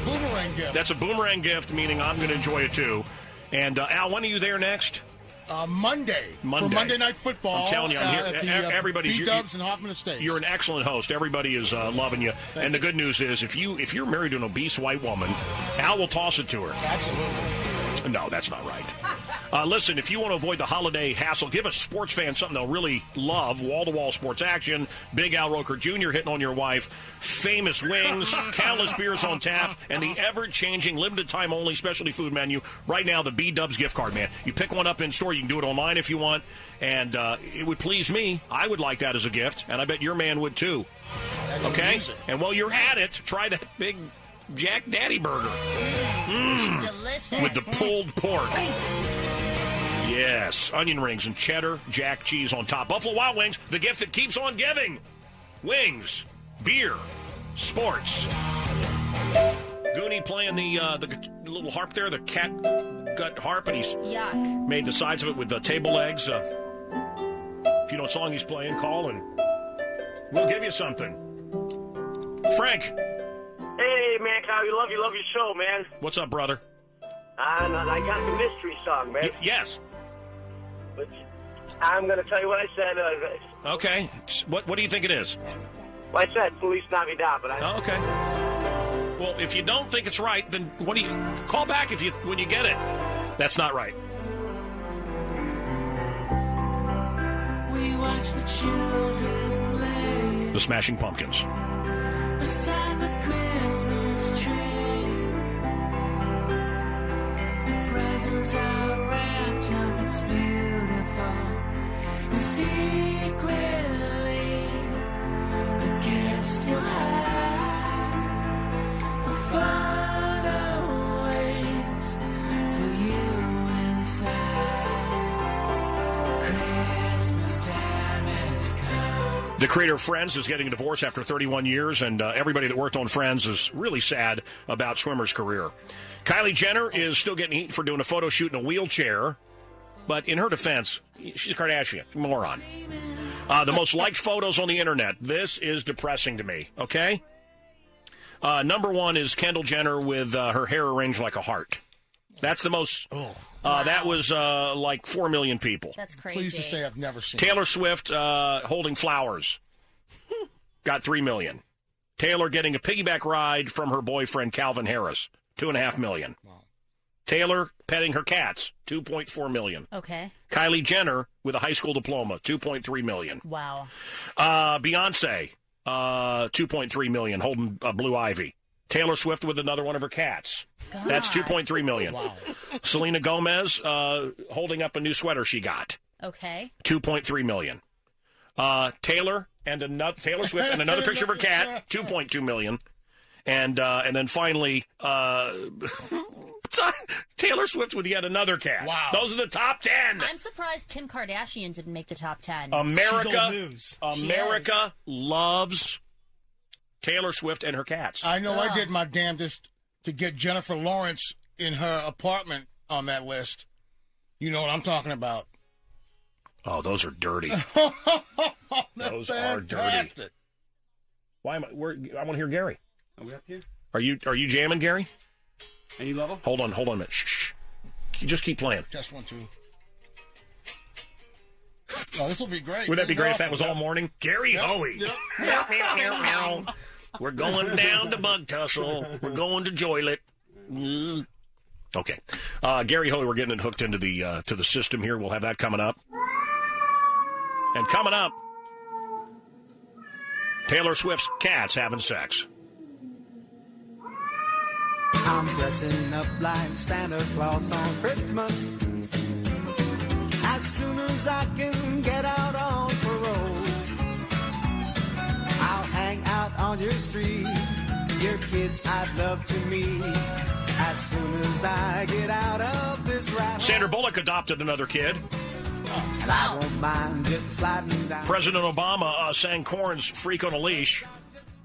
Boomerang gift. That's a boomerang gift, meaning I'm going to enjoy it too. And Al, when are you there next? Monday. For Monday Night Football. I'm telling you, I'm here. Everybody's B-Dubs and Hoffman Estates. You're an excellent host. Everybody is loving you. And the good news is, if you're married to an obese white woman, Al will toss it to her. Absolutely. No, that's not right. Listen, if you want to avoid the holiday hassle, give a sports fan something they'll really love. Wall-to-wall sports action, Big Al Roker Jr. hitting on your wife, famous wings, countless beers on tap, and the ever-changing, limited-time-only specialty food menu. Right now, the B-Dubs gift card, man. You pick one up in store. You can do it online if you want, and it would please me. I would like that as a gift, and I bet your man would too. Okay? And while you're at it, try that big Jack Daddy burger. Delicious. With the pulled pork. Yes. Onion rings and cheddar, jack cheese on top. Buffalo Wild Wings, the gift that keeps on giving. Wings, beer, sports. Goonie playing the little harp there, the cat gut harp, and he's made the sides of it with the table legs. If you know what song he's playing, call and we'll give you something. Frank. Hey, Mancow, love your show, man. What's up, brother? I got the mystery song, man. Yes. But I'm going to tell you what I said. Okay. What do you think it is? Well, I said Feliz Navidad, but I... Okay. Well, if you don't think it's right, then what do you... Call back when you get it. That's not right. We watch the children play The Smashing Pumpkins. beside the Christmas tree. The presents are wrapped up, it's beautiful. And secretly, the gifts still hide. The fun awaits for you inside. Christmas time has come. The creator of Friends is getting a divorce after 31 years, and everybody that worked on Friends is really sad about Schwimmer's career. Kylie Jenner is still getting heat for doing a photo shoot in a wheelchair, but in her defense, she's a Kardashian, moron. The most liked photos on the internet. This is depressing to me, okay? Number one is Kendall Jenner with her hair arranged like a heart. That's the most... That was like 4 million people. That's crazy. Pleased to say I've never seen Taylor Swift holding flowers. Got 3 million. Taylor getting a piggyback ride from her boyfriend Calvin Harris. 2.5 million. Wow. Taylor petting her cats. 2.4 million. Okay. Kylie Jenner with a high school diploma. 2.3 million. Wow. Beyonce. 2.3 million holding Blue Ivy. Taylor Swift with another one of her cats. God. That's 2.3 million. Wow. Selena Gomez holding up a new sweater she got. Okay. 2.3 million. Taylor Swift and another picture of her cat. 2.2 million. And then finally, Taylor Swift with yet another cat. Wow. Those are the top 10. I'm surprised Kim Kardashian didn't make the top 10. America loves Taylor Swift and her cats. I know I did my damnedest to get Jennifer Lawrence in her apartment on that list. You know what I'm talking about. Oh, those are dirty. Those are dirty. Why am I want to hear Gary. Are we up here? Are you jamming, Gary? Any level? Hold on a minute. Shh. You just keep playing. Just 1, 2. Oh, this will be great. Would that be great if that was all morning? Gary Hoey. Yep. We're going down to Bug Tussle. We're going to Joylet. Okay. Gary Hoey, we're getting it hooked into the system here. We'll have that coming up. And coming up, Taylor Swift's cats having sex. I'm dressing up like Santa Claus on Christmas. As soon as I can get out on parole, I'll hang out on your street. Your kids I'd love to meet. As soon as I get out of this rap. Sandra Bullock adopted another kid. And I won't mind just sliding down. President Obama sang Korn's Freak on a Leash.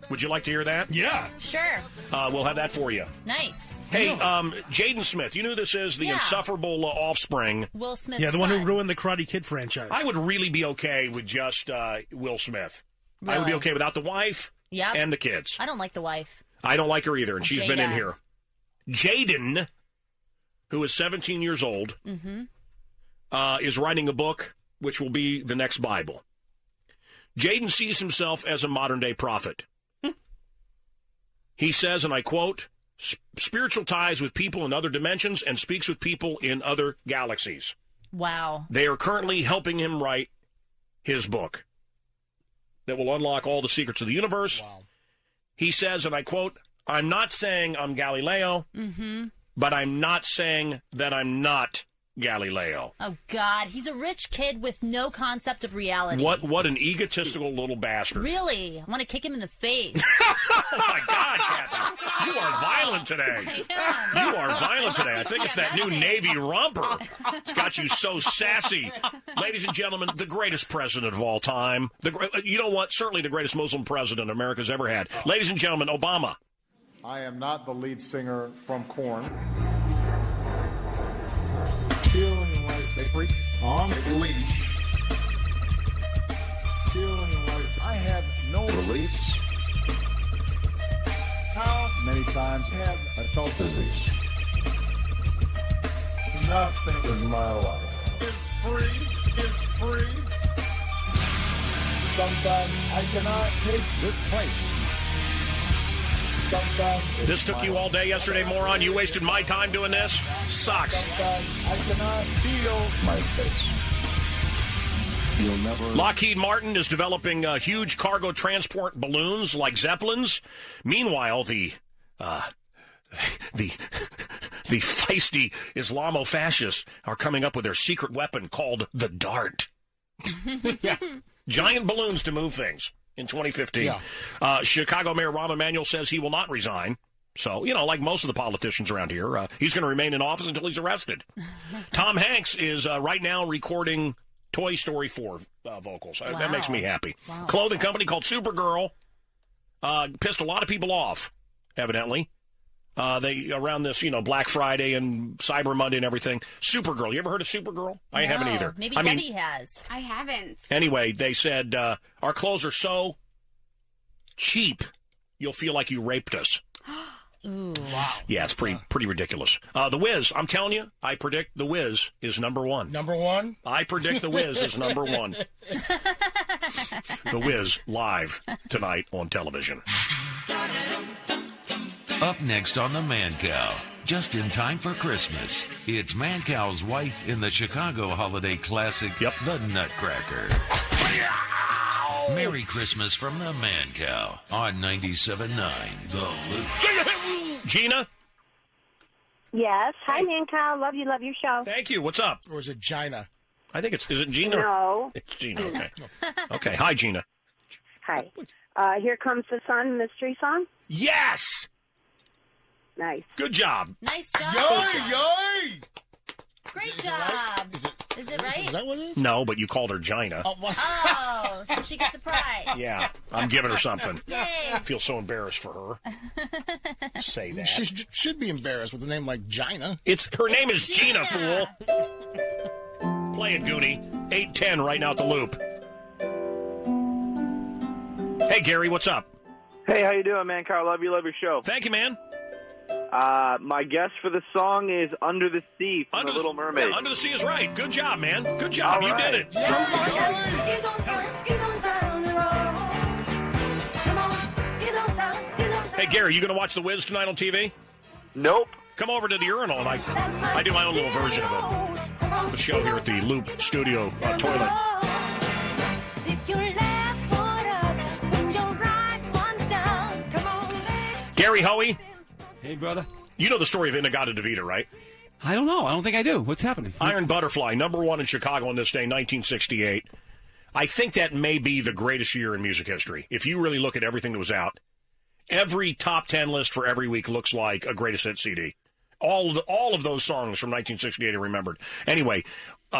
Would you like to hear that? Yeah. Sure. We'll have that for you. Nice. Hey, Jaden Smith, you knew this is the insufferable offspring. Will Smith's Yeah, the one son. who ruined the Karate Kid franchise. I would really be okay with just Will Smith. Really? I would be okay without the wife Yep. and the kids. I don't like the wife. I don't like her either, and she's been in Jada. here. Jaden, who is 17 years old, is writing a book which will be the next Bible. Jaden sees himself as a modern-day prophet. He says, and I quote, spiritual ties with people in other dimensions and speaks with people in other galaxies. Wow. They are currently helping him write his book that will unlock all the secrets of the universe. Wow. He says, and I quote, "I'm not saying I'm Galileo, but I'm not saying that I'm not Galileo." Oh, God. He's a rich kid with no concept of reality. What an egotistical little bastard. Really? I want to kick him in the face. Oh, my God, Kathy. You are violent today. You are violent today. I think it's that new Navy romper. It's got you so sassy. Ladies and gentlemen, the greatest president of all time. You know what? Certainly the greatest Muslim president America's ever had. Ladies and gentlemen, Obama. I am not the lead singer from Korn. Feeling like a freak on a leash. Feeling like I have no release. How many times have I felt disease? Nothing in my life is free. Sometimes I cannot take this place. This took you all day yesterday, moron. You wasted my time doing this. Sucks. Sometimes I cannot feel my face. You'll never... Lockheed Martin is developing huge cargo transport balloons like Zeppelins. Meanwhile, the feisty Islamo-fascists are coming up with their secret weapon called the Dart. Giant balloons to move things. In 2015. Yeah. Chicago Mayor Rahm Emanuel says he will not resign. So, like most of the politicians around here, he's going to remain in office until he's arrested. Tom Hanks is right now recording Toy Story 4 vocals. Wow. That makes me happy. Wow. Clothing company called Supergirl pissed a lot of people off, evidently. They around this, Black Friday and Cyber Monday and everything. Supergirl. You ever heard of Supergirl? I haven't either. Maybe Debbie has. I haven't. Anyway, they said, our clothes are so cheap, you'll feel like you raped us. Ooh. Wow. Yeah, it's pretty ridiculous. The Wiz, I'm telling you, I predict The Wiz is number one. Number one? I predict The Wiz is number one. The Wiz live tonight on television. Up next on the Mancow, just in time for Christmas, it's Mancow's wife in the Chicago holiday classic, The Nutcracker. Merry Christmas from the Mancow on 97.9 The Loop. Gina? Yes. Hi, Mancow. Love your show. Thank you. What's up? Or is it Gina? I think is it Gina? No. It's Gina, okay. Okay, hi, Gina. Hi. Here Comes the Sun mystery song? Yes! Nice. Good job. Nice job. Yay! Great job. Is it right? Is that what it is? No, but you called her Gina. Oh, so she gets a prize. Yeah, I'm giving her something. Yay. I feel so embarrassed for her. Say that. She should be embarrassed with a name like Gina. Her name is Gina, fool. Play it, Goonie. 8:10 right now at the Loop. Hey, Gary, what's up? Hey, how you doing, man? Carl, love your show. Thank you, man. My guess for the song is Under the Sea from The Little Mermaid. Yeah, Under the Sea is right. Good job, man. Good job. You did it. Hey, Gary, you going to watch The Wiz tonight on TV? Nope. Come over to the urinal, and I do my own little version of the show here at the Loop Studio toilet. Gary Hoey. Hey, brother. You know the story of Inagata DeVita, right? I don't know. I don't think I do. What's happening? Iron Butterfly, number one in Chicago on this day, 1968. I think that may be the greatest year in music history. If you really look at everything that was out, every top 10 list for every week looks like a greatest hit CD. All of those songs from 1968 are remembered. Anyway,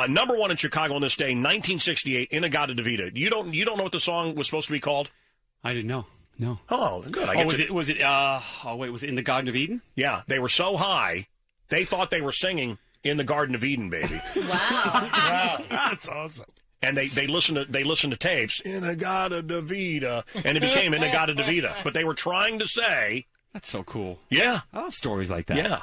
number one in Chicago on this day, 1968, Inagata DeVita. You don't know what the song was supposed to be called? I didn't know. No. Oh, good. Was it In the Garden of Eden? Yeah, they were so high, they thought they were singing In the Garden of Eden, baby. Wow. That's awesome. And they listened to tapes, Inagata DeVita, and it became Inagata DeVita. But they were trying to say... That's so cool. Yeah. I love stories like that. Yeah.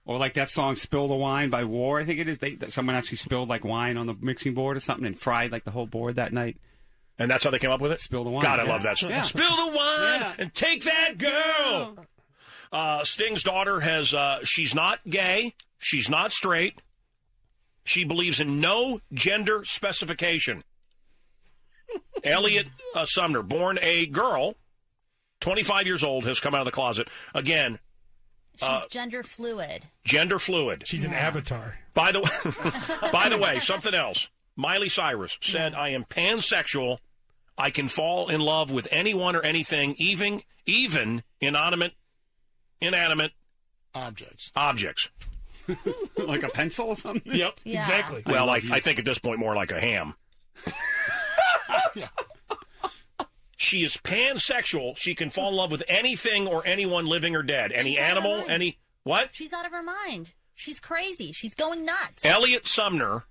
Or like that song Spill the Wine by War, I think it is. Someone actually spilled like wine on the mixing board or something and fried like the whole board that night. And that's how they came up with it? Spill the Wine. God, I love that song. Yeah. Spill the wine and take that girl. Sting's daughter has, she's not gay. She's not straight. She believes in no gender specification. Elliot Sumner, born a girl, 25 years old, has come out of the closet. Again, she's gender fluid. Gender fluid. She's an avatar. By the way, something else. Miley Cyrus said, I am pansexual. I can fall in love with anyone or anything, even inanimate objects. Like a pencil or something? Yep, Yeah. exactly. Well, I think at this point more like a ham. She is pansexual. She can fall in love with anything or anyone living or dead. Any animal, any... What? She's out of her mind. She's crazy. She's going nuts. Elliot Sumner,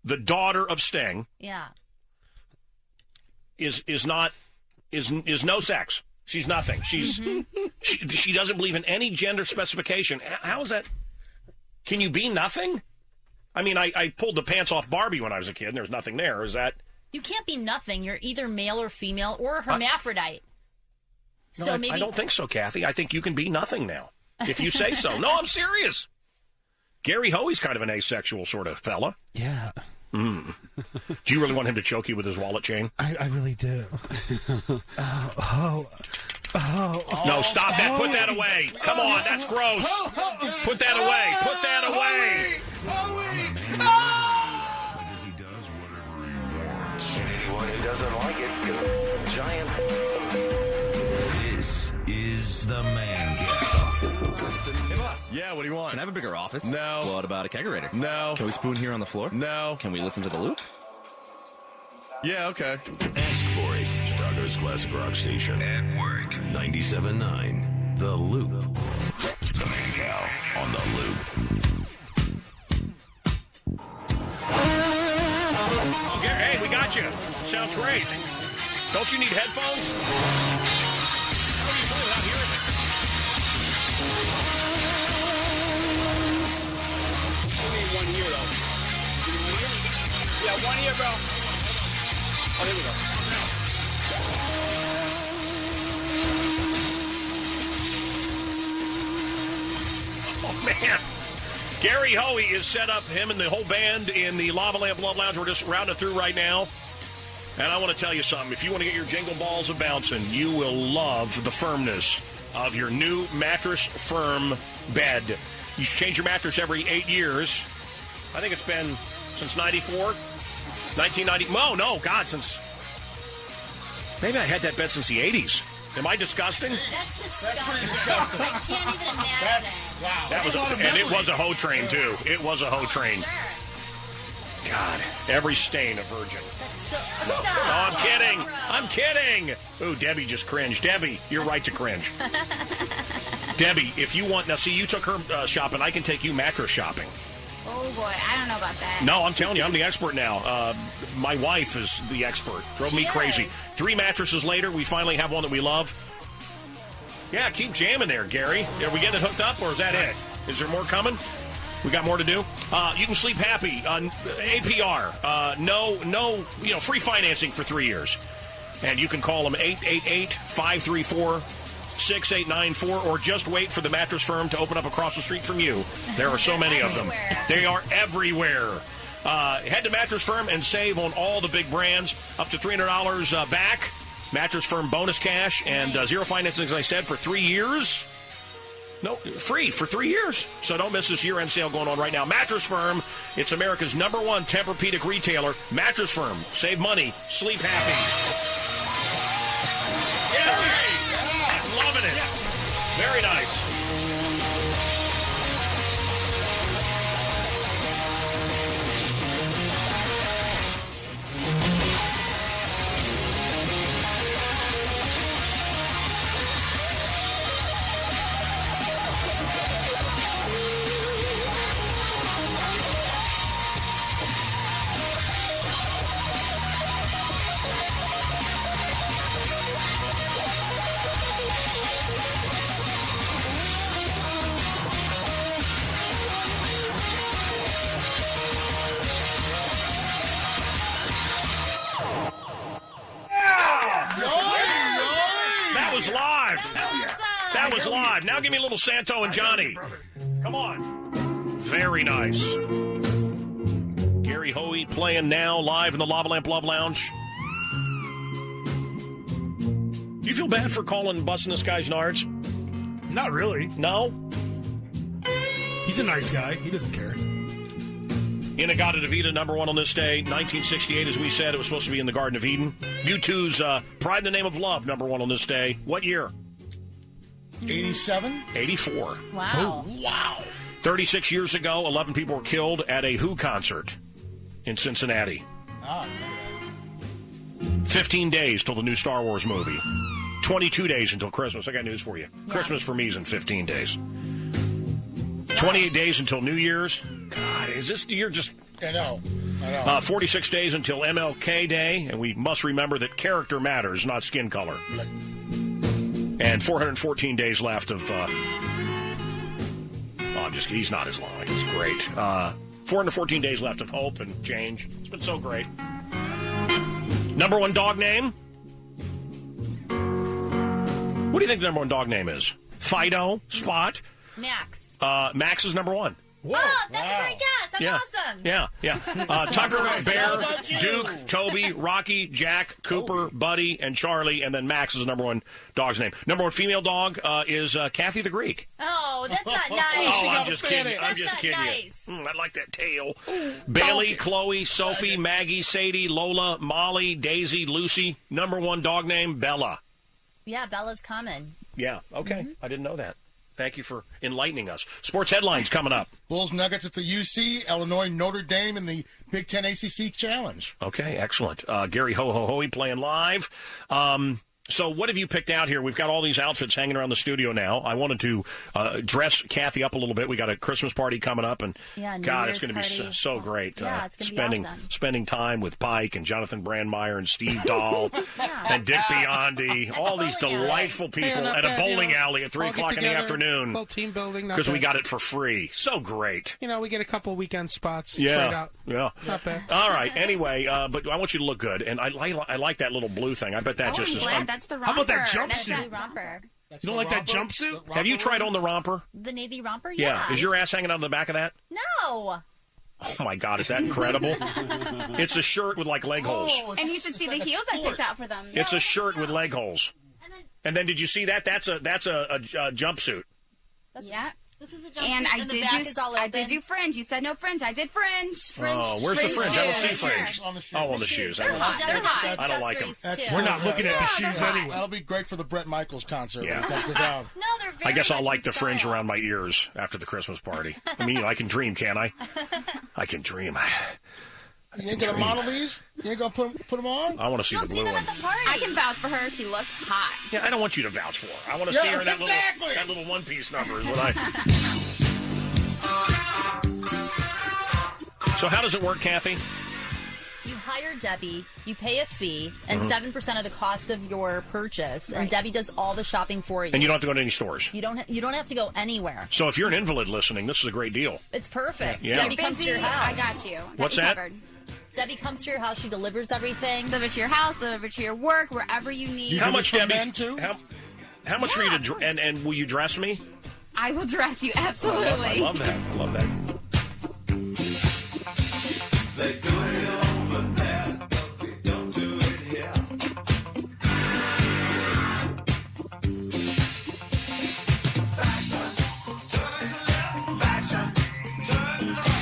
the daughter of Sting, Yeah. is no sex. She's nothing. She's she doesn't believe in any gender specification. How is that? Can you be nothing? I mean, I pulled the pants off Barbie when I was a kid, and there's nothing there. Is that... You can't be nothing. You're either male or female or a hermaphrodite. No, I don't think so, Kathy. I think you can be nothing now, if you say so. No, I'm serious. Gary Hoey's kind of an asexual sort of fella. Yeah. Do you really want him to choke you with his wallet chain? I really do. No, stop that. Put that away. Come on, that's gross. Put that away. Put that away. Because he does whatever he wants. And anyone who doesn't like it, giant. This is the Man Cow. Hey, boss. Yeah, what do you want? Can I have a bigger office? No. What about a kegerator? No. Can we spoon here on the floor? No. Can we listen to the loop? Yeah, okay. Ask for it. Chicago's classic rock station. At work. 97.9. The Loop. The Man Cow on the Loop. Oh, Gary, hey, we got you. Sounds great. Don't you need headphones? How do you play without hearing it? Only 1 year, though. Yeah, 1 year, bro. Oh, here we go. Oh, man. Gary Hoey is set up, him and the whole band in the Lava Lamp Love Lounge. We're just rounding through right now. And I want to tell you something. If you want to get your jingle balls a-bouncing, you will love the firmness of your new Mattress Firm bed. You should change your mattress every 8 years. I think it's been since 94, 1990. No, God, since... Maybe I had that bed since the 80s. Am I disgusting? That's pretty disgusting. I can't even imagine. Wow. That was and it was a hoe train, too. It was a hoe train. God, every stain a virgin. No, I'm kidding. Ooh, Debbie just cringed. Debbie, you're right to cringe. Debbie, if you want... Now, see, you took her shopping. I can take you mattress shopping. Oh, boy. I don't know about that. No, I'm telling you, I'm the expert now. My wife is the expert. Drove me crazy. 3 mattresses later, we finally have one that we love. Yeah, keep jamming there, Gary. Are we getting it hooked up, or is that it? Is there more coming? We got more to do. You can sleep happy on APR. No, free financing for 3 years. And you can call them 888-534-6894, or just wait for the Mattress Firm to open up across the street from you. There are so many of them. They are everywhere. Head to Mattress Firm and save on all the big brands. Up to $300 back. Mattress Firm bonus cash and zero financing, as I said, for 3 years. No, free for 3 years. So don't miss this year-end sale going on right now. Mattress Firm, it's America's #1 Tempur-Pedic retailer. Mattress Firm, save money, sleep happy. Yay! I'm loving it. Very nice. That was live. Now give me a little Santo and Johnny. Come on. Very nice. Gary Hoey playing now live in the Lava Lamp Love Lounge. Do you feel bad for calling and busting this guy's nards? Not really. No? He's a nice guy. He doesn't care. Inagata Devita, number one on this day. 1968, as we said, it was supposed to be in the Garden of Eden. U2's Pride in the Name of Love, number one on this day. What year? 87? 84. Wow. Oh, wow. 36 years ago, 11 people were killed at a Who concert in Cincinnati. Oh, 15 days till the new Star Wars movie. 22 days until Christmas. I got news for you. Yeah. Christmas for me is in 15 days. 28 days until New Year's. God, is this year just... I know. 46 days until MLK Day, and we must remember that character matters, not skin color. And 414 days left of... he's not as long. It's great. 414 days left of hope and change. It's been so great. Number one dog name? What do you think the number one dog name is? Fido? Spot? Max. Max is number one. Whoa, oh, that's a great guess. That's awesome. Yeah. Tucker, Bear, Duke, Toby, Rocky, Jack, Cooper, Buddy, and Charlie, and then Max is the number one dog's name. Number one female dog is Kathy the Greek. Oh, that's not nice. Oh, I'm just kidding. That's I'm just kidding nice. you. I like that tail. Bailey, Chloe, Sophie, Maggie, Sadie, Lola, Molly, Daisy, Lucy. Number one dog name, Bella. Yeah, Bella's common. Yeah, okay. Mm-hmm. I didn't know that. Thank you for enlightening us. Sports headlines coming up. Bulls Nuggets at the UC, Illinois Notre Dame in the Big Ten ACC Challenge. Okay, excellent. Gary Ho-Ho-Hoey playing live. So what have you picked out here? We've got all these outfits hanging around the studio now. I wanted to dress Kathy up a little bit. We got a Christmas party coming up, and God, it's going to be so great. Yeah, it's going to be awesome. Spending time with Pike and Jonathan Brandmeier and Steve Dahl and Dick Biondi, all these delightful people at a bowling alley at 3 o'clock in the afternoon. Little team building. Because we got it for free. So great. We get a couple weekend spots. Yeah. Yeah. Not bad. All right. Anyway, but I want you to look good, and I like that little blue thing. I bet that just is. That's the romper. How about that jumpsuit? That's the romper. You don't like that jumpsuit? Have you tried on the romper? The navy romper? Yeah. Is your ass hanging out on the back of that? No. Oh, my God. Is that incredible? It's a shirt with, leg holes. And you should see the heels I picked out for them. It's a shirt with leg holes. And then did you see that? That's a jumpsuit. Yeah. This is a jumpsuit, and I did do fringe. You said no fringe. I did fringe. Oh, where's the fringe? I don't see fringe. On the shoes. They're hot. I don't like them. We're not looking at the shoes anyway. That'll be great for the Bret Michaels concert. Yeah. No, they're very I guess I'll like the style. fringe around my ears after the Christmas party. I mean, I can dream, can't I? I can dream. You ain't gonna model these? You ain't gonna put them on? I want to see the blue one. I can vouch for her. She looks hot. Yeah, I don't want you to vouch for her. I want to see her in that little one-piece number is what I... So how does it work, Kathy? You hire Debbie, you pay a fee, and 7% of the cost of your purchase, and Debbie does all the shopping for you. And you don't have to go to any stores. You don't have to go anywhere. So if you're an invalid listening, this is a great deal. It's perfect. Yeah. Debbie comes to your house. I got you. What's that? Covered. Debbie comes to your house. She delivers everything. Deliver to your house, deliver to your work, wherever you need. How much, Debbie? How much for you to and will you dress me? I will dress you, absolutely. I love that. I love that. They do it over there, but they don't do it here. Fashion, turn left. Fashion, turn left.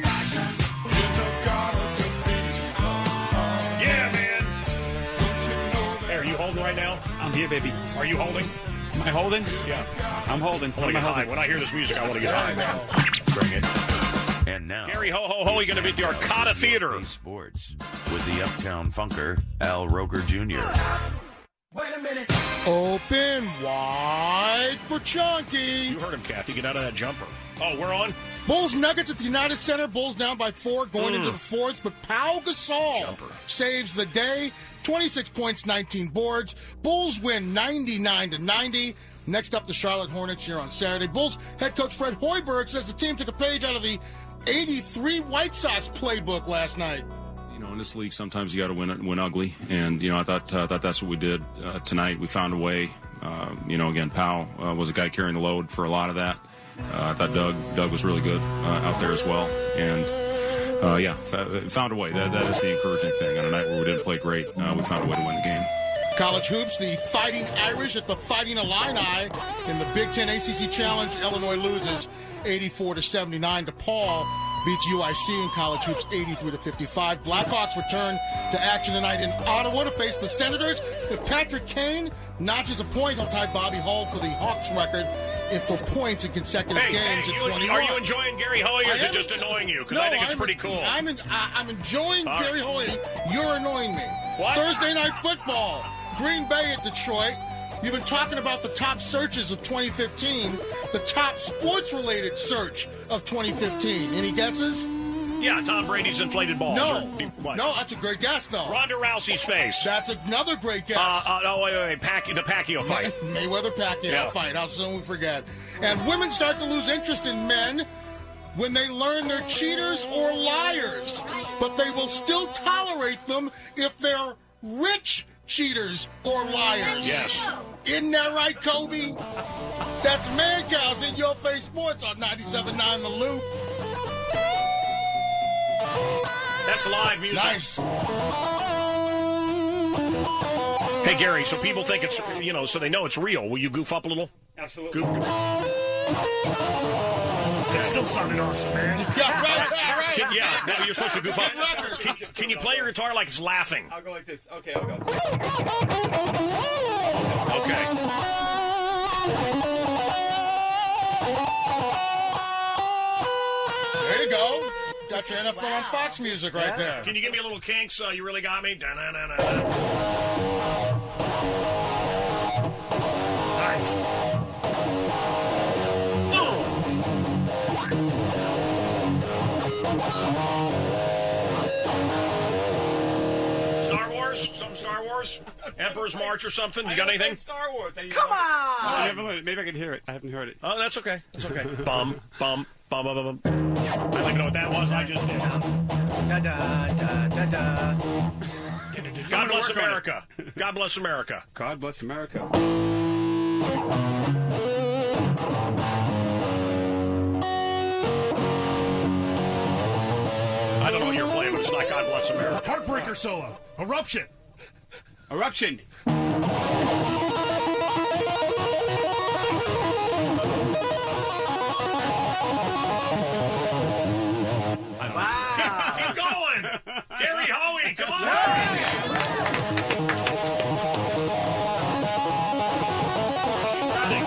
Fashion, it's gotta be. Yeah, man. Hey, are you holding right now? I'm here, baby. Are you holding? Am I holding? Yeah. I'm holding. I want to get high. When I hear this music, I want to get high, man. Bring it. And now, Gary Ho-Ho-Hoey going to be at the Arcata Theater. Sports with the Uptown Funker, Al Roker Jr. Wait a minute. Open wide for Chunky. You heard him, Kathy. Get out of that jumper. Oh, we're on? Bulls Nuggets at the United Center. Bulls down by 4 going into the fourth, but Pau Gasol saves the day. 26 points, 19 boards. Bulls win 99-90. Next up, the Charlotte Hornets here on Saturday. Bulls head coach Fred Hoiberg says the team took a page out of the 83 White Sox playbook last night. In this league, sometimes you got to win ugly, and I thought that's what we did tonight. We found a way. Again, Powell was a guy carrying the load for a lot of that. I thought Doug was really good out there as well, and found a way. That is the encouraging thing. On a night where we didn't play great, we found a way to win the game. College hoops, the Fighting Irish at the Fighting Illini in the Big Ten ACC Challenge. Illinois loses 84-79. DePaul beats UIC in college hoops 83-55. Blackhawks return to action tonight in Ottawa to face the Senators. If Patrick Kane notches a point, he'll tie Bobby Hull for the Hawks record for points in consecutive games at 21. Are you enjoying Gary Hoey, or is it just annoying you? Because I think it's pretty cool. I'm enjoying Gary Hoey. You're annoying me. What? Thursday Night Football. Green Bay at Detroit. You've been talking about the top searches of 2015, the top sports-related search of 2015. Any guesses? Yeah, Tom Brady's inflated balls. No, that's a great guess, though. Ronda Rousey's face. That's another great guess. Wait. The Pacquiao fight. Mayweather-Pacquiao fight. How soon we forget. And women start to lose interest in men when they learn they're cheaters or liars. But they will still tolerate them if they're rich cheaters or liars. Yes. Isn't that right, Kobe? That's Mancow's In Your Face Sports on 97.9 The Loop. That's live music. Nice. Hey, Gary, so people think it's, so they know it's real. Will you goof up a little? Absolutely. That still sounded awesome, man. Yeah, right. No, you're supposed to goof up. Can you play your guitar like it's laughing? I'll go like this. Okay, I'll go. Okay. There you go. Got your NFL on Fox music right there. Can you give me a little Kinks? You really got me. Nice. Star Wars? Emperor's March or something? You got anything? Star Wars. Come on! Maybe I can hear it. I haven't heard it. Oh, that's okay. Bum, bum, bum, bum, bum. I don't even know what that was. I just did. Da da da da da. God bless America. God bless America. God bless America. I don't know what you're playing, but it's not God bless America. Heartbreaker solo. Eruption. Eruption. Wow. Keep going. Gary Hoey, come on. Shredding.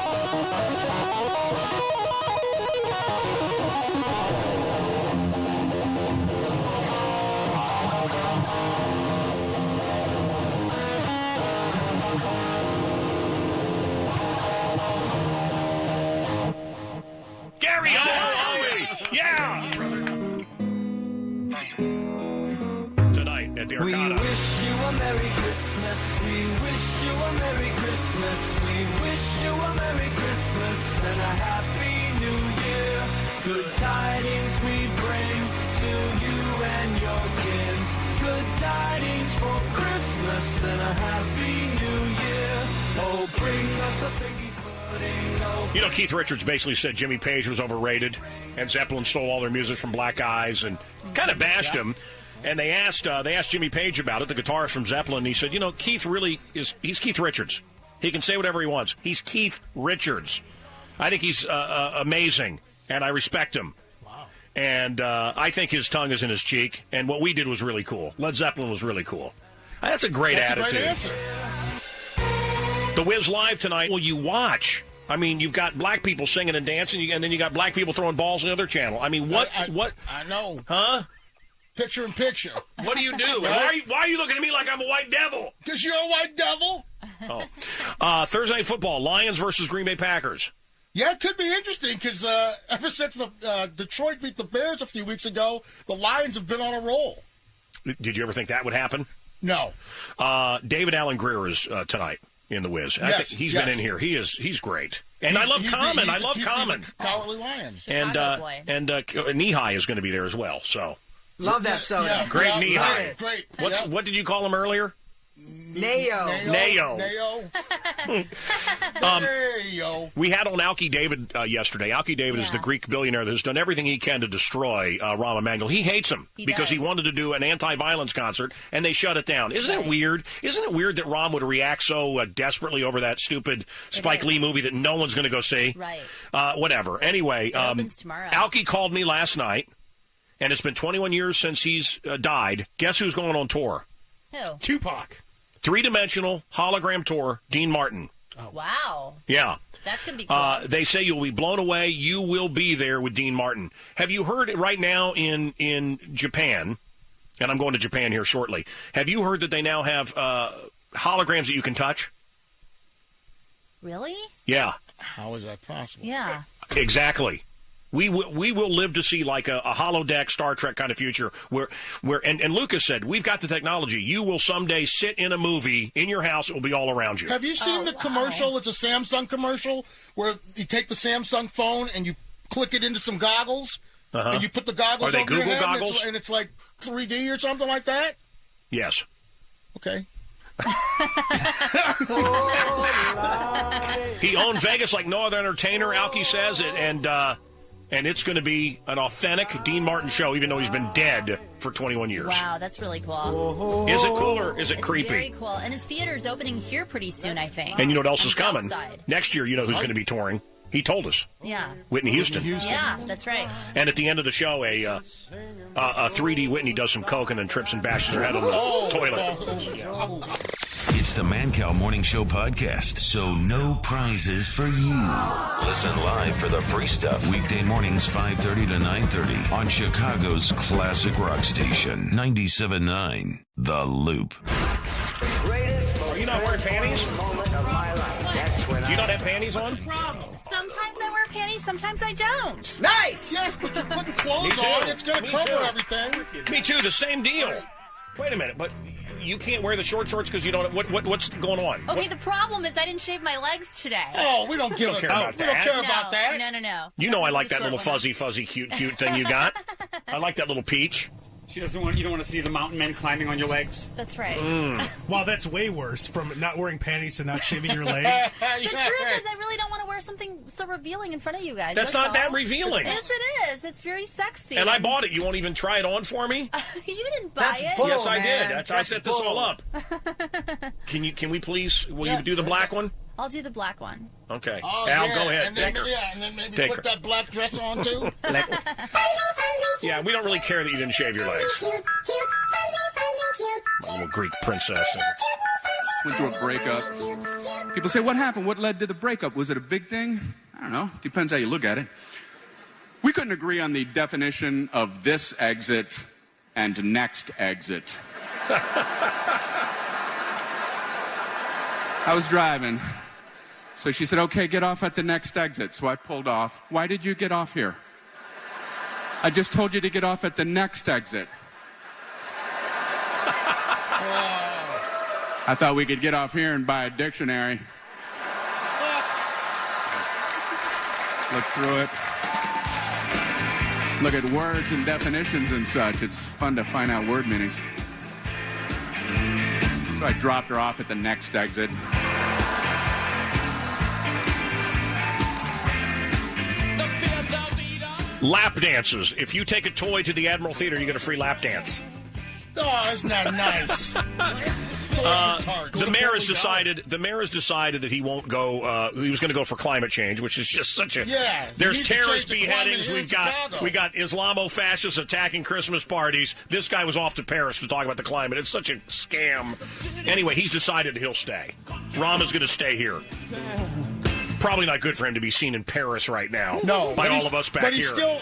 Gary Hoey! Yeah! Tonight at the Arcana. We wish you a Merry Christmas. We wish you a Merry Christmas. We wish you a Merry Christmas and a Happy New Year. Good tidings we bring to you and your kin. Good tidings for Christmas and a Happy New Year. Oh, bring us a figgy pudding. Oh, Keith Richards basically said Jimmy Page was overrated and Zeppelin stole all their music from Black Eyes and kind of bashed him. And they asked Jimmy Page about it, the guitarist from Zeppelin, and he said, Keith really he's Keith Richards. He can say whatever he wants. He's Keith Richards. I think he's amazing, and I respect him. Wow. And I think his tongue is in his cheek, and what we did was really cool. Led Zeppelin was really cool. That's a great attitude. A great answer. The Wiz Live tonight, will you watch? I mean, you've got black people singing and dancing, and then you got black people throwing balls on the other channel. I mean, what? I know. Huh? Picture in picture. What do you do? Why are you looking at me like I'm a white devil? Because you're a white devil. Oh. Thursday Night Football, Lions versus Green Bay Packers. Yeah, it could be interesting because ever since the Detroit beat the Bears a few weeks ago, the Lions have been on a roll. Did you ever think that would happen? No. David Allen Greer is tonight in the Wiz. Yes, I think he's been in here. He's great. And I love Common. I love Common. Cowardly Lions. And Nehigh is going to be there as well. So Love that soda. Yeah, Great knee high. Great. What did you call him earlier? Nayo. We had on Alki David yesterday. Alki David is the Greek billionaire that has done everything he can to destroy Rahm Emanuel. He hates him because he wanted to do an anti-violence concert, and they shut it down. Isn't it weird? Isn't it weird that Rahm would react so desperately over that stupid Spike Lee movie that no one's going to go see? Right. Whatever. Anyway, Alki called me last night, and it's been 21 years since he's died. Guess who's going on tour? Who? Tupac. Three-dimensional hologram tour, Dean Martin. Oh. Wow. Yeah. That's going to be cool. They say you'll be blown away. You will be there with Dean Martin. Have you heard it right now in Japan, and I'm going to Japan here shortly, have you heard that they now have holograms that you can touch? Really? Yeah. How is that possible? Yeah. Exactly. We will live to see like a holodeck Star Trek kind of future where and Lucas said, we've got the technology. You will someday sit in a movie in your house. It will be all around you. Have you seen the commercial? It's a Samsung commercial where you take the Samsung phone and you click it into some goggles and you put the goggles over your head goggles? And it's like 3D or something like that? Yes. Okay. He owned Vegas like no other entertainer, Alki says, and it's going to be an authentic Dean Martin show, even though he's been dead for 21 years. Wow, that's really cool. Is it cool or is it creepy? Very cool. And his theater's opening here pretty soon, I think. And you know what else is coming? Outside. Next year, you know who's going to be touring. He told us. Yeah. Whitney Houston. Yeah, that's right. And at the end of the show, a 3D Whitney does some coke and then trips and bashes her head on the toilet. It's the Mancow Morning Show podcast, so no prizes for you. Listen live for the free stuff weekday mornings 5:30 to 9:30 on Chicago's classic rock station 97.9 The Loop. Are you not wearing panties? Do you not have panties on? Sometimes I wear panties, sometimes I don't. Nice! Yes, but you're putting clothes on. It's going to cover everything. Me too, the same deal. Wait a minute, but you can't wear the short shorts because you don't. What's going on? Okay, the problem is I didn't shave my legs today. Oh, we don't care about that. We don't care about that. No. You know I like that little fuzzy, cute thing you got. I like that little peach. She doesn't want. You don't want to see the mountain men climbing on your legs. That's right. Wow, that's way worse from not wearing panties to not shaving your legs. The truth is, I really don't want to wear something so revealing in front of you guys. That's not that revealing. Yes, it is. It's very sexy. And I bought it. You won't even try it on for me? You didn't buy it. Bull, yes, I man. did. I set this all up. Can we please? Will you do the black one? I'll do the black one. Okay. Oh, Al, yeah. go ahead. And then, Take her. Yeah, and then maybe Take put her. that black dress on, too. Yeah, we don't really care that you didn't shave your legs. My little Greek princess. Went through a breakup. People say, what happened? What led to the breakup? Was it a big thing? I don't know. Depends how you look at it. We couldn't agree on the definition of this exit and next exit. I was driving. So she said, okay, get off at the next exit. So I pulled off. Why did you get off here? I just told you to get off at the next exit. I thought we could get off here and buy a dictionary. Look through it. Look at words and definitions and such. It's fun to find out word meanings. So I dropped her off at the next exit. Lap dances. If you take a toy to the Admiral Theater, you get a free lap dance. Oh, isn't that nice? The mayor has decided that he won't go. He was going to go for climate change, which is just such a. Yeah. There's terrorist beheadings. We've got Islamo-fascists attacking Christmas parties. This guy was off to Paris to talk about the climate. It's such a scam. Anyway, he's decided that he'll stay. Rahm is going to stay here. Probably not good for him to be seen in Paris right now. No, by all of us back here. But he's still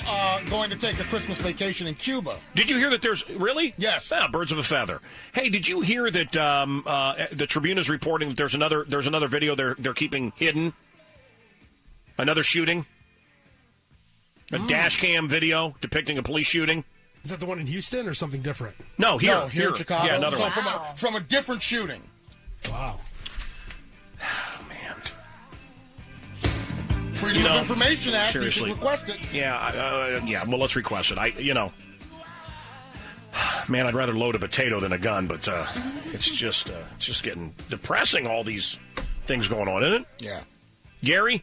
going to take a Christmas vacation in Cuba. Did you hear that there's... Really? Yes. Birds of a feather. Hey, did you hear that the Tribune is reporting that there's another video they're keeping hidden? Another shooting? A dash cam video depicting a police shooting? Is that the one in Houston or something different? No, here. No, here in Chicago. Yeah, another one. From a different shooting. Wow. Freedom of Information Act. Seriously. You can request it. Yeah, well, let's request it. Man, I'd rather load a potato than a gun, but it's just getting depressing, all these things going on, isn't it? Yeah. Gary?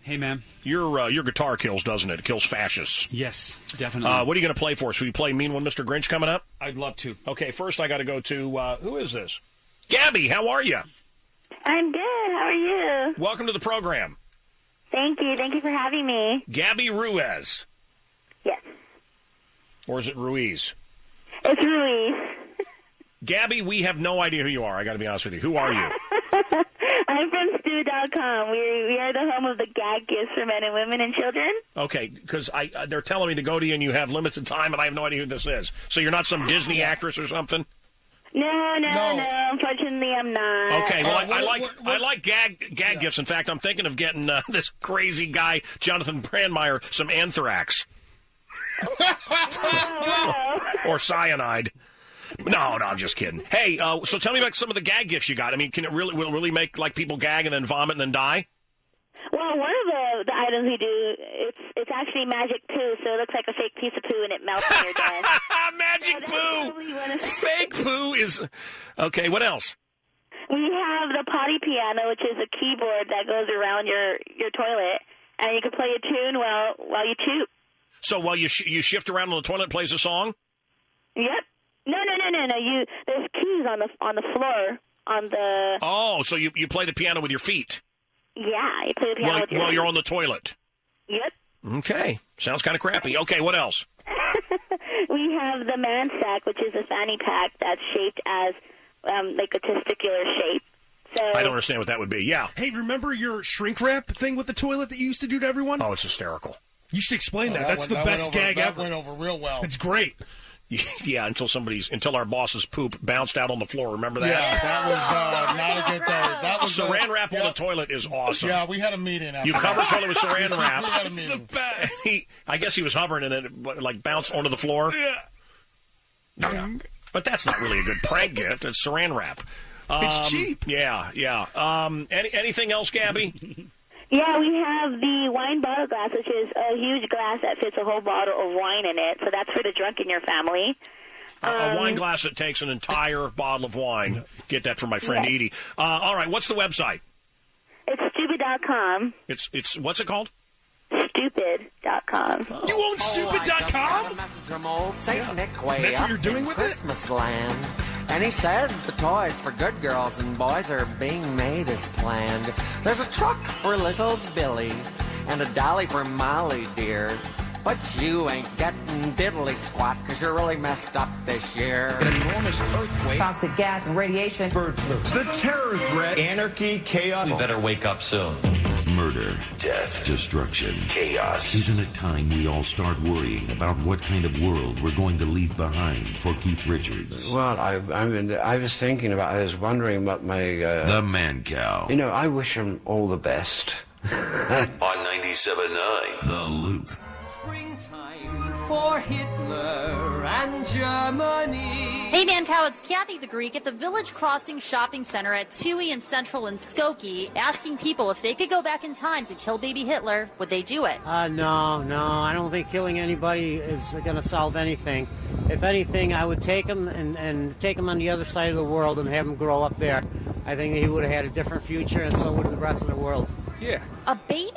Hey, man. Your guitar kills, doesn't it? It kills fascists. Yes, definitely. What are you going to play for us? Will you play Mean One, Mr. Grinch coming up? I'd love to. Okay, first I got to go to, who is this? Gabby, how are you? I'm good. How are you? Welcome to the program. Thank you. Thank you for having me. Gabby Ruiz. Yes. Or is it Ruiz? It's Ruiz. Gabby, we have no idea who you are. I got to be honest with you. Who are you? I'm from Stew.com. We are the home of the gag gifts for men and women and children. Okay, because they're telling me to go to you and you have limited time, and I have no idea who this is. So you're not some Disney actress or something? No. Unfortunately, I'm not. Okay, well, I like gag gifts. In fact, I'm thinking of getting this crazy guy, Jonathan Brandmeier, some anthrax. Or cyanide. No, I'm just kidding. Hey, so tell me about some of the gag gifts you got. I mean, will it really make like people gag and then vomit and then die? Well, one of the items we do, it's actually magic poo, so it looks like a fake piece of poo and it melts when you're done. Magic poo! Fake poo is... Okay, what else? We have the potty piano, which is a keyboard that goes around your toilet, and you can play a tune while you chew. So while you shift around on the toilet, plays a song? Yep. No. There's keys on the floor on the. Oh, so you play the piano with your feet? Yeah, you play the piano with your while feet. you're on the toilet. Yep. Okay, sounds kind of crappy. Okay, what else? We have the man sack, which is a fanny pack that's shaped as like a testicular shape. So I don't understand what that would be. Yeah. Hey, remember your shrink wrap thing with the toilet that you used to do to everyone? Oh, it's hysterical. You should explain that. That's the best gag ever. That went over real well. It's great. Yeah, until our boss's poop bounced out on the floor. Remember that? Yeah, that was not a good day. That was Saran wrap on the toilet is awesome. Yeah, we had a meeting. You cover the toilet with Saran wrap. We had a meeting. It's the best. I guess he was hovering and it like bounced onto the floor. Yeah. But that's not really a good prank gift. It's Saran wrap. It's cheap. Yeah. Anything else, Gabby? Yeah, we have the wine bottle glass, which is a huge glass that fits a whole bottle of wine in it. So that's for the drunk in your family. A wine glass that takes an entire bottle of wine. Get that from my friend Edie. All right, what's the website? It's stupid.com. It's what's it called? Stupid.com. Oh. You own stupid.com? From old Saint Nick way That's up what you're doing in with Christmas land. And he says the toys for good girls and boys are being made as planned. There's a truck for little Billy and a dolly for Molly, dear. But you ain't getting diddly squat because you're really messed up this year. An enormous earthquake. Toxic gas and radiation. Bird flu. The terror threat. Anarchy, chaos. We better wake up soon. Murder, death, destruction, chaos. Isn't it time we all start worrying about what kind of world we're going to leave behind for Keith Richards? Well, I was wondering about my... The Mancow. You know, I wish him all the best. On 97.9, The Loop. Springtime for Hitler and Germany. Hey, Mancow, it's Kathy the Greek at the Village Crossing Shopping Center at Toohey and Central in Skokie, asking people if they could go back in time to kill baby Hitler, would they do it? No, I don't think killing anybody is going to solve anything. If anything, I would take him and take him on the other side of the world and have him grow up there. I think he would have had a different future, and so would the rest of the world. Yeah. A baby?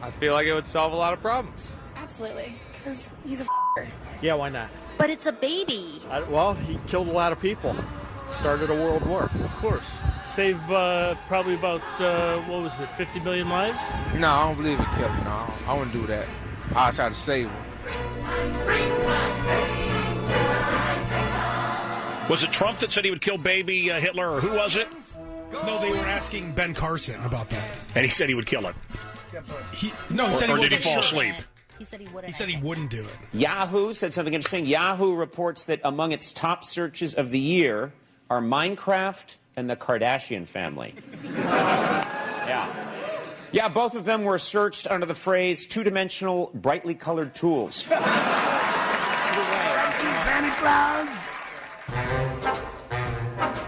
I feel like it would solve a lot of problems. Absolutely, because he's a Yeah, why not? But it's a baby. Well, he killed a lot of people. Started a world war. Of course. Save probably about, 50 million lives? No, I don't believe he killed him. No, I wouldn't do that. I'll try to save him. Was it Trump that said he would kill baby Hitler, or who was it? No, they were asking Ben Carson about that. And he said he would kill him. He said he or did he wasn't fall sure. asleep? He said he wouldn't. He said he wouldn't do it. Yahoo said something interesting. Yahoo reports that among its top searches of the year are Minecraft and the Kardashian family. Yeah, both of them were searched under the phrase two-dimensional, brightly colored tools. Santa Claus?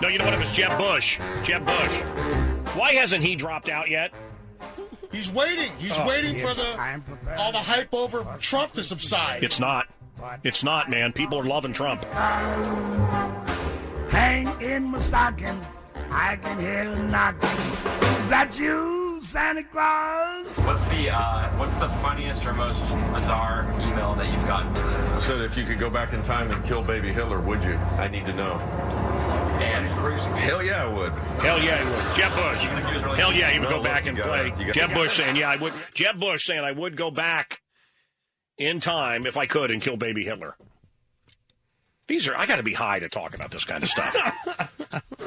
No, you know what? It was Jeb Bush. Jeb Bush. Why hasn't he dropped out yet? He's waiting. He's waiting for all the hype over Trump to subside. It's not. It's not, man. People are loving Trump. Hang in my stocking. I can hear a knocking. Is that you, Santa Claus? What's the funniest or most bizarre email that you've gotten? I said if you could go back in time and kill baby Hitler, would you? I need to know. And hell yeah, I would. Hell yeah, he would. Jeb Bush. Hell yeah, he would go back and play. Jeb Bush saying, yeah, I would. Jeb Bush saying, I would go back in time if I could and kill baby Hitler. I got to be high to talk about this kind of stuff.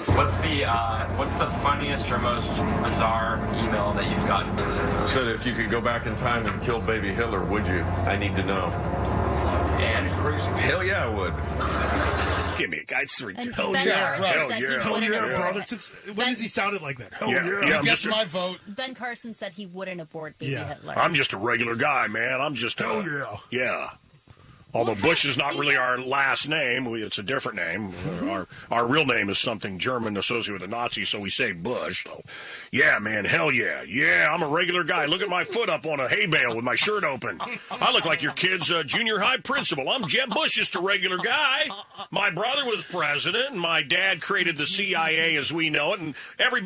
What's the funniest or most bizarre email that you've gotten? I said if you could go back in time and kill baby Hitler, would you? I need to know. And hell yeah, I would. Give me a guy. Hell yeah, right. Hell yeah, brother. When has he sounded like that? Hell yeah. That's my vote. Ben Carson said he wouldn't abort baby Hitler. I'm just a regular guy, man. I'm just yeah. Although Bush is not really our last name, it's a different name. Our real name is something German associated with the Nazis, so we say Bush. So, yeah, man, hell yeah. Yeah, I'm a regular guy. Look at my foot up on a hay bale with my shirt open. I look like your kid's junior high principal. I'm Jeb Bush, just a regular guy. My brother was president, and my dad created the CIA as we know it, and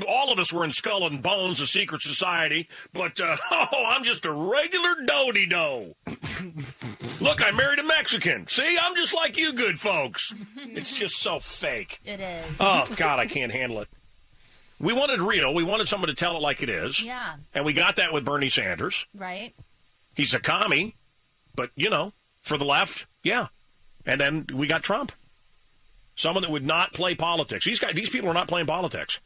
all of us were in Skull and Bones, a secret society. But, I'm just a regular do-de-do. Look, I married a Mexican. See, I'm just like you good folks. It's just so fake. It is. Oh, God, I can't handle it. We wanted real. We wanted someone to tell it like it is. Yeah. And we got that with Bernie Sanders. Right. He's a commie, but, for the left, yeah. And then we got Trump. Someone that would not play politics. These people are not playing politics.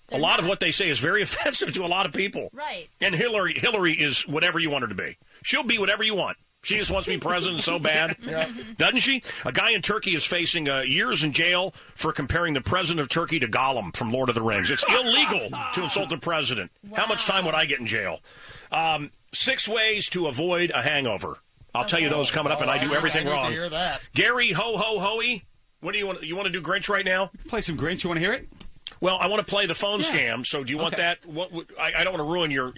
A lot of what they say is very offensive to a lot of people. Right. And Hillary is whatever you want her to be. She'll be whatever you want. She just wants to be president so bad. Yeah. Doesn't she? A guy in Turkey is facing years in jail for comparing the president of Turkey to Gollum from Lord of the Rings. It's illegal to insult the president. Wow. How much time would I get in jail? 6 ways to avoid a hangover. I'll tell you those coming up, and I do everything wrong. I need to hear that. Gary Ho-Ho-Hoey, what do you want? You want to do Grinch right now? Play some Grinch. You want to hear it? Well, I want to play the phone scam, so do you want that? I don't want to ruin your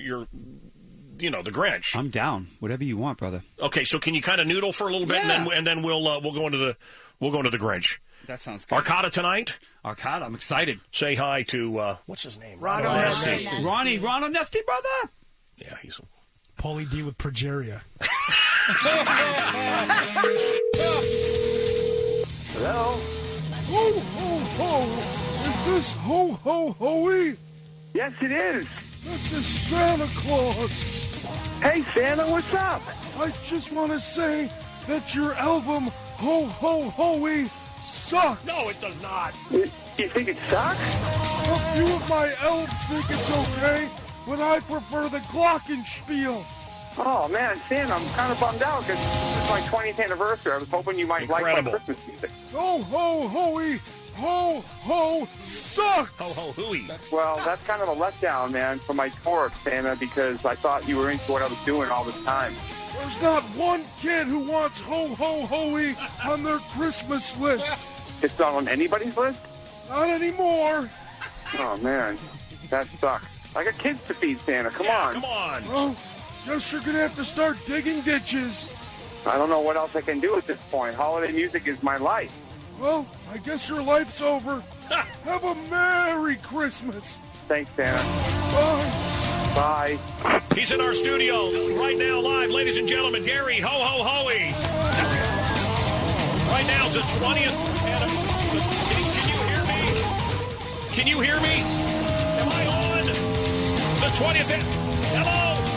the Grinch. I'm down. Whatever you want, brother. Okay, so can you kind of noodle for a little bit, and then we'll go into the Grinch. That sounds good. Arcata tonight? Arcata, I'm excited. Say hi to, what's his name? Ron Onesti. Ron Onesti, brother. Yeah, he's Paulie D with progeria. Hello? Ho, ho, ho. Is this Ho, ho, hoey? Yes, it is. This is Santa Claus. Hey, Santa, what's up? I just want to say that your album, Ho, ho, hoey, sucks. No, it does not. You think it sucks? A few of my elves think it's okay, but I prefer the Glockenspiel. Oh, man, Santa, I'm kind of bummed out because it's my 20th anniversary. I was hoping you might like my Christmas music. Ho, ho, hoey, ho, ho, sucks! Ho, ho, hooey. Well, that's kind of a letdown, man, for my tour, Santa, because I thought you were into what I was doing all this time. There's not one kid who wants ho, ho, hoey on their Christmas list. It's not on anybody's list? Not anymore. Oh, man, that sucks. I got kids to feed, Santa. Come on. Come on. Well, guess you're going to have to start digging ditches. I don't know what else I can do at this point. Holiday music is my life. Well, I guess your life's over. Have a Merry Christmas. Thanks, Santa. Bye. Bye. He's in our studio right now live, ladies and gentlemen. Gary Ho-Ho-Hoey. Right now it's the 20th. Can you hear me? Can you hear me? Am I on? The 20th. Hello?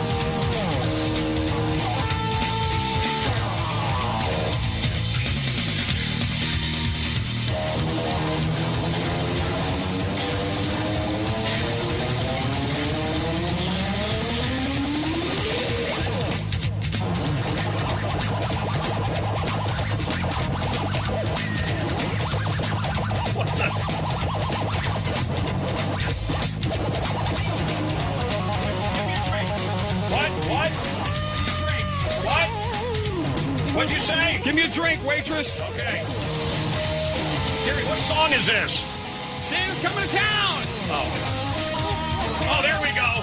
What'd you say? Give me a drink, waitress. Okay. Gary, what song is this? Santa's coming to town. Oh, there we go.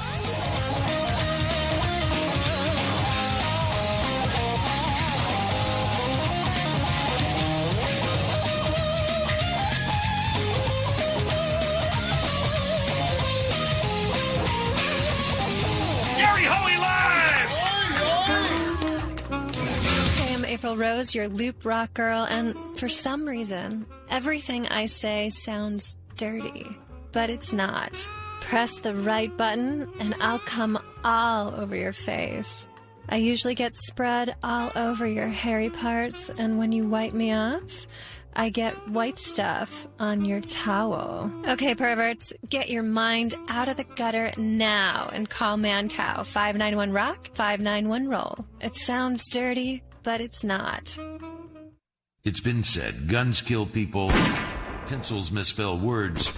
April Rose, your Loop Rock girl, and for some reason, everything I say sounds dirty, but it's not. Press the right button, and I'll come all over your face. I usually get spread all over your hairy parts, and when you wipe me off, I get white stuff on your towel. Okay, perverts, get your mind out of the gutter now and call Mancow. 591-ROCK, 591-ROLL. It sounds dirty, but it's not. It's been said, guns kill people, pencils misspell words,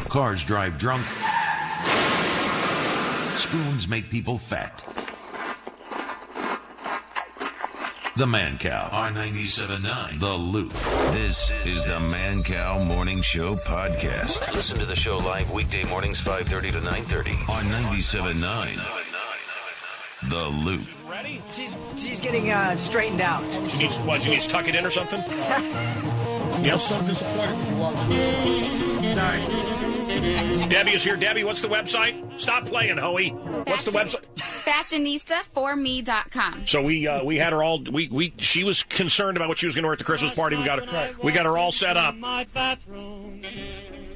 cars drive drunk, spoons make people fat. The Mancow on 97.9 The Loop. This is the Mancow Morning Show podcast. Listen to the show live weekday mornings 5:30 to 9:30 on 97.9 The Loop. Ready? She's getting straightened out. She needs to tuck it in or something? I'm so disappointed when you walk in the door. Debbie is here. Debbie, what's the website? Stop playing, Hoey. What's the website? Fashionista4me.com. So we had her all. She was concerned about what she was going to wear at the Christmas party. We got her all set up. My bathroom,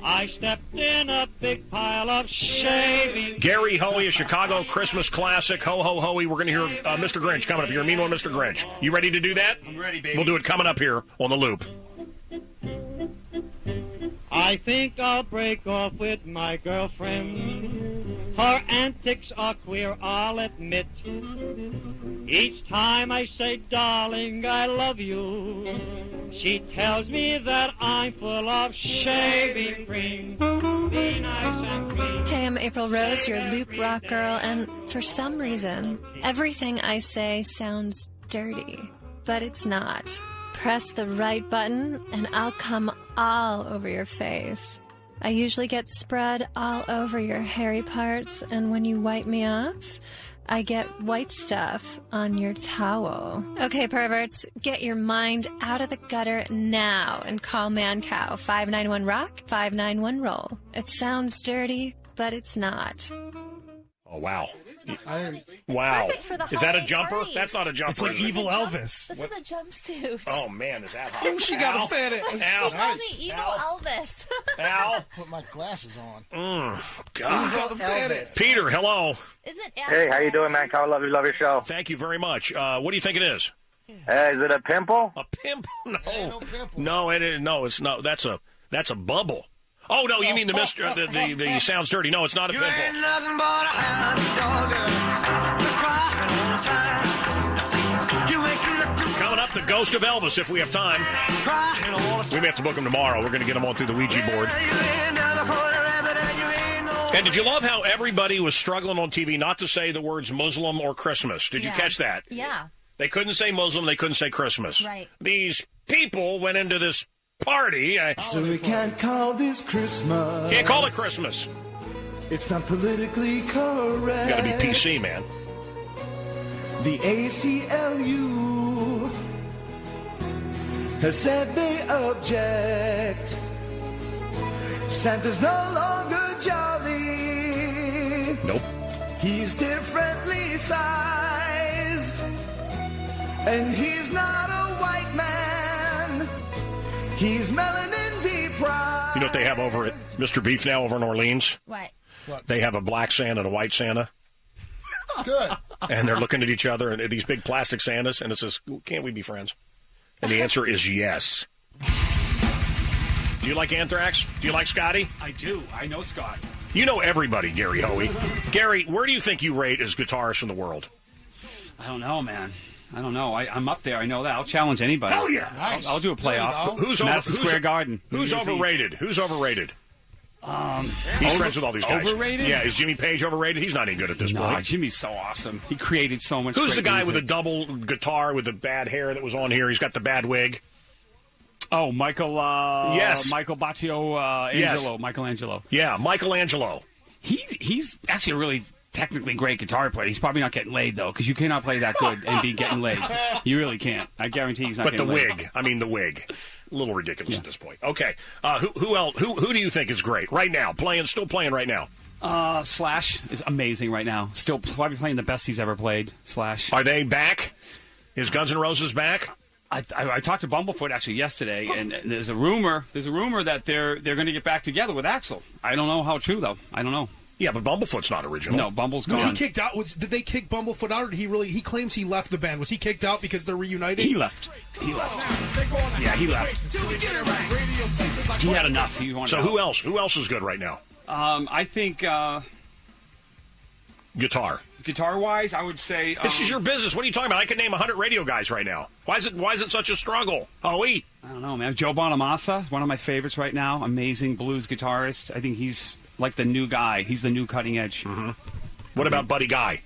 I stepped in a big pile of shaving. Gary Hoey, a Chicago Christmas classic. Ho ho Hoey. We're going to hear Mr. Grinch coming up. You're a mean one, Mr. Grinch. You ready to do that? I'm ready, baby. We'll do it coming up here on the Loop. I think I'll break off with my girlfriend. Her antics are queer, I'll admit. Each time I say, darling, I love you, she tells me that I'm full of shaving cream. Be nice and clean. Hey, I'm April Rose, your Loop Rock girl, and for some reason, everything I say sounds dirty, but it's not. Press the right button, and I'll come all over your face. I usually get spread all over your hairy parts, and when you wipe me off, I get white stuff on your towel. Okay, perverts, get your mind out of the gutter now and call Mancow. 591-ROCK, 591-ROLL. It sounds dirty, but it's not. Oh, wow. Wow. Is that a jumper? Party. That's not a jumper. It's like Evil Elvis. This is a jumpsuit. Oh, man, is that hot? Oh, she got a fan it. Al. They call me Evil Elvis. Al. Put my glasses on. God. Elvis. Peter, hello. Isn't Hey, how you doing, man? I love your show. Thank you very much. What do you think it is? Is it a pimple? A pimple? No. No pimple. No, it's not. That's a bubble. Oh, no, you mean the sounds dirty. No, it's not a pimple. Ain't nothing but a hound dog, crying all the time. You ain't Coming up, the ghost of Elvis, if we have time. crying all the We may have to book him tomorrow. We're going to get him on through the Ouija board. And did you love how everybody was struggling on TV not to say the words Muslim or Christmas? Did you catch that? Yeah. They couldn't say Muslim. They couldn't say Christmas. Right. These people went into this party. So we can't call this Christmas. Can't call it Christmas. It's not politically correct. Got to be PC, man. The ACLU has said they object. Santa's no longer jolly. Nope. He's differently sized. And he's not a white man. He's melanin deprived. You know what they have over at Mr. Beef now over in Orleans? What? They have a black Santa and a white Santa. Good. And they're looking at each other, and these big plastic Santas, and it says, can't we be friends? And the answer is yes. Do you like Anthrax? Do you like Scotty? I do. I know Scott. You know everybody, Gary Hoey. Gary, where do you think you rate as guitarists in the world? I don't know, man. I don't know. I'm up there. I know that. I'll challenge anybody. Hell yeah. Nice. I'll do a playoff. Who's Madison Square Garden. Who's overrated? Who's overrated? He's friends with all these guys. Overrated? Yeah, is Jimmy Page overrated? He's not any good at this point. Jimmy's so awesome. He created so much. Who's the great guy music. with a double guitar with the bad hair that was on here? He's got the bad wig. Oh, Michael. Yes. Michael Baccio Angelo. Yes. Michelangelo. Yeah, Michelangelo. He's actually a really technically great guitar player. He's probably not getting laid though, because you cannot play that good and be getting laid. You really can't. I guarantee he's not. But the getting laid. wig. I mean, the wig. A little ridiculous at this point. Okay. Who else? Who do you think is great right now? Still playing right now. Slash is amazing right now. Still probably playing the best he's ever played. Slash. Are they back? Is Guns N' Roses back? I talked to Bumblefoot actually yesterday, and there's a rumor that they're going to get back together with Axl. I don't know how true though. I don't know. Yeah, but Bumblefoot's not original. No, Bumble's gone. Was he kicked out? Did they kick Bumblefoot out, or did he claims he left the band? Was he kicked out because they're reunited? He left. Yeah, he left. He had enough. He wanted so who else? Who else is good right now? I think guitar. Guitar-wise, I would say... this is your business. What are you talking about? I could name 100 radio guys right now. Why is it such a struggle? Howie? I don't know, man. Joe Bonamassa is one of my favorites right now. Amazing blues guitarist. I think he's like the new guy. He's the new cutting edge. Mm-hmm. What about Buddy Guy?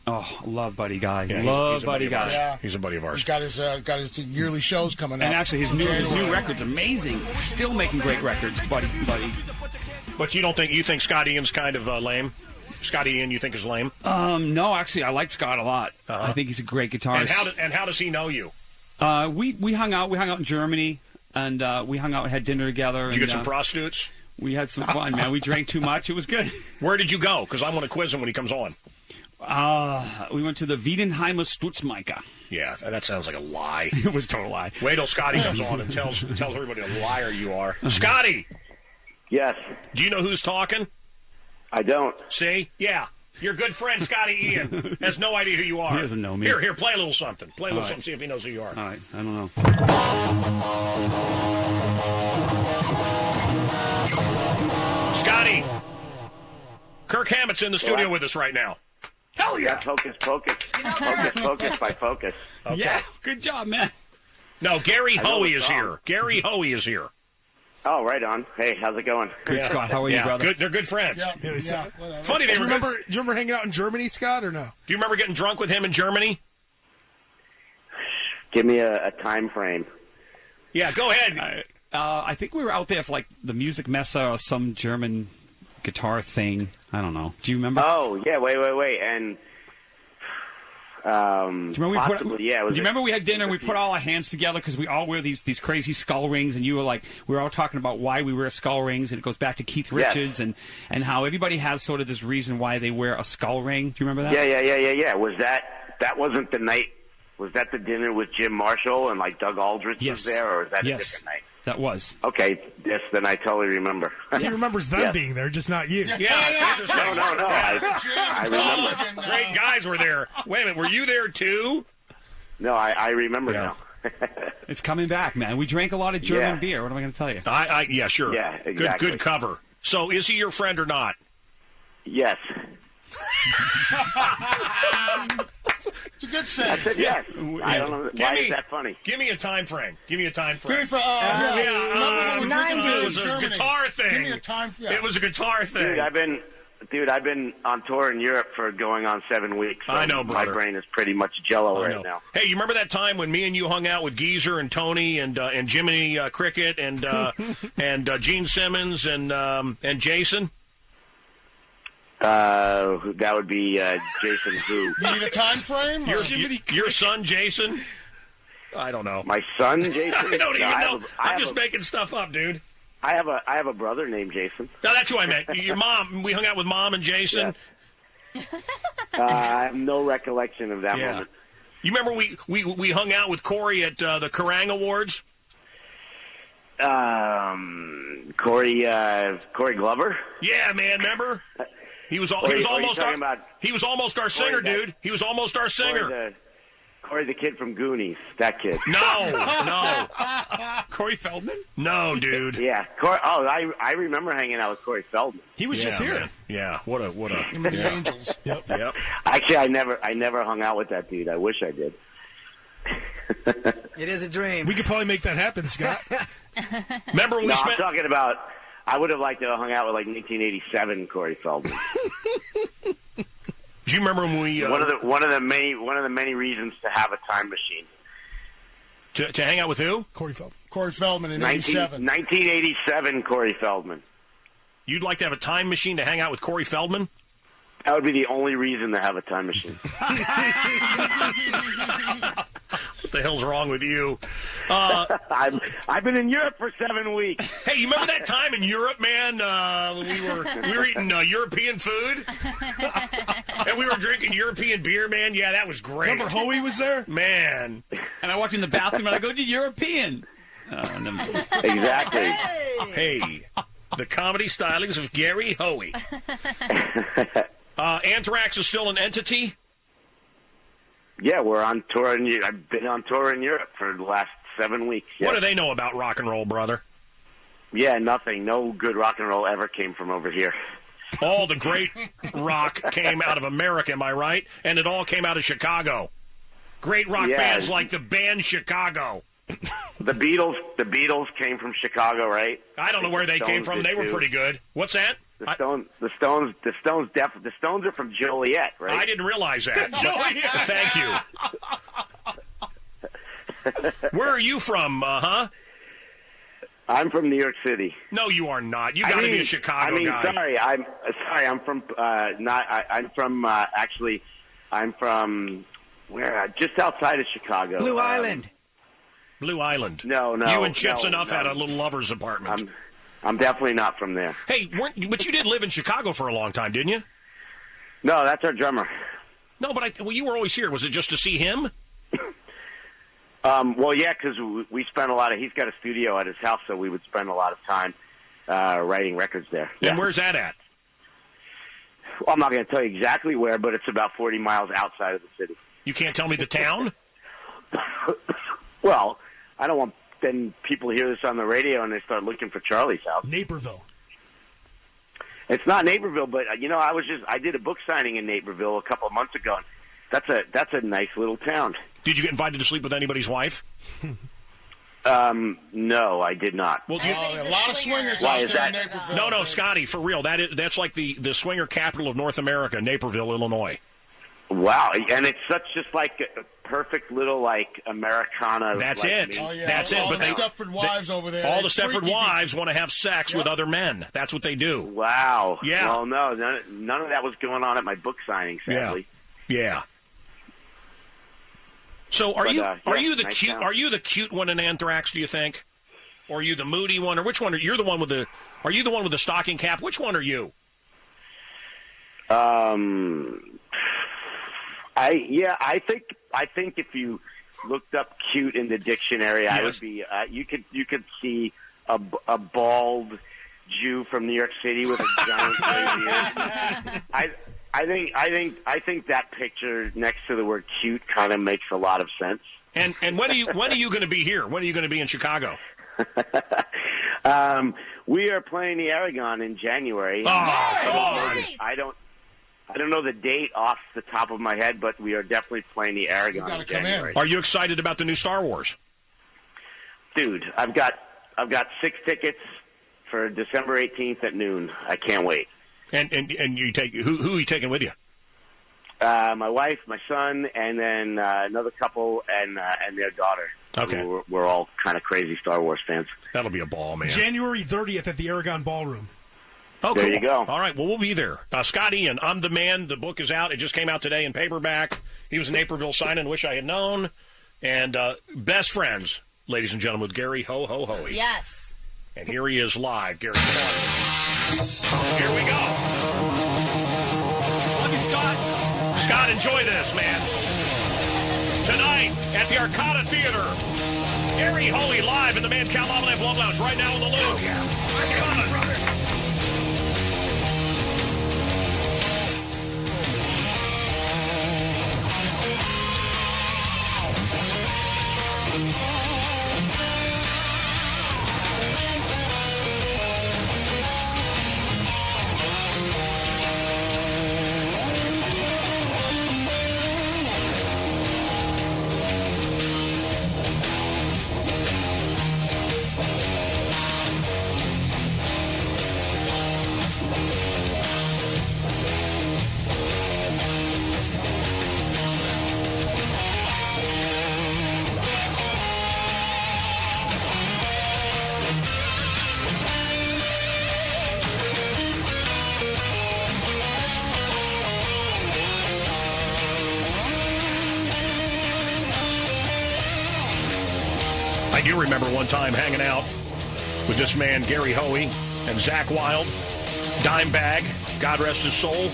Oh, love Buddy Guy. Yeah, love Buddy Guy. Yeah. He's a buddy of ours. He's got his yearly shows coming up. And actually, his new record's amazing. Still making great records, Buddy. But you think Scott Ian's kind of lame? Scott Ian, you think is lame? No, actually, I like Scott a lot. I think he's a great guitarist. And how does he know you? We hung out. We hung out in Germany, and we hung out and had dinner together. Did you get some prostitutes? We had some fun, man. We drank too much. It was good. Where did you go? Because I want to quiz him when he comes on. We went to the Wiedenheimer Stutzmeister. Yeah, that sounds like a lie. It was a total lie. Wait till Scotty comes on and tells everybody a liar you are. Scotty! Yes. Do you know who's talking? I don't. See? Yeah. Your good friend, Scotty Ian, has no idea who you are. He doesn't know me. Here, play a little something. Play a little something, see if he knows who you are. All right, I don't know. Scotty! Kirk Hammett's in the studio with us right now. Hell yeah! Focus. Focus by Focus. Okay. Yeah, good job, man. No, Gary Hoey is here. Gary Hoey is here. Oh, right on. Hey, how's it going? Good, Scott. How are you, brother? Good. They're good friends. Yeah, Funny, Do you remember hanging out in Germany, Scott, or no? Do you remember getting drunk with him in Germany? Give me a time frame. Yeah, go ahead. I think we were out there for like the Music Messe or some German guitar thing. I don't know. Do you remember? Oh, yeah. Wait. And do you remember do you remember we had dinner and we put all our hands together because we all wear these crazy skull rings, and you were like, we were all talking about why we wear skull rings, and it goes back to Keith Richards and how everybody has sort of this reason why they wear a skull ring. Do you remember that? Yeah. Was that wasn't the night? Was that the dinner with Jim Marshall and like Doug Aldrich was there, or was that a different night? That was. Okay, yes, then I totally remember. He remembers them being there, just not you. Yeah, it's interesting. No. I remember. Great guys were there. Wait a minute, were you there too? No, I remember now. It's coming back, man. We drank a lot of German beer. What am I going to tell you? Yeah, sure. Yeah, exactly. Good cover. So, is he your friend or not? Yes. It's a good say. I said yes. I don't know. Why is that funny? Give me a time frame. Give me 90s. It was a guitar thing. Give me a time. Yeah. It was a guitar thing. Dude, I've been on tour in Europe for going on 7 weeks. So I know, brother. My brain is pretty much jello right now. Hey, you remember that time when me and you hung out with Geezer and Tony and Jiminy Cricket and Gene Simmons and Jason? That would be Jason who? You need a time frame? Your son, Jason? I don't know. My son, Jason? I don't even know. I'm just making stuff up, dude. I have a brother named Jason. No, that's who I meant. Your mom. We hung out with Mom and Jason. Yes. I have no recollection of that moment. You remember we hung out with Corey at the Kerrang Awards? Corey Glover? Yeah, man, remember? He was almost our singer, dude. He was almost our singer. Corey, the kid from Goonies. That kid. No. Corey Feldman? No, dude. Yeah. I remember hanging out with Corey Feldman. He was just here. Man. Yeah. What a. The Angels. Yep. Actually, I never hung out with that dude. I wish I did. It is a dream. We could probably make that happen, Scott. Remember when I'm talking about. I would have liked to have hung out with like 1987 Corey Feldman. Do you remember when we one of the many reasons to have a time machine? To hang out with who? Corey Feldman in 87. 1987 Corey Feldman. You'd like to have a time machine to hang out with Corey Feldman? That would be the only reason to have a time machine. What the hell's wrong with you? I've been in Europe for 7 weeks. Hey, you remember that time in Europe, man? We were eating European food, and we were drinking European beer, man. Yeah, that was great. Remember Hoey was there? Man. And I walked in the bathroom and I go, "To European." Exactly. Hey, the comedy stylings of Gary Hoey. Anthrax is still an entity? Yeah, we're on tour. I've been on tour in Europe for the last 7 weeks. What do they know about rock and roll, brother? Yeah, nothing. No good rock and roll ever came from over here. All the great rock came out of America, am I right? And it all came out of Chicago. Great rock bands like the band Chicago. The Beatles came from Chicago, right? I don't know where they came from. They were pretty good. What's that? The Stones are from Joliet, right? I didn't realize that. Thank you. Where are you from, I'm from New York City. No, you are not. You got to be a Chicago guy. Sorry. I'm from I'm from where? Just outside of Chicago. Blue Island. Blue Island. No. You and Chips Enough had a little lover's apartment. I'm definitely not from there. Hey, but you did live in Chicago for a long time, didn't you? No, that's our drummer. No, but you were always here. Was it just to see him? Well, yeah, because we spent he's got a studio at his house, so we would spend a lot of time writing records there. And where's that at? Well, I'm not going to tell you exactly where, but it's about 40 miles outside of the city. You can't tell me the town? Well, I don't want then people hear this on the radio and they start looking for Charlie's house. Naperville. It's not Naperville, but I did a book signing in Naperville a couple of months ago. And that's a nice little town. Did you get invited to sleep with anybody's wife? No, I did not. Well, a lot of swingers Why out is there that? in Naperville. No, Scotty, for real. That's like the swinger capital of North America, Naperville, Illinois. Wow, and it's just like a perfect little Americana. That's like it. Oh, yeah. That's it. All But the Stepford wives over there. All the Stepford wives want to have sex with other men. That's what they do. Wow. Yeah. Well, no, none of that was going on at my book signing, sadly. Yeah. So are you the cute one in Anthrax? Do you think, or are you the moody one, or which one? Are you the one with the stocking cap? Which one are you? I think if you looked up cute in the dictionary, I would be. You could see a bald Jew from New York City with a giant beard. I think that picture next to the word cute kind of makes a lot of sense. And when are you going to be here? When are you going to be in Chicago? We are playing the Aragon in January. Oh, come on! I don't know the date off the top of my head, but we are definitely playing the Aragon in January. Are you excited about the new Star Wars? Dude, I've got 6 tickets for December 18th at noon. I can't wait. And you take who are you taking with you? My wife, my son, and then another couple and their daughter. Okay, we're all kind of crazy Star Wars fans. That'll be a ball, man. January 30th at the Aragon Ballroom. Oh, there cool. you go. All right, well, we'll be there. Scott Ian, I'm the Man. The book is out. It just came out today in paperback. He was in Naperville signing Wish I Had Known. And Best Friends, ladies and gentlemen, with Gary Ho Ho Hoey. Yes. And here he is live, Gary Clark. Here we go. Love you, Scott. Scott, enjoy this, man. Tonight at the Arcada Theater, Gary Hoey live in the Mancow Lava Lamp Love Lounge right now in the Loop. Oh, yeah. Come on, brother. remember one time hanging out with this man, Gary Hoey, and Zach Wilde, Dimebag, God rest his soul.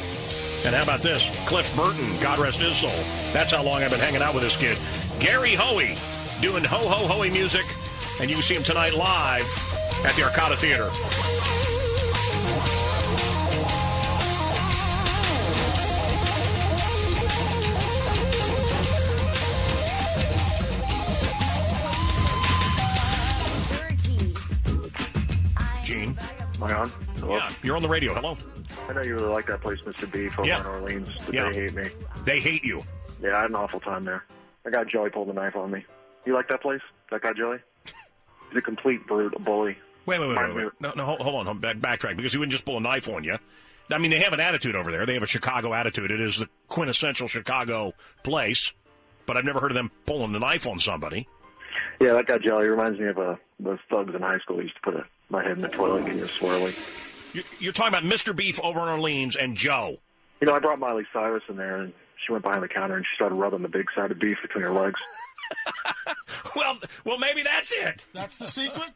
And how about this? Cliff Burton, God rest his soul. That's how long I've been hanging out with this kid. Gary Hoey doing ho-ho-hoey music. And you can see him tonight live at the Arcada Theater. Gene. Am I on? Hello? Yeah, you're on the radio. Hello. I know you really like that place, Mr. Beef, over in Orleans, but they hate me. They hate you. Yeah, I had an awful time there. That guy Joey pulled a knife on me. You like that place? That guy Joey? He's a complete brute, a bully. Wait. No, hold on. Backtrack, because he wouldn't just pull a knife on you. I mean, they have an attitude over there. They have a Chicago attitude. It is the quintessential Chicago place, but I've never heard of them pulling a knife on somebody. Yeah, that guy Joey reminds me of those thugs in high school who used to put my head in the toilet and get you swirly. You're talking about Mr. Beef over in Orleans and Joe. You know, I brought Miley Cyrus in there, and she went behind the counter and she started rubbing the big side of beef between her legs. Well, maybe that's it. That's the secret?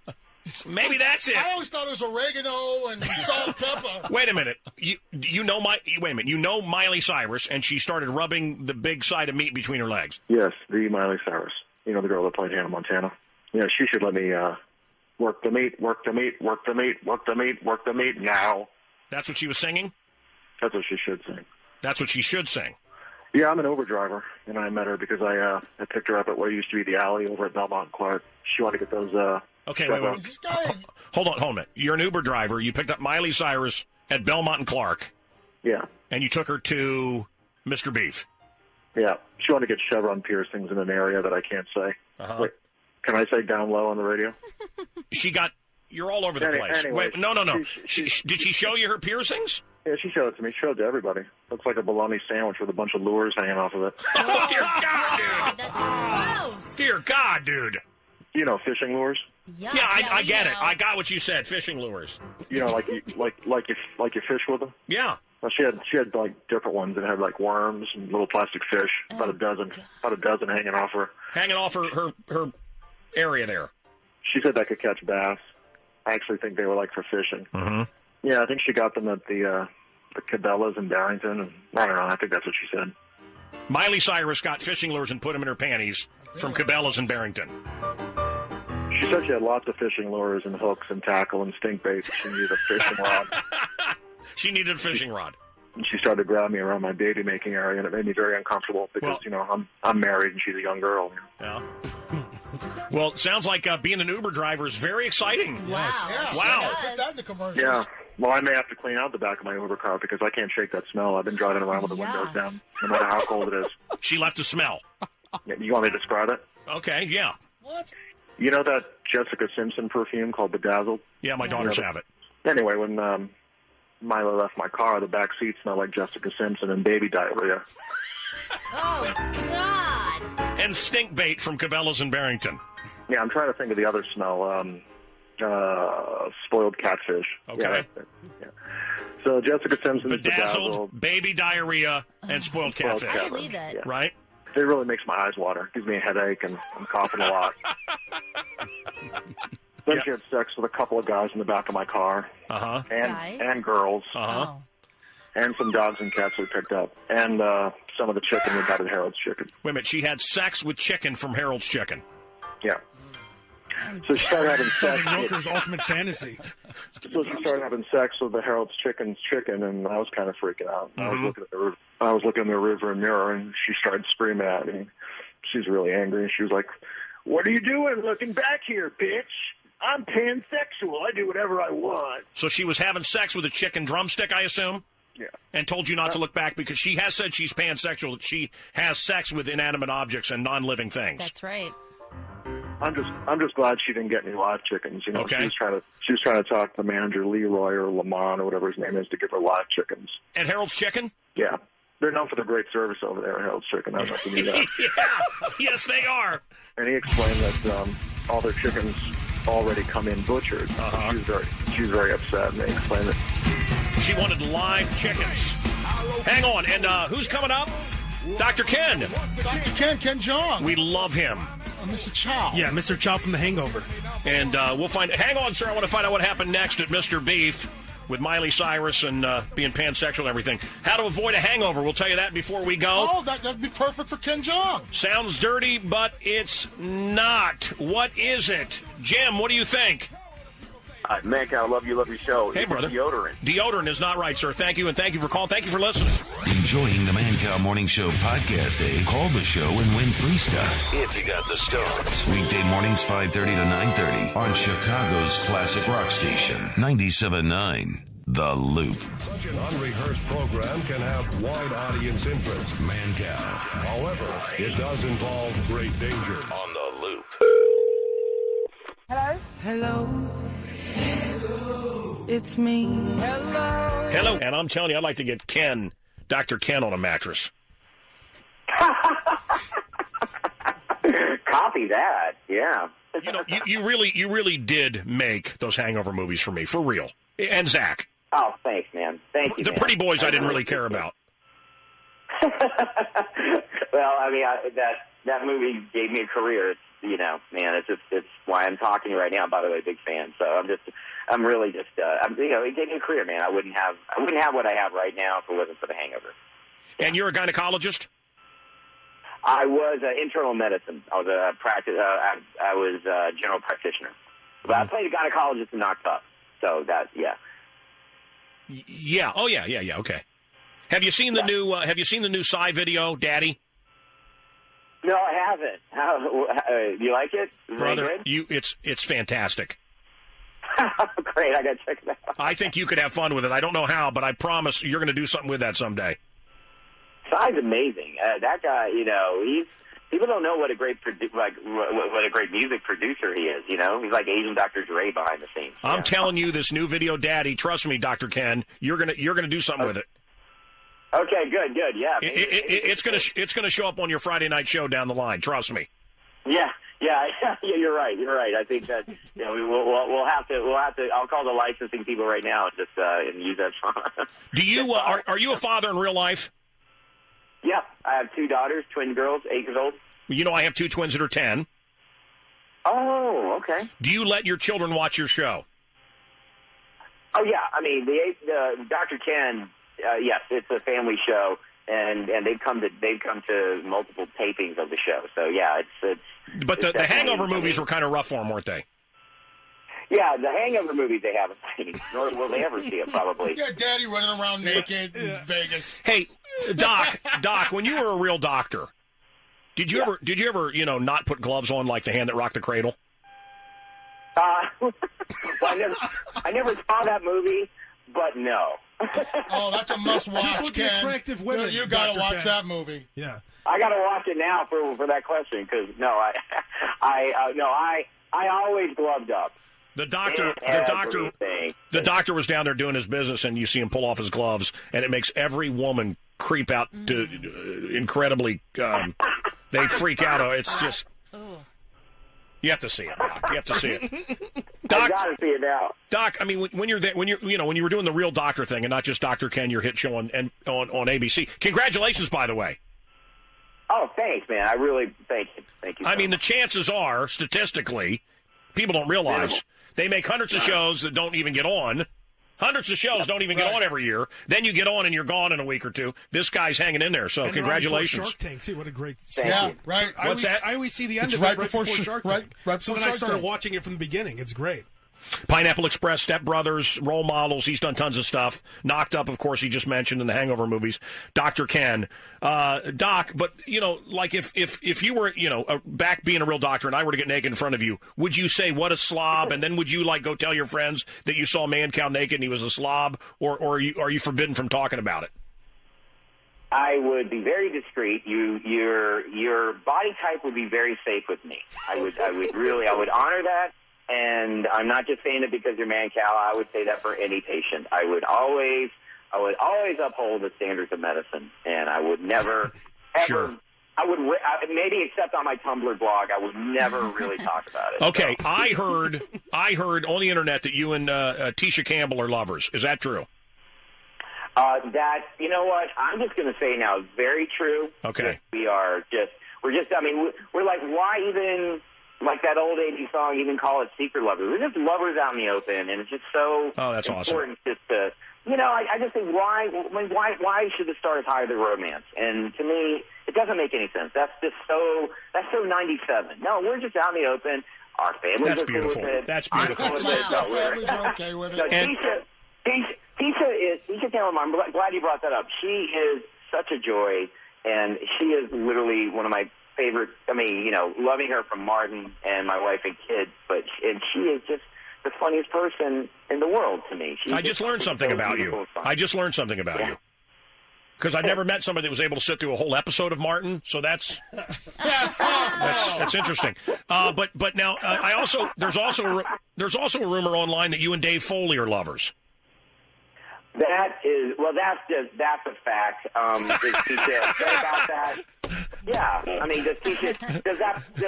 Maybe that's it. I always thought it was oregano and salt and pepper. Wait a minute. You know Miley Cyrus, and she started rubbing the big side of meat between her legs. Yes, the Miley Cyrus. You know, the girl that played Hannah Montana. You know, she should let me work the meat, work the meat, work the meat, work the meat, work the meat now. That's what she was singing? That's what she should sing. That's what she should sing. Yeah, I'm an Uber driver, and I met her because I picked her up at what used to be the alley over at Belmont and Clark. She wanted to get those... Okay, wait. Hold on a minute. You're an Uber driver. You picked up Miley Cyrus at Belmont and Clark. Yeah. And you took her to Mr. Beef. Yeah. She wanted to get chevron piercings in an area that I can't say. Uh-huh. Wait, can I say down low on the radio? You're all over the place. Anyway, wait, no. Did she show you her piercings? Yeah, she showed it to me. She showed it to everybody. Looks like a bologna sandwich with a bunch of lures hanging off of it. Oh, dear God, dude. That's gross. Dear God, dude. You know, fishing lures? Yeah, I get it. I got what you said. Fishing lures. You know, like you fish with them? Yeah. Well, she had like different ones that had like worms and little plastic fish. About a dozen hanging off her. Hanging off her area there. She said that could catch bass. I actually think they were like for fishing. Mm-hmm. Yeah, I think she got them at the Cabela's in Barrington. And I don't know. I think that's what she said. Miley Cyrus got fishing lures and put them in her panties from Cabela's in Barrington. She said she had lots of fishing lures and hooks and tackle and stink bait. She needed a fishing rod. She needed a fishing rod. And she started to grab me around my baby making area, and it made me very uncomfortable because I'm married and she's a young girl. Yeah. Well, it sounds like being an Uber driver is very exciting. Wow. Yeah, wow. That's a commercial. Yeah. Well, I may have to clean out the back of my Uber car because I can't shake that smell. I've been driving around with the windows down, no matter how cold it is. She left a smell. Yeah, you want me to describe it? Okay, yeah. What? You know that Jessica Simpson perfume called Bedazzled? Yeah, my daughters have it. Anyway, when Milo left my car, the back seat smelled like Jessica Simpson and baby diarrhea. Oh, God. And stink bait from Cabela's in Barrington. Yeah, I'm trying to think of the other smell. Spoiled catfish. Okay. Yeah. So Jessica Simpson's Bedazzled, baby diarrhea, and spoiled catfish. I believe it. Yeah. Right? It really makes my eyes water. Gives me a headache, and I'm coughing a lot. Then she had sex with a couple of guys in the back of my car. Uh-huh. And girls. Uh-huh. And some dogs and cats we picked up. And some of the chicken we got at Harold's Chicken. Wait a minute. She had sex with chicken from Harold's Chicken. Yeah. So she started having sex. Roker's ultimate fantasy. So she started having sex with the Harold's Chicken's chicken, and I was kind of freaking out. Mm-hmm. I was looking in the river mirror, and she started screaming at me. She's really angry, and she was like, "What are you doing looking back here, bitch? I'm pansexual. I do whatever I want." So she was having sex with a chicken drumstick, I assume? Yeah. And told you not to look back because she has said she's pansexual, that she has sex with inanimate objects and non-living things. That's right. I'm just glad she didn't get any live chickens. You know, okay. She was trying to talk to the manager, Leroy or Lamont or whatever his name is, to give her live chickens. At Harold's Chicken? Yeah. They're known for their great service over there at Harold's Chicken. I don't know if you knew that. Yeah. Yes, they are. And he explained that all their chickens already come in butchered. Uh-huh. She was very upset, and they explained that she wanted live chickens. Hang on, and who's coming up? Dr. Ken. Dr. Ken Jong. We love him. Mr. Chow. Yeah, Mr. Chow from The Hangover. And we'll find. Hang on, sir. I want to find out what happened next at Mr. Beef with Miley Cyrus and being pansexual and everything. How to avoid a hangover. We'll tell you that before we go. Oh, that'd be perfect for Ken Jeong. Sounds dirty, but it's not. What is it? Jim, what do you think? Mancow, I love your show. Hey, brother. Deodorant. Deodorant is not right, sir. Thank you, and thank you for calling. Thank you for listening. Enjoying the Mancow Morning Show podcast, Call the show and win free stuff if you got the stones. Weekday mornings, 5:30 to 9:30 on Chicago's classic rock station, 97.9 The Loop. Such an unrehearsed program can have wide audience interest. Mancow. However, it does involve great danger. On The Loop. Hello? Hello. It's me. Hello. Hello. And I'm telling you, I'd like to get Ken, Dr. Ken, on a mattress. Copy that. Yeah. You know, you really did make those hangover movies for me, for real. And Zach. Oh, thanks, man. Thank you. The man. Pretty Boys I didn't really care about. Well, I mean, that movie gave me a career. It's, man, it's why I'm talking to you right now. By the way, big fan. So it gave me a career, man. I wouldn't have what I have right now if it wasn't for the hangover. And you're a gynecologist? I was internal medicine. I was a general practitioner, but I played a gynecologist in Knocked Up. So that, yeah. Yeah. Oh, yeah. Okay. Have you seen the new? Have you seen the new Psy video, Daddy? No, I haven't. You like it? Brother, it's fantastic. Great, I got to check it out. I think you could have fun with it. I don't know how, but I promise you're going to do something with that someday. Psy's amazing. That guy, people don't know what a great what a great music producer he is. He's like Asian Dr. Dre behind the scenes. I'm telling you, this new video, Daddy. Trust me, Dr. Ken. You're gonna do something with it. Okay, good, yeah. It's gonna show up on your Friday night show down the line. Trust me. Yeah. You're right. I think that we'll have to. I'll call the licensing people right now and use that song. Do you are you a father in real life? Yeah, I have 2 daughters, twin girls, 8 years old. I have 2 twins that are 10. Oh, okay. Do you let your children watch your show? Oh yeah, I mean the Dr. Ken. Yes, it's a family show, and they've come to multiple tapings of the show. So yeah, it's. But the Hangover movies were kind of rough for them, weren't they? Yeah, the Hangover movies they haven't seen, nor will they ever see it, probably. Yeah, Daddy running around naked in Vegas. Hey, Doc, when you were a real doctor, did you ever not put gloves on like The Hand That Rocked the Cradle? Well, I never saw that movie, but no. Oh, that's a must-watch, Just with the attractive women. You got to watch Ken. that movie. Yeah. I got to watch it now for that question because I always gloved up. The doctor was down there doing his business, and you see him pull off his gloves, and it makes every woman creep out to incredibly. They freak out. It's just. You have to see it, Doc. You have to see it. Doc, I gotta see it now. Doc, I mean, when you were doing the real doctor thing, and not just Dr. Ken, your hit show on ABC. Congratulations, by the way. Oh, thanks, man. I really thank you. Thank you. I mean, the chances are, statistically, people don't realize they make hundreds of shows that don't even get on. Hundreds of shows don't even get on every year. Then you get on and you're gone in a week or two. This guy's hanging in there, so and congratulations. Shark Tank, too. What a great right. What's that? I always see the end of right it right before Shark Tank. Right so then I started watching it from the beginning. It's great. Pineapple Express, Step Brothers, Role Models. He's done tons of stuff. Knocked Up, of course, he just mentioned in the Hangover movies. Dr. Ken. Doc, but, like if you were, back being a real doctor and I were to get naked in front of you, would you say, what a slob? And then would you, go tell your friends that you saw Mancow naked and he was a slob? Or are you forbidden from talking about it? I would be very discreet. Your body type would be very safe with me. I would honor that. And I'm not just saying it because you're Mancow. I would say that for any patient. I would always uphold the standards of medicine, and I would never, ever. Sure. I would maybe except on my Tumblr blog. I would never really talk about it. Okay, so. I heard on the internet that you and Tisha Campbell are lovers. Is that true? You know what? I'm just going to say now, it's very true. Okay. We're we're like, why even, like that old 80s song, even call it secret lovers? We're just lovers out in the open, and it's just so that's important just to, I just think why should the stars hide the romance? And to me, it doesn't make any sense. That's so 97. No, we're just out in the open. Our families are cool with it. That's beautiful. Our families are okay with it. Tisha Taylor, I'm glad you brought that up. She is such a joy, and she is literally one of my favorite. Loving her from Martin and my wife and kids, and she is just the funniest person in the world to me. I just learned something about you. Because I've never met somebody that was able to sit through a whole episode of Martin, so that's interesting. But now there's also a rumor online that you and Dave Foley are lovers. That's a fact. Does Tisha say about that? Yeah, does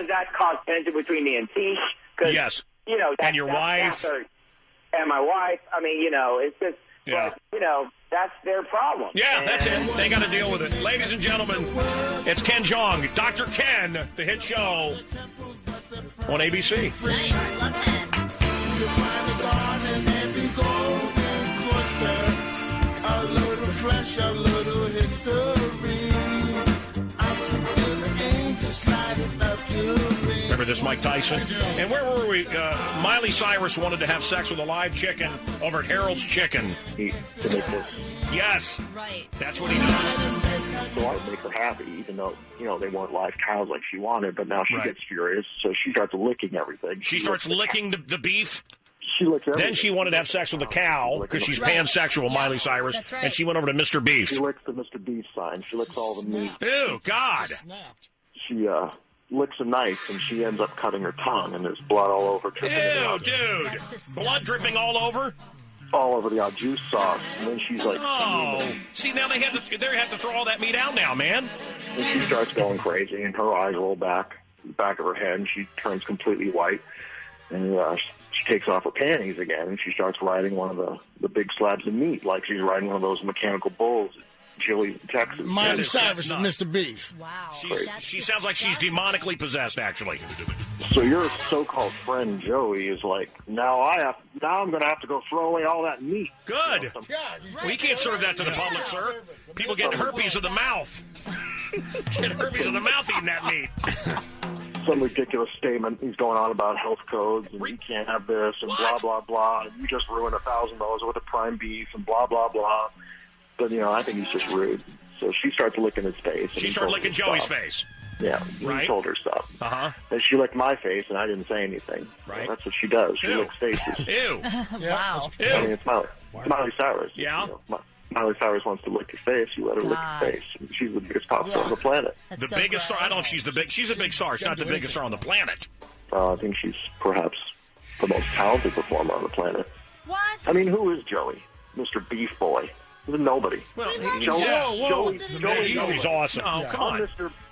that cause tension between me and Tish? Yes. And your wife. And my wife. It's just. Yeah. But, that's their problem. Yeah, that's it. They got to deal with it. Ladies and gentlemen, it's Ken Jeong, Dr. Ken, the hit show on ABC. Nice. Love A little flesh, a little history. Remember this, Mike Tyson? And where were we? Miley Cyrus wanted to have sex with a live chicken over at Harold's Chicken. Yes. Right. That's what he does. So I would make her happy, even though, they weren't live cows like she wanted. But now she gets furious, so she starts licking everything. She starts licking the beef? She licks everything. Then she wanted to have sex with a cow because she's pansexual, Miley Cyrus, and she went over to Mr. Beef. She licks the Mr. Beef sign. She licks all the meat. Ew, God. She licks a knife, and she ends up cutting her tongue, and there's blood all over. Ew, dude. Blood dripping all over? All over the juice sauce. And then she's like... Oh. See, now they have to throw all that meat out now, man. And she starts going crazy, and her eyes roll back of her head, and she turns completely white. And she takes off her panties again, and she starts riding one of the big slabs of meat, like she's riding one of those mechanical bulls at Chile, Texas. Miley Cyrus and Mr. Beef. Wow. She sounds like she's demonically possessed, actually. So your so-called friend Joey is like, now I'm going to have to go throw away all that meat. Good. We can't serve that to the public, sir. People getting herpes of the mouth. Getting herpes of the mouth eating that meat. Some ridiculous statement he's going on about health codes and you can't have this and blah, blah, blah. And you just ruined $1,000 worth of prime beef and blah, blah, blah. But, I think he's just rude. So she starts licking his face. She started licking Joey's face. Yeah, right. He told her stuff. Uh-huh. And she licked my face, and I didn't say anything. Right. That's what she does. She licks faces. Ew. Wow. Ew. It's Miley Cyrus. Yeah. Miley Cyrus wants to lick your face. You let her lick your face. She's the biggest pop star on the planet. That's the biggest star. I don't know if she's she's a big star. She's not the biggest star on the planet. I think she's perhaps the most talented performer on the planet. What? I mean, who is Joey? Mr. Beef Boy. Nobody. Well, Joey's awesome. Oh, come on.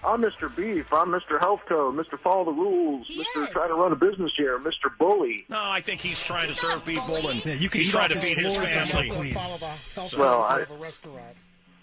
I'm Mr. Beef. I'm Mr. Health Code. Mr. Follow the Rules. Mr. Try to run a business here. Mr. Bully. No, I think he's trying to serve people and you can he's trying to feed his family. Well,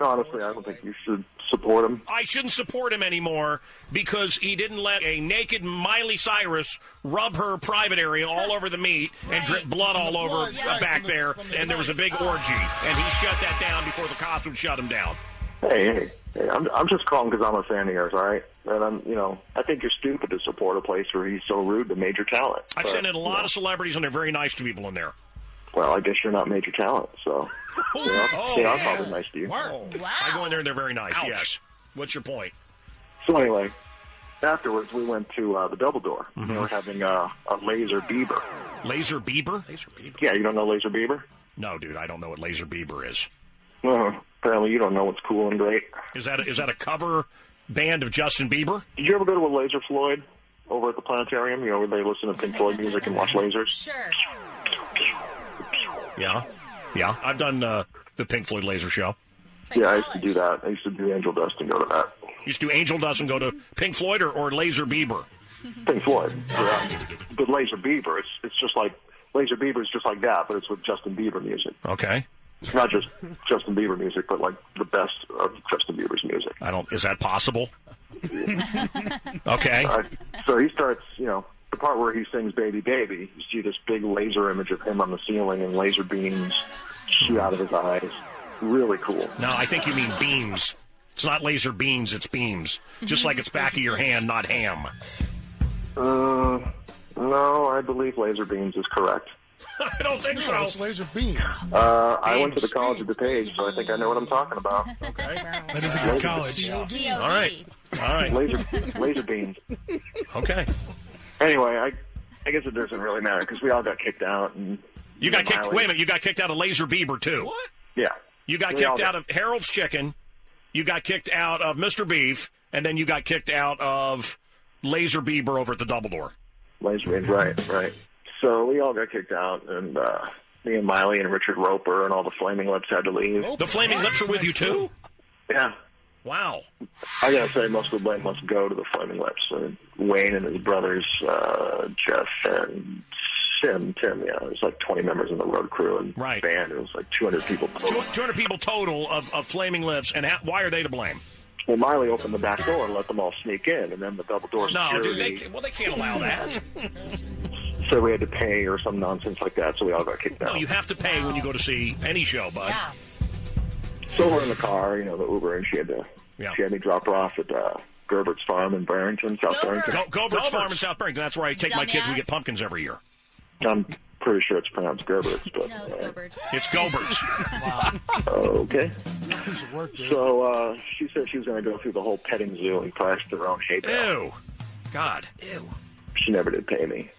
honestly, I don't think you should support him. I shouldn't support him anymore because he didn't let a naked Miley Cyrus rub her private area all over the meat and drip blood all over back there, and there was a big orgy, and he shut that down before the cops would shut him down. Hey, I'm just calling because I'm a fan of yours, all right? And I think you're stupid to support a place where he's so rude to major talent. I've sent in a lot of celebrities, and they're very nice to people in there. Well, I guess you're not major talent, so I'm probably nice to you. Wow. I go in there and they're very nice, yes. What's your point? So anyway, afterwards we went to the Double Door. Mm-hmm. They were having a Laser Bieber. Laser Bieber? Laser Bieber? Yeah, you don't know Laser Bieber? No, dude, I don't know what Laser Bieber is. Well, apparently you don't know what's cool and great. Is that a cover band of Justin Bieber? Did you ever go to a Laser Floyd over at the planetarium? Where they listen to Pink Floyd music and watch lasers? Sure. Yeah. I've done the Pink Floyd laser show. Yeah, I used to do that. I used to do Angel Dust and go to that. You used to do Angel Dust and go to Pink Floyd or Laser Bieber? Pink Floyd. Yeah. But Laser Bieber, it's just like Laser Bieber is just like that, but it's with Justin Bieber music. Okay. It's not just Justin Bieber music, but like the best of Justin Bieber's music. Is that possible? Okay. So he starts, the part where he sings Baby Baby, you see this big laser image of him on the ceiling and laser beams shoot out of his eyes. Really cool. No, I think you mean beams. It's not laser beams, it's beams. Just like it's back of your hand, not ham. No, I believe laser beams is correct. I don't think so. It's laser beams. I went to the College of DuPage, so I think I know what I'm talking about. Okay. That is a good college. All right. Laser beams. Okay. Anyway, I guess it doesn't really matter because we all got kicked out. And you got kicked. Wait a minute. You got kicked out of Laser Bieber too. What? Yeah. You got kicked out of Harold's Chicken. You got kicked out of Mr. Beef, and then you got kicked out of Laser Bieber over at the Double Door. Laser beams, right. So we all got kicked out, and me and Miley and Richard Roper and all the Flaming Lips had to leave. The Flaming Lips are with you too? Yeah. Wow. I gotta say, most of the blame must go to the Flaming Lips. Wayne and his brothers, Jeff and Tim. Yeah, there's like 20 members in the road crew and band. It was like 200 people total. 200 people total of Flaming Lips, and why are they to blame? Well, Miley opened the back door and let them all sneak in, and then the double door security... No, dude, they can't allow that. So we had to pay or some nonsense like that, so we all got kicked out. No, you have to pay when you go to see any show, bud. Yeah. So we're in the car, the Uber, and she had me drop her off at Gerbert's Farm in Barrington, South Barrington. Gerbert's Farm in South Barrington. That's where I take my kids. We get pumpkins every year. I'm pretty sure it's pronounced Gerbert's, but no, it's Gobert's. It's Gobert's. Wow. Okay. So she said she was going to go through the whole petting zoo and crash their own hay bale. Ew. God. Ew. She never did pay me.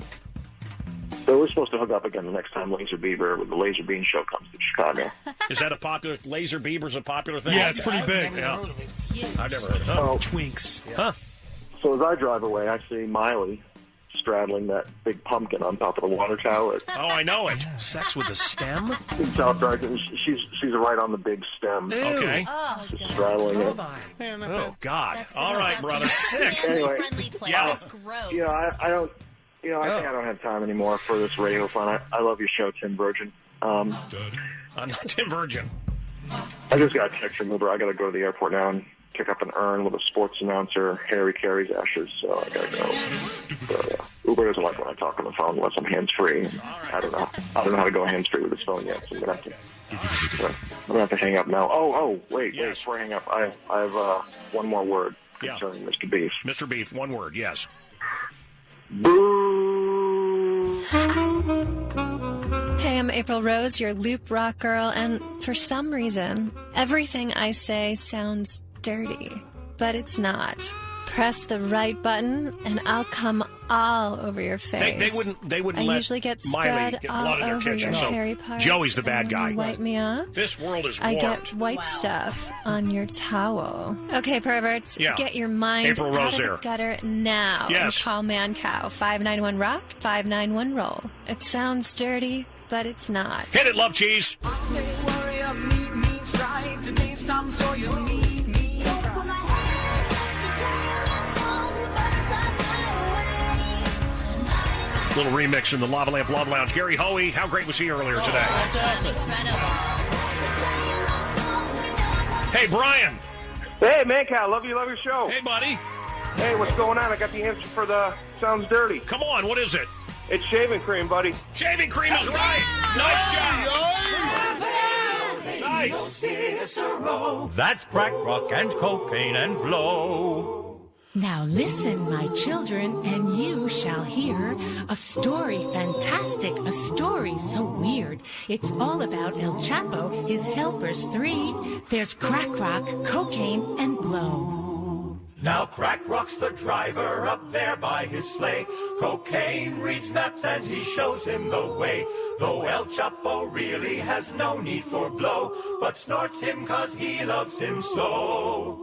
So we're supposed to hook up again the next time Laser Bieber with the Laser Bean show comes to Chicago. Is that a popular... Laser Bieber's a popular thing? Yeah, it's pretty big. I've never heard of it. Oh, Twinks. Yeah. Huh. So as I drive away, I see Miley straddling that big pumpkin on top of the water tower. Oh, I know it. Sex with a stem? In South Barrington. She's right on the big stem. Ew. Okay. She's straddling it. Oh, God. All right, brother. Sick. Anyway, Yeah. That's gross. I don't... I think I don't have time anymore for this radio fun. I love your show, Tim Virgin. I'm not Tim Virgin. I just got a text from Uber. I got to go to the airport now and pick up an urn with a sports announcer, Harry Carey's ashes, so I got to go. So, Uber doesn't like when I talk on the phone unless I'm hands-free. I don't know how to go hands-free with this phone yet, so I'm going to have to hang up now. Wait, before I hang up, I have one more word concerning Mr. Beef. Mr. Beef, one word, yes. Boo! Hey, I'm April Rose, your Loop Rock girl, and for some reason, everything I say sounds dirty, but it's not. Press the right button, and I'll come all over your face. They wouldn't I let usually get Miley spread get all blood in her over kitchen, your so hairy parts, Joey's the bad guy. and wipe me off. This world is I warped. get white stuff on your towel. Okay, perverts, get your mind April out Rose of the there. gutter now. Yes. And call Mancow 591-ROCK 591-ROLL. It sounds dirty, but it's not. Hit it, love cheese. Little remix in the Lava Lamp Love Lounge. Gary Hoey, how great was he earlier today? Hey, Brian. Hey, Mancow, love your show. Hey, buddy. Hey, what's going on? I got the answer for the Sounds Dirty. Come on, what is it? It's shaving cream, buddy. Shaving cream is right. Nice job. Nice. That's crack, rock, and cocaine and blow. Now listen, my children, and you shall hear a story fantastic, a story so weird. It's all about El Chapo, his helpers three. There's crack rock, cocaine, and blow. Now crack rock's the driver up there by his sleigh. Cocaine reads maps and he shows him the way. Though El Chapo really has no need for blow, but snorts him 'cause he loves him so.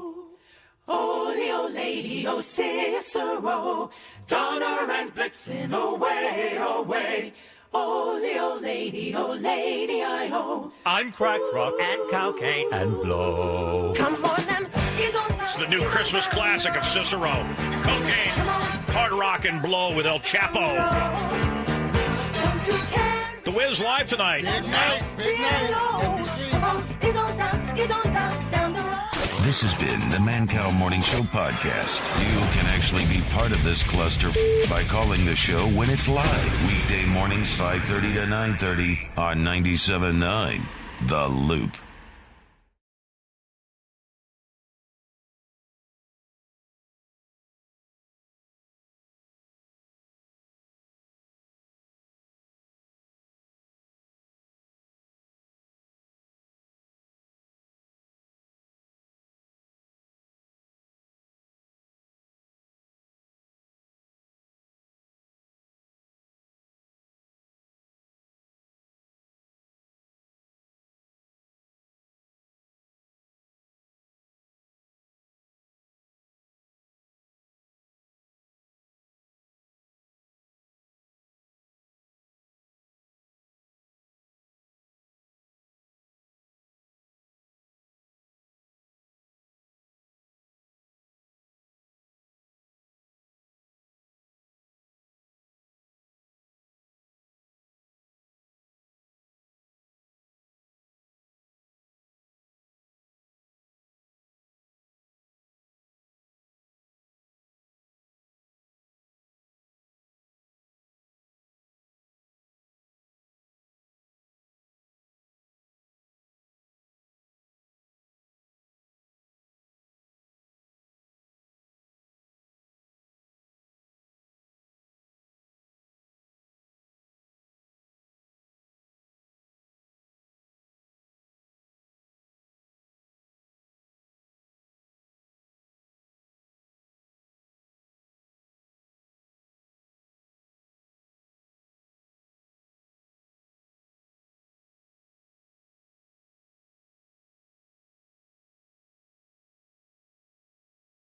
Oh, lady, oh, Cicero, Donner and Blitzen, away, away. Oh, lady, I-oh. I'm crack rock and cocaine and blow. Come on, them. It's the new Christmas classic of Cicero. Cocaine, hard rock, and blow with El Chapo. The Wiz live tonight. Big night. NBC. This This has been the Mancow Morning Show podcast. You can actually be part of this cluster by calling the show when it's live. Weekday mornings 5:30 to 9:30 on 97.9 The Loop.